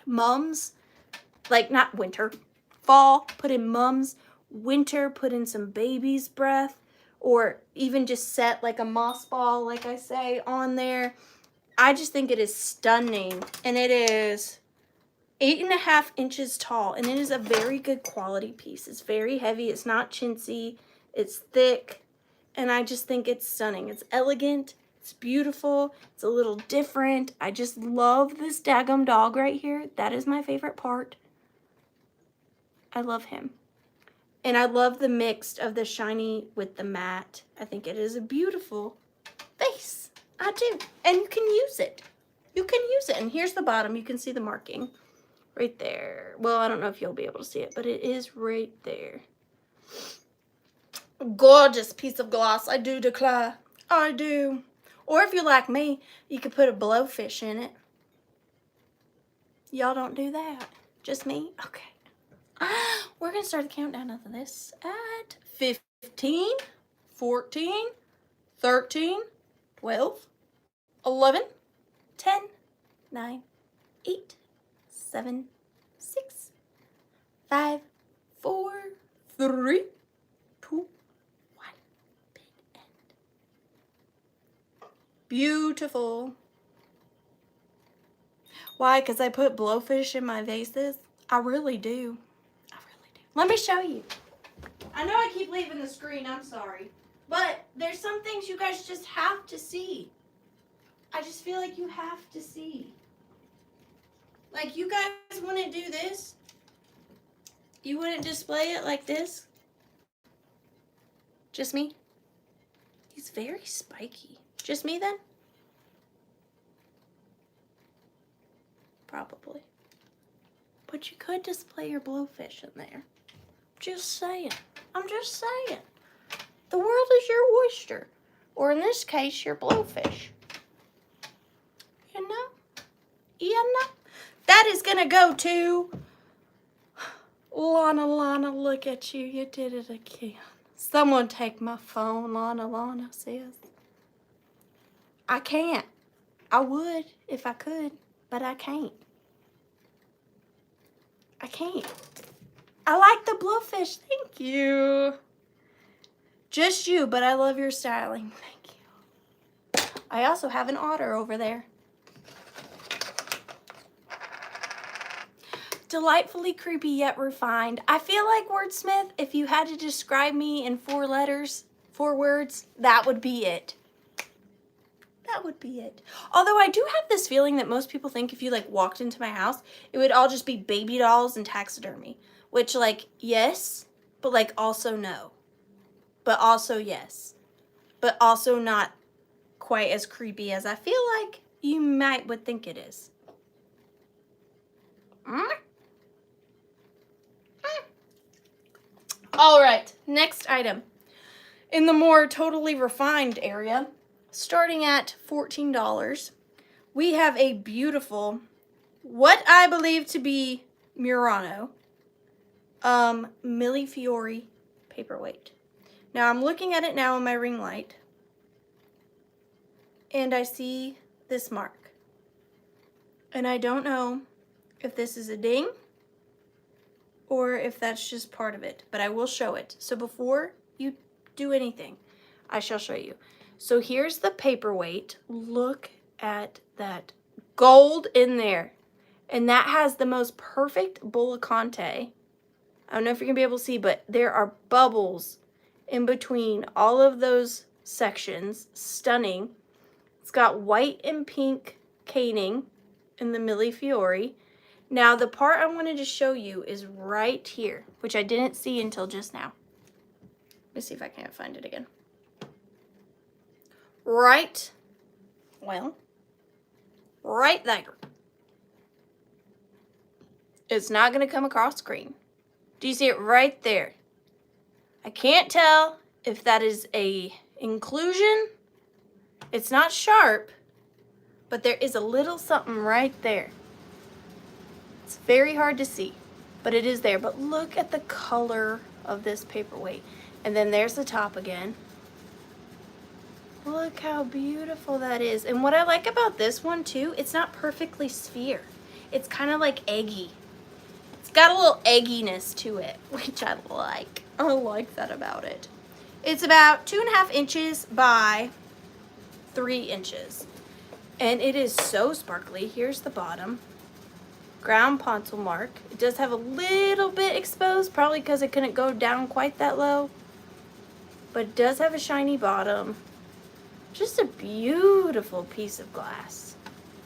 mums. Like, not winter. Fall, put in mums. Winter, put in some baby's breath. Or even just set like a moss ball, like I say, on there. I just think it is stunning. And it is 8.5 inches tall. And it is a very good quality piece. It's very heavy. It's not chintzy. It's thick. And I just think it's stunning. It's elegant. It's beautiful. It's a little different. I just love this daggum dog right here. That is my favorite part. I love him. And I love the mix of the shiny with the matte. I think it is a beautiful vase. I do. And you can use it. You can use it. And here's the bottom. You can see the marking right there. Well, I don't know if you'll be able to see it, but it is right there. Gorgeous piece of glass. I do declare. I do. Or if you're like me, you could put a blowfish in it. Y'all don't do that. Just me? Okay. We're going to start the countdown of this at 15, 14, 13, 12, 11, 10, 9, 8, 7, 6, 5, 4, 3, 2, 1. Big end. Beautiful. Why? Because I put blowfish in my vases? I really do. Let me show you. I know I keep leaving the screen, I'm sorry. But there's some things you guys just have to see. I just feel like you have to see. Like, you guys wouldn't do this? You wouldn't display it like this? Just me? He's very spiky. Just me then? Probably. But you could display your blowfish in there. Just saying. I'm just saying. The world is your oyster. Or in this case, your blowfish. You know? You know? That is going to go to... Lana, look at you. You did it again. Someone take my phone, Lana says. I can't. I would if I could, but I can't. I can't. I like the blowfish. Thank you. Just you, but I love your styling. Thank you. I also have an otter over there. Delightfully creepy yet refined. I feel like Wordsmith, if you had to describe me in 4 letters, 4 words, that would be it. That would be it. Although I do have this feeling that most people think if you like walked into my house, it would all just be baby dolls and taxidermy. Which, like, yes, but like also no. But also yes. But also not quite as creepy as I feel like you would think it is. All right, next item. In the more totally refined area, starting at $14, we have a beautiful, what I believe to be Murano, Millefiori paperweight. Now I'm looking at it now in my ring light, and I see this mark. And I don't know if this is a ding or if that's just part of it, but I will show it. So before you do anything, I shall show you. So here's the paperweight. Look at that gold in there. And that has the most perfect bullicante. I don't know if you're gonna be able to see, but there are bubbles in between all of those sections. Stunning. It's got white and pink caning in the Millefiori. Now the part I wanted to show you is right here, which I didn't see until just now. Let me see if I can't find it again. Right Well, right there. It's not going to come across screen. Do you see it right there? I can't tell if that is a inclusion. It's not sharp, but there is a little something right there. It's very hard to see, but it is there. But look at the color of this paperweight. And then there's the top again. Look how beautiful that is. And what I like about this one too, it's not perfectly sphere. It's kind of like eggy. It's got a little egginess to it, which I like. I like that about it. It's about 2.5 inches by 3 inches. And it is so sparkly. Here's the bottom. Ground pencil mark. It does have a little bit exposed, probably because it couldn't go down quite that low. But it does have a shiny bottom. Just a beautiful piece of glass.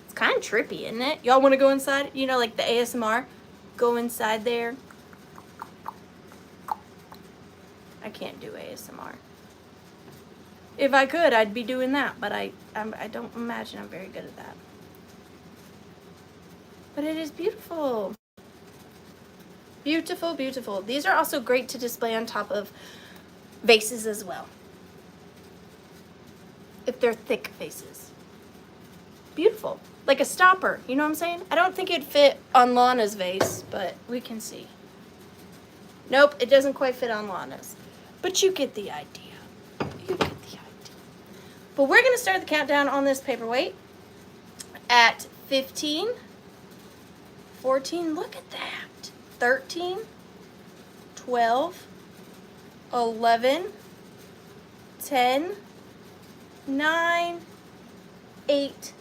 It's kind of trippy, isn't it? Y'all want to go inside? You know, like the ASMR? Go inside there. I can't do ASMR. If I could, I'd be doing that, but I don't imagine I'm very good at that. But it is beautiful. Beautiful, beautiful. These are also great to display on top of vases as well. If they're thick vases. Beautiful. Like a stopper, you know what I'm saying? I don't think it'd fit on Lana's vase, but we can see. Nope, it doesn't quite fit on Lana's. But you get the idea. You get the idea. But we're going to start the countdown on this paperweight at 15, 14, look at that, 13, 12, 11, 10, 9, 8,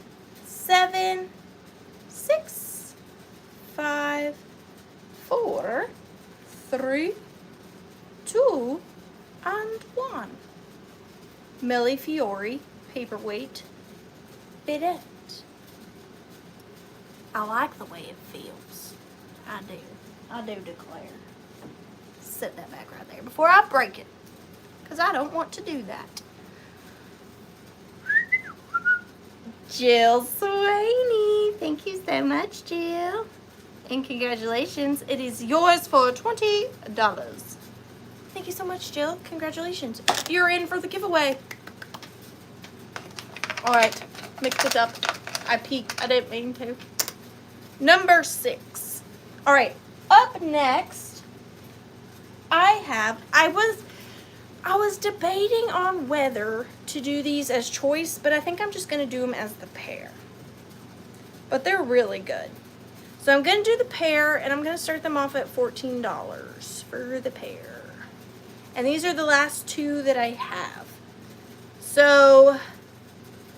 7, 6, 5, 4, 3, 2, and 1. Millefiori paperweight bidet. I like the way it feels. I do. I do declare. Set that back right there before I break it, because I don't want to do that. Jill Swaney. Thank you so much, Jill. And congratulations. It is yours for $20. Thank you so much, Jill. Congratulations. You're in for the giveaway. All right. Mixed it up. I peeked. I didn't mean to. Number 6. All right. Up next, I was debating on whether to do these as choice, but I think I'm just going to do them as the pair. But they're really good. So I'm going to do the pair, and I'm going to start them off at $14 for the pair. And these are the last 2 that I have. So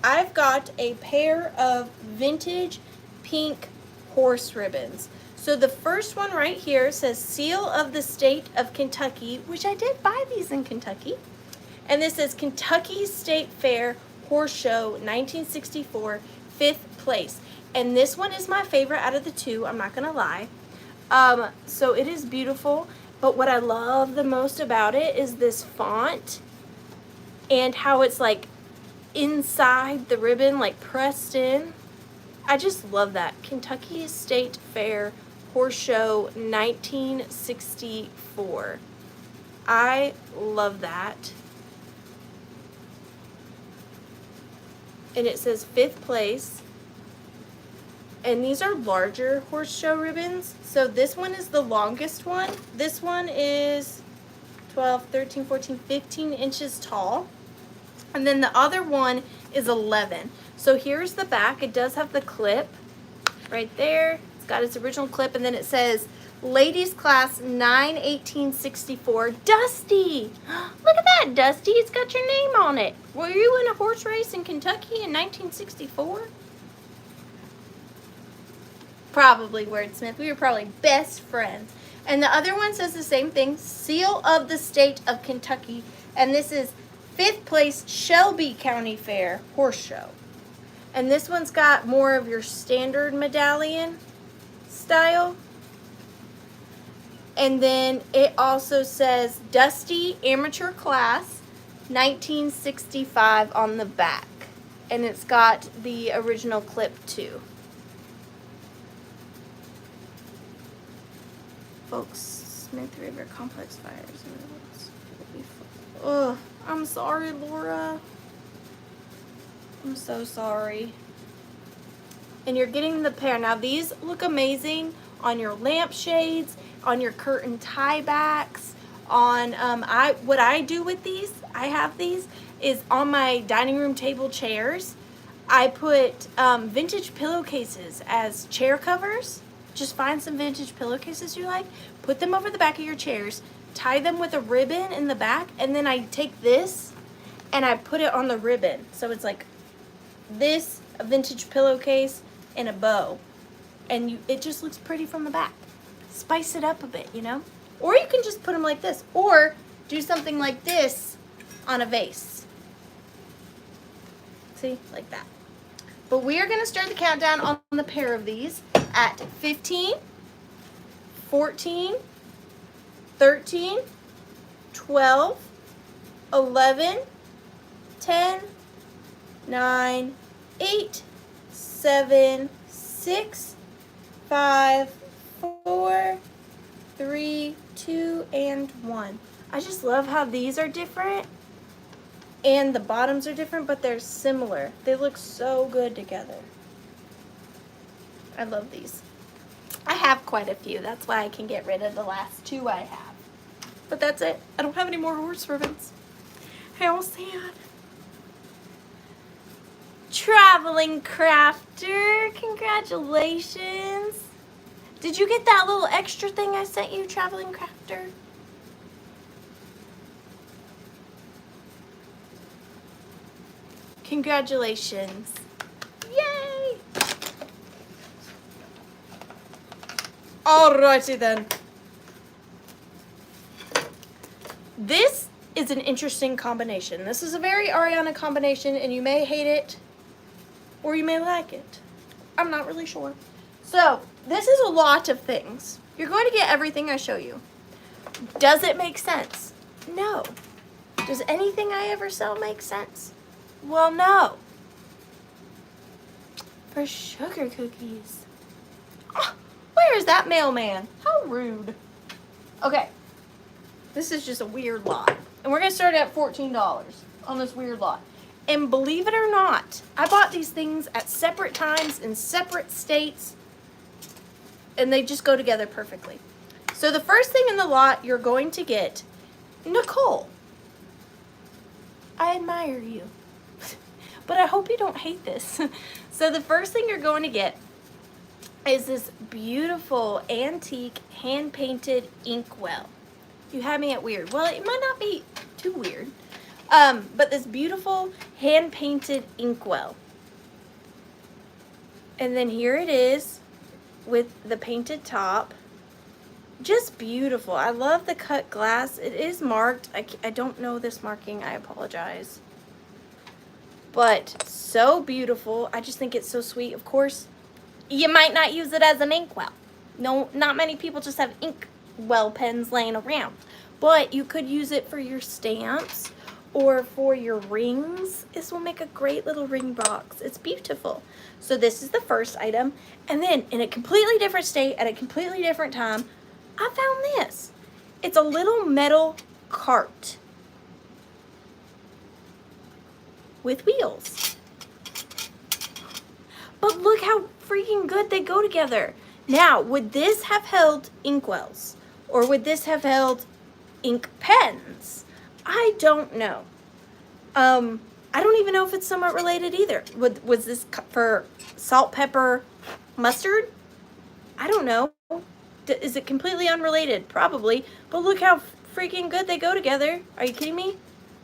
I've got a pair of vintage pink horse ribbons. So the first one right here says Seal of the State of Kentucky, which I did buy these in Kentucky. And this says Kentucky State Fair Horse Show 1964, 5th place. And this one is my favorite out of the 2, I'm not going to lie. So it is beautiful, but what I love the most about it is this font and how it's like inside the ribbon, like pressed in. I just love that. Kentucky State Fair Horse Show 1964. I love that. And it says 5th place. And these are larger horse show ribbons. So this one is the longest one. This one is 12, 13, 14, 15 inches tall. And then the other one is 11. So here's the back. It does have the clip right there. It's got its original clip. And then it says, Ladies Class 9/1864, Dusty. Look at that, Dusty. It's got your name on it. Were you in a horse race in Kentucky in 1964? Probably, Wordsmith. We were probably best friends. And the other one says the same thing, Seal of the State of Kentucky. And this is 5th place Shelby County Fair Horse Show. And this one's got more of your standard medallion style. And then it also says Dusty Amateur Class 1965 on the back. And it's got the original clip too. Folks, Smith River complex fires. Ugh, I'm sorry, Laura. I'm so sorry. And you're getting the pair. Now these look amazing on your lampshades, on your curtain tie backs, on what I do with these, I have these, is on my dining room table chairs. I put vintage pillowcases as chair covers. Just find some vintage pillowcases you like, put them over the back of your chairs, tie them with a ribbon in the back, and then I take this and I put it on the ribbon. So it's like this, a vintage pillowcase, and a bow. And it just looks pretty from the back. Spice it up a bit, you know? Or you can just put them like this. Or do something like this on a vase. See? Like that. But we are going to start the countdown on the pair of these at 15, 14, 13, 12, 11, 10, 9, 8, 7, 6, 5, 4, 3, 2, and 1. I just love how these are different and the bottoms are different, but they're similar. They look so good together. I love these. I have quite a few. That's why I can get rid of the last two I have. But that's it. I don't have any more horse ribbons. How sad. Traveling crafter, congratulations. Did you get that little extra thing I sent you, traveling crafter? Congratulations. Yay! Alrighty then. This is an interesting combination. This is a very Ariana combination, and you may hate it or you may like it. I'm not really sure. So, this is a lot of things. You're going to get everything I show you. Does it make sense? No. Does anything I ever sell make sense? Well, no. For sugar cookies. Oh, where is that mailman? How rude. Okay. This is just a weird lot. And we're going to start at $14 on this weird lot. And believe it or not, I bought these things at separate times in separate states, and they just go together perfectly. So the first thing in the lot you're going to get, Nicole. I admire you. But I hope you don't hate this. So the first thing you're going to get is this beautiful antique hand-painted Inkwell. You had me at weird. Well, it might not be too weird. But this beautiful hand-painted Inkwell. And then here it is with the painted top. Just beautiful. I love the cut glass. It is marked. I don't know this marking. I apologize. But so beautiful. I just think it's so sweet. Of course, you might not use it as an inkwell. No, not many people just have inkwell pens laying around. But you could use it for your stamps or for your rings. This will make a great little ring box. It's beautiful. So this is the first item. And then in a completely different state at a completely different time, I found this. It's a little metal cart with wheels. But look how freaking good they go together. Now, would this have held inkwells? Or would this have held ink pens? I don't know. I don't even know if it's somewhat related either. Was this for salt, pepper, mustard? I don't know. Is it completely unrelated? Probably. But look how freaking good they go together. Are you kidding me?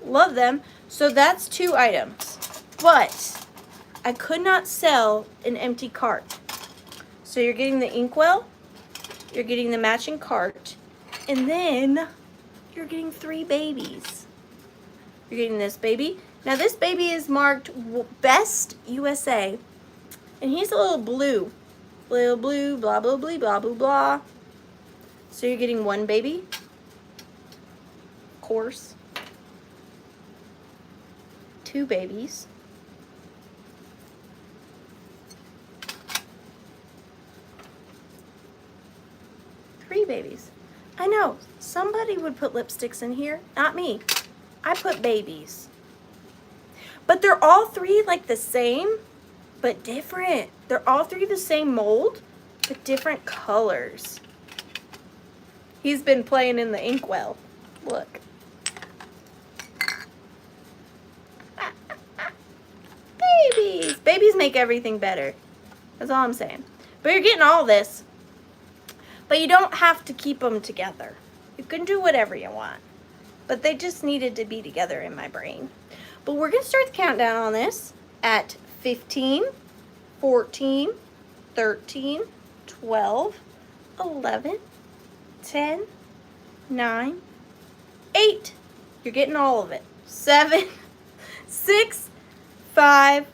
Love them. So that's 2 items. But I could not sell an empty cart. So you're getting the Inkwell, you're getting the matching cart, and then you're getting 3 babies. You're getting this baby. Now this baby is marked Best USA, and he's a little blue. Little blue, blah, blah, blah, blah, blah, blah. So you're getting 1 baby, of course. 2 babies, babies. I know, somebody would put lipsticks in here, not me. I put babies. But they're all three like the same, but different. They're all three the same mold, but different colors. He's been playing in the Inkwell. Look. Babies. Babies make everything better. That's all I'm saying. But you're getting all this. But you don't have to keep them together. You can do whatever you want. But they just needed to be together in my brain. But we're going to start the countdown on this at 15, 14, 13, 12, 11, 10, 9, 8. You're getting all of it. 7, 6, 5,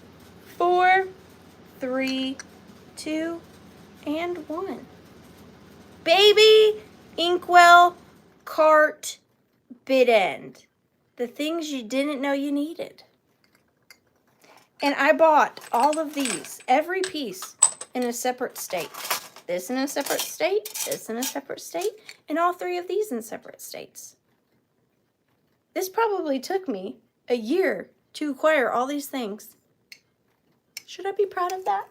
4, 3, 2, and 1. Baby Inkwell cart bit end. The things you didn't know you needed. And I bought all of these, every piece in a separate state. This in a separate state, this in a separate state, and all three of these in separate states. This probably took me a year to acquire all these things. Should I be proud of that?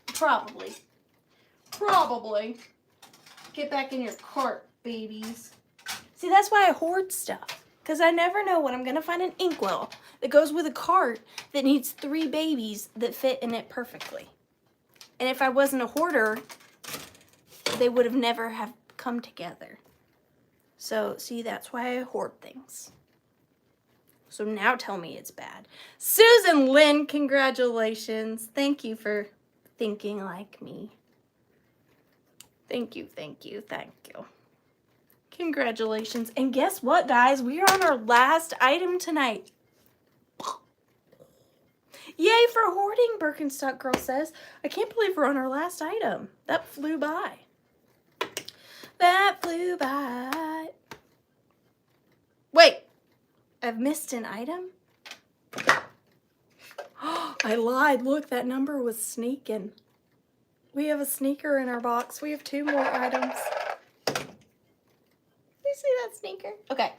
Probably. Probably. Get back in your cart, babies. See, that's why I hoard stuff. Because I never know when I'm going to find an Inkwell that goes with a cart that needs 3 babies that fit in it perfectly. And if I wasn't a hoarder, they would have never have come together. So, see, that's why I hoard things. So now tell me it's bad. Susan Lynn, congratulations. Thank you for thinking like me. Thank you, thank you, thank you. Congratulations. And guess what, guys? We are on our last item tonight. Yay for hoarding, Birkenstock Girl says. I can't believe we're on our last item. That flew by. That flew by. Wait, I've missed an item? I lied. Look, that number was sneaking. We have a sneaker in our box. We have 2 more items. You see that sneaker? Okay,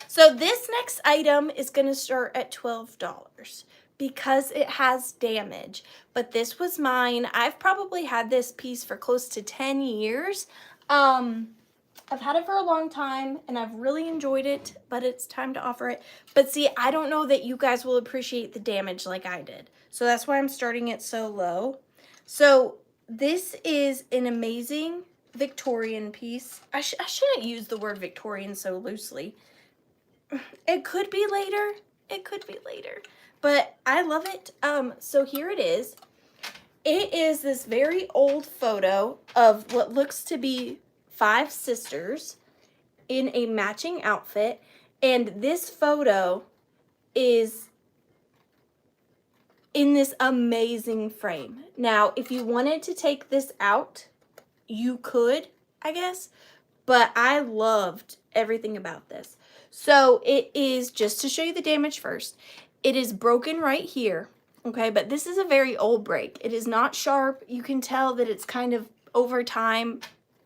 so this next item is going to start at $12 because it has damage. But this was mine. I've probably had this piece for close to 10 years. I've had it for a long time and I've really enjoyed it, but it's time to offer it. But see, I don't know that you guys will appreciate the damage like I did. So that's why I'm starting it so low. So this is an amazing Victorian piece. I shouldn't use the word Victorian so loosely. It could be later. It could be later. But I love it. So here it is. It is this very old photo of what looks to be 5 sisters in a matching outfit. And this photo is in this amazing frame. Now, if you wanted to take this out, you could, I guess, but I loved everything about this. So it is, just to show you the damage first, it is broken right here, okay, but this is a very old break. It is not sharp. You can tell that it's kind of over time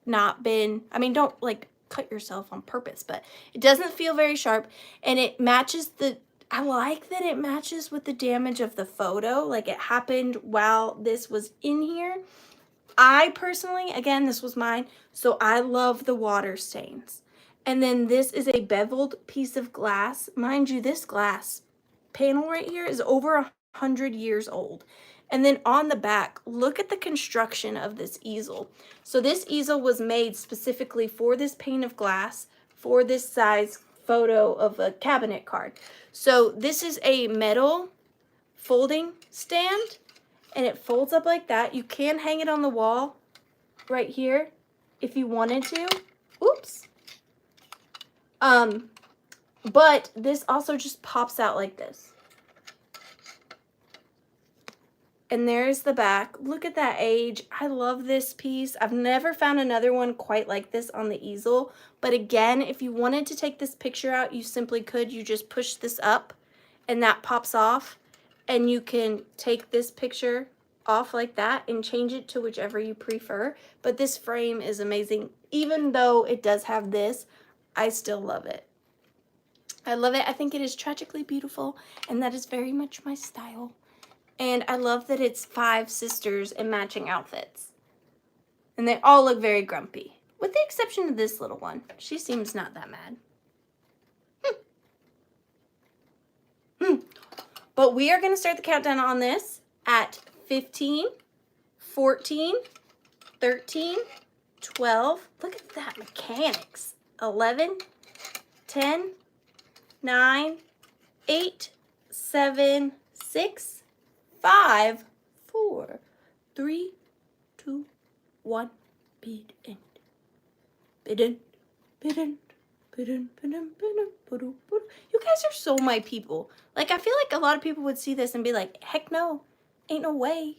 not been, I mean, don't like cut yourself on purpose, but it doesn't feel very sharp, and it matches the, I like that it matches with the damage of the photo, like it happened while this was in here. I personally, again, this was mine, so I love the water stains. And then this is a beveled piece of glass. Mind you, this glass panel right here is over 100 years old. And then on the back, look at the construction of this easel. So this easel was made specifically for this pane of glass, for this size photo of a cabinet card. So this is a metal folding stand, and it folds up like that. You can hang it on the wall right here if you wanted to. Oops. But this also just pops out like this. And there's the back. Look at that age. I love this piece. I've never found another one quite like this on the easel. But again, if you wanted to take this picture out, you simply could. You just push this up and that pops off. And you can take this picture off like that and change it to whichever you prefer. But this frame is amazing. Even though it does have this, I still love it. I love it. I think it is tragically beautiful, and that is very much my style. And I love that it's 5 sisters in matching outfits. And they all look very grumpy, with the exception of this little one. She seems not that mad. But we are going to start the countdown on this at 15, 14, 13, 12. Look at that mechanics. 11, 10, 9, 8, 7, 6, 5, 4, 3, 2, 1. Bid end. Bid end. Bid end. Bid end. Bid end. Bid end. You guys are so my people. Like, I feel like a lot of people would see this and be like, heck no, ain't no way.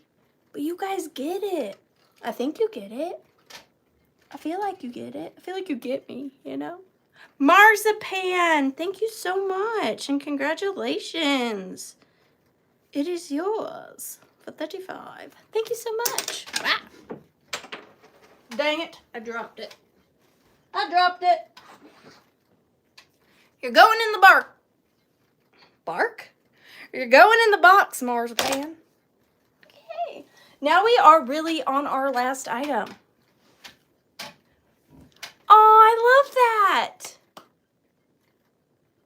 But you guys get it. I think you get it. I feel like you get it. I feel like you get me, you know? Marzipan, thank you so much and congratulations. It is yours for 35. Thank you so much. Ah. Dang it, I dropped it. I dropped it. You're going in the bark. Bark? You're going in the box, Marzipan. Okay. Now we are really on our last item. Oh, I love that.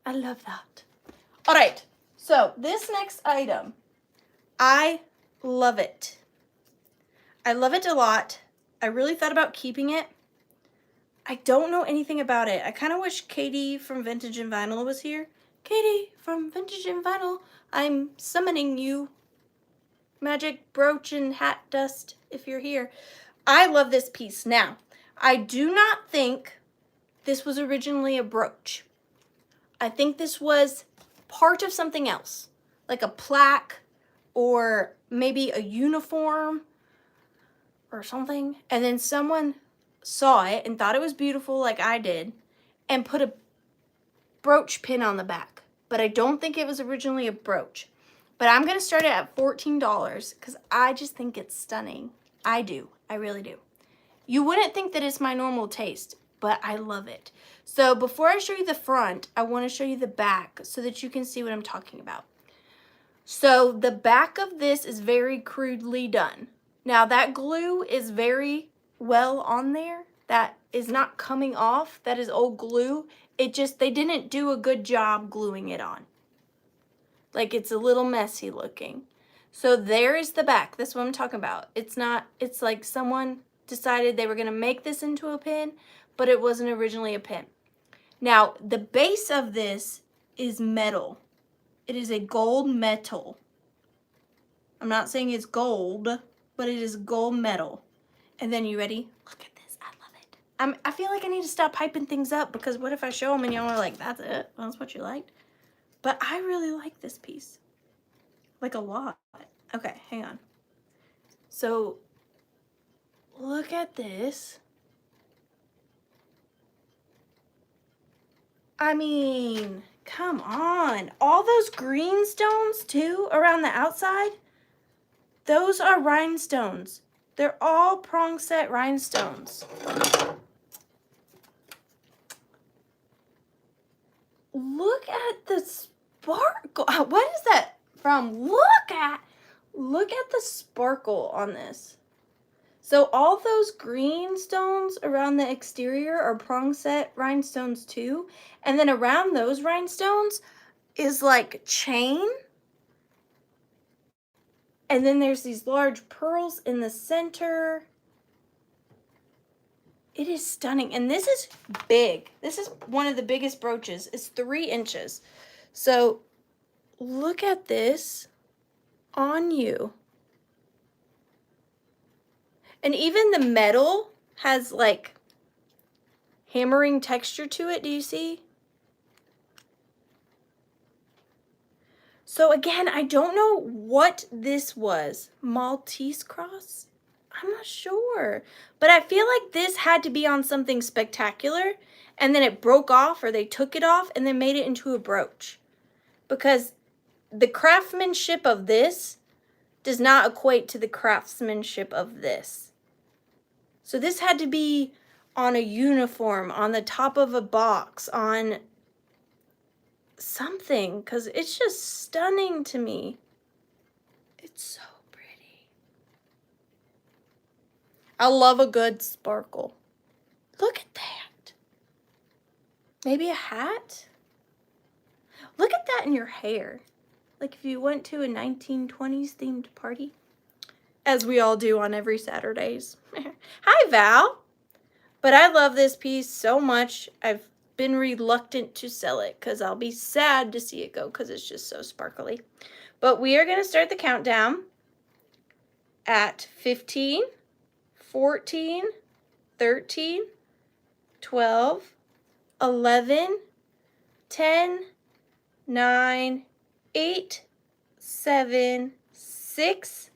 I love that. All right. So this next item, I love it. I love it a lot. I really thought about keeping it. I don't know anything about it. I kind of wish Katie from Vintage and Vinyl was here. Katie from Vintage and Vinyl, I'm summoning you. Magic brooch and hat dust, if you're here. I love this piece. Now, I do not think this was originally a brooch. I think this was part of something else, like a plaque or maybe a uniform or something. And then someone saw it and thought it was beautiful like I did and put a brooch pin on the back. But I don't think it was originally a brooch. But I'm going to start it at $14 because I just think it's stunning. I do. I really do. You wouldn't think that it's my normal taste, but I love it. So before I show you the front, I want to show you the back so that you can see what I'm talking about. So the back of this is very crudely done. Now that glue is very well on there. That is not coming off. That is old glue. It just, they didn't do a good job gluing it on. Like, it's a little messy looking. So there is the back. That's what I'm talking about. It's not, it's like someone decided they were going to make this into a pin, but it wasn't originally a pin. Now, the base of this is metal. It is a gold metal. I'm not saying it's gold, but it is gold metal. And then, you ready? Look at this. I love it. I feel like I need to stop hyping things up because what if I show them and y'all are like, that's it? That's what you liked? But I really like this piece. Like a lot. Okay, hang on. So, look at this. I mean, come on. All those green stones too around the outside, those are rhinestones. They're all prong set rhinestones. Look at the sparkle. What is that from? Look at the sparkle on this. So all those green stones around the exterior are prong set rhinestones too. And then around those rhinestones is like chain. And then there's these large pearls in the center. It is stunning. And this is big. This is one of the biggest brooches. It's 3 inches. So look at this on you. And even the metal has like hammering texture to it. Do you see? So again, I don't know what this was. Maltese cross? I'm not sure. But I feel like this had to be on something spectacular and then it broke off or they took it off and then made it into a brooch. Because the craftsmanship of this does not equate to the craftsmanship of this. So this had to be on a uniform, on the top of a box, on something, because it's just stunning to me. It's so pretty. I love a good sparkle. Look at that. Maybe a hat? Look at that in your hair. Like if you went to a 1920s themed party, as we all do on every Saturdays. Hi, Val. But I love this piece so much. I've been reluctant to sell it because I'll be sad to see it go because it's just so sparkly. But we are going to start the countdown at 15, 14, 13, 12, 11, 10, 9, 8, 7, 6,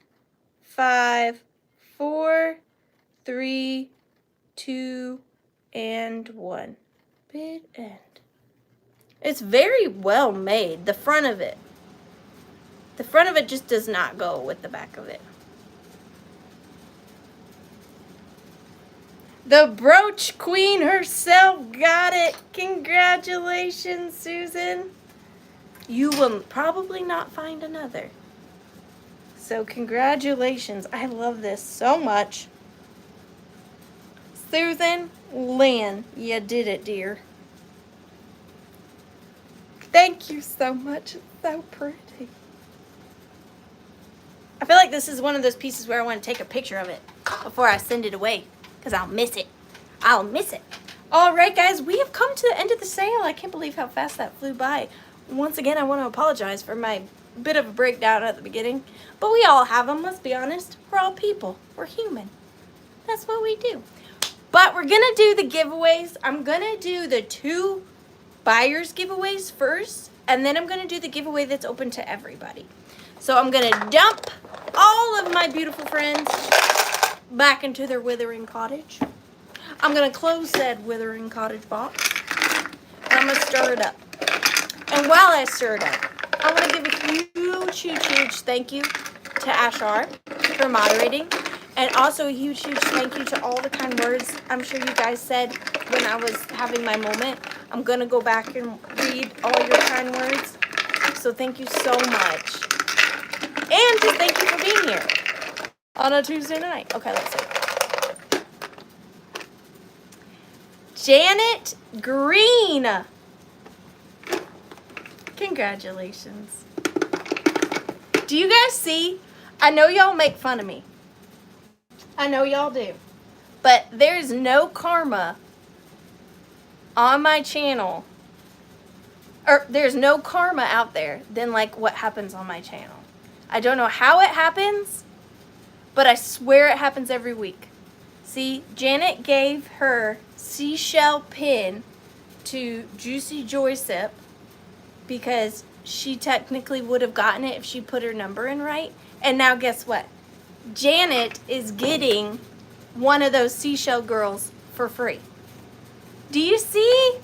5, 4, 3, 2, and 1. Bid end. It's very well made, the front of it. The front of it just does not go with the back of it. The brooch queen herself got it. Congratulations, Susan. You will probably not find another. So congratulations. I love this so much. Susan Lynn, you did it, dear. Thank you so much. It's so pretty. I feel like this is one of those pieces where I want to take a picture of it before I send it away, because I'll miss it. I'll miss it. All right, guys, we have come to the end of the sale. I can't believe how fast that flew by. Once again, I want to apologize for my bit of a breakdown at the beginning, but we all have them, let's be honest. We're all people. We're human. That's what we do. But we're going to do the giveaways. I'm going to do the 2 buyers giveaways first, and then I'm going to do the giveaway that's open to everybody. So I'm going to dump all of my beautiful friends back into their Withering Cottage. I'm going to close said Withering Cottage box, and I'm going to stir it up. And while I stir it up, I want to give a huge thank you to Ashar for moderating. And also a huge thank you to all the kind words I'm sure you guys said when I was having my moment. I'm going to go back and read all your kind words. So thank you so much. And just thank you for being here on a Tuesday night. Okay, let's see. Janet Green. Congratulations. Do you guys see? I know y'all make fun of me. I know y'all do. But there's no karma on my channel. Or there's no karma out there than like what happens on my channel. I don't know how it happens, but I swear it happens every week. See, Janet gave her seashell pin to Juicy Joy Sip because she technically would have gotten it if she put her number in right. And now guess what? Janet is getting one of those seashell girls for free. Do you see?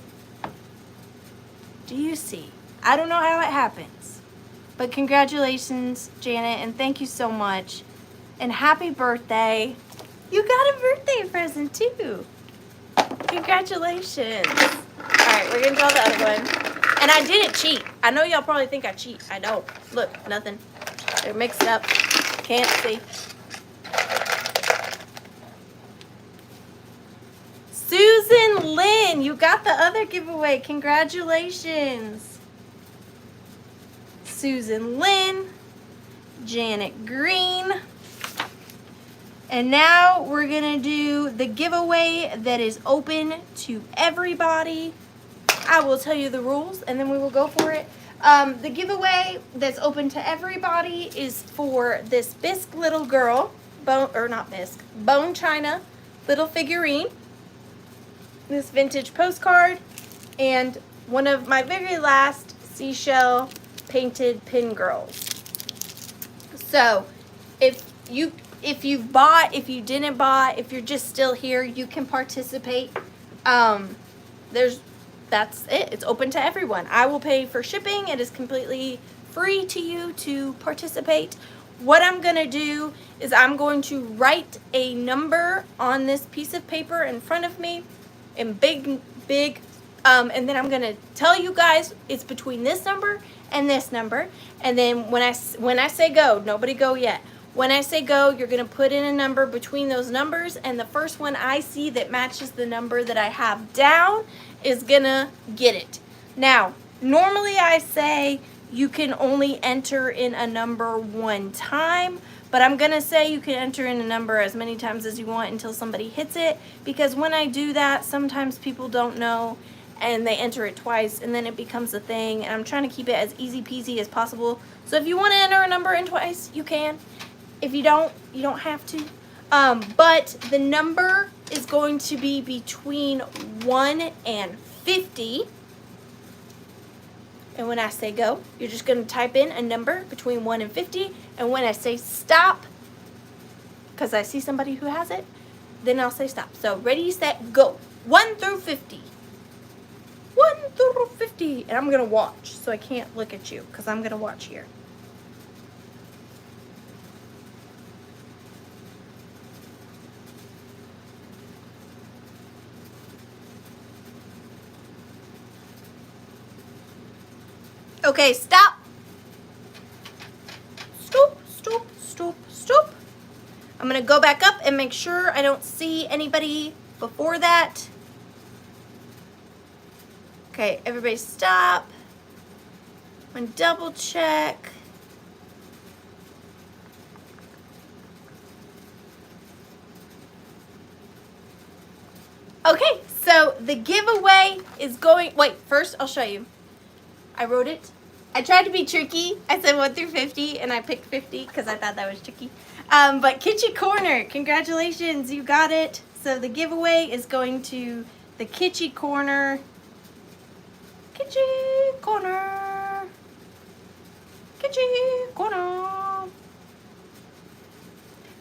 Do you see? I don't know how it happens. But congratulations, Janet, and thank you so much. And happy birthday. You got a birthday present too. Congratulations. Alright, we're gonna draw the other one. And I didn't cheat. I know y'all probably think I cheat. I don't. Look, nothing. They're mixed up. Can't see. Susan Lynn, you got the other giveaway. Congratulations. Susan Lynn, Janet Green. And now we're going to do the giveaway that is open to everybody. I will tell you the rules and then we will go for it. The giveaway that's open to everybody is for this bisque little girl, bone china little figurine, this vintage postcard, and one of my very last seashell painted pin girls. So if you've bought, if you didn't buy, if you're just still here, you can participate. That's it. It's open to everyone. I will pay for shipping. It is completely free to you to participate. what I'm going to do is I'm going to write a number on this piece of paper in front of me in big, and then I'm going to tell you guys it's between this number and this number. And then when I say go, nobody go yet. When I say go, you're going to put in a number between those numbers, and the first one I see that matches the number that I have down is going to get it. Now, normally I say you can only enter in a number one time, but I'm going to say you can enter in a number as many times as you want until somebody hits it, because when I do that, sometimes people don't know and they enter it twice and then it becomes a thing, and I'm trying to keep it as easy peasy as possible. So if you want to enter a number in twice, you can. If you don't, you don't have to. But the number is going to be between 1 and 50. And when I say go, you're just going to type in a number between 1 and 50. And when I say stop, because I see somebody who has it, then I'll say stop. So ready, set, go. 1 through 50. 1 through 50. And I'm going to watch, so I can't look at you because I'm going to watch here. Okay, stop. Stop, stop, stop, stop. I'm going to go back up and make sure I don't see anybody before that. Okay, everybody stop. I'm going to double check. Okay, so the giveaway is going, wait, first I'll show you. I wrote it. I tried to be tricky. I said 1 through 50, and I picked 50 because I thought that was tricky. But Kitschy Corner, congratulations, you got it. So the giveaway is going to the Kitschy Corner. Kitschy Corner. Kitschy Corner.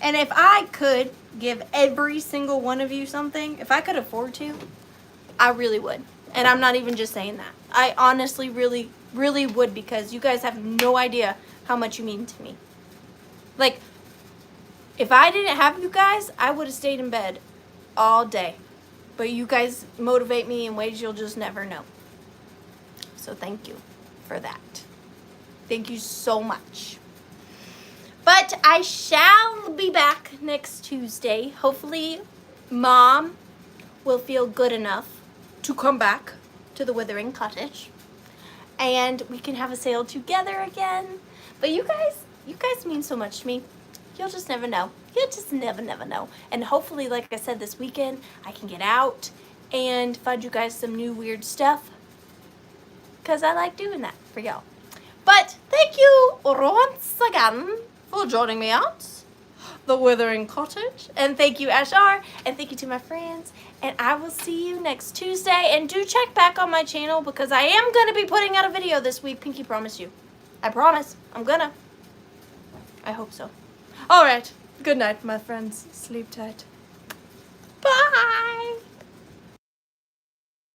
And if I could give every single one of you something, if I could afford to, I really would. And I'm not even just saying that. I honestly really, really would, because you guys have no idea how much you mean to me. Like, if I didn't have you guys, I would have stayed in bed all day. But you guys motivate me in ways you'll just never know. So thank you for that. Thank you so much. But I shall be back next Tuesday. Hopefully, Mom will feel good enough to come back to the Withering Cottage, and we can have a sail together again. But you guys mean so much to me. You'll just never know. You'll just never know. And hopefully, like I said, this weekend I can get out and find you guys some new weird stuff, because I like doing that for y'all. But thank you once again for joining me out the Withering Cottage, and thank you, Ashar, and thank you to my friends, and I will see you next Tuesday. And do check back on my channel, because I am going to be putting out a video this week. Pinky promise you. I promise. I'm gonna. I hope so. Alright. Good night, my friends. Sleep tight.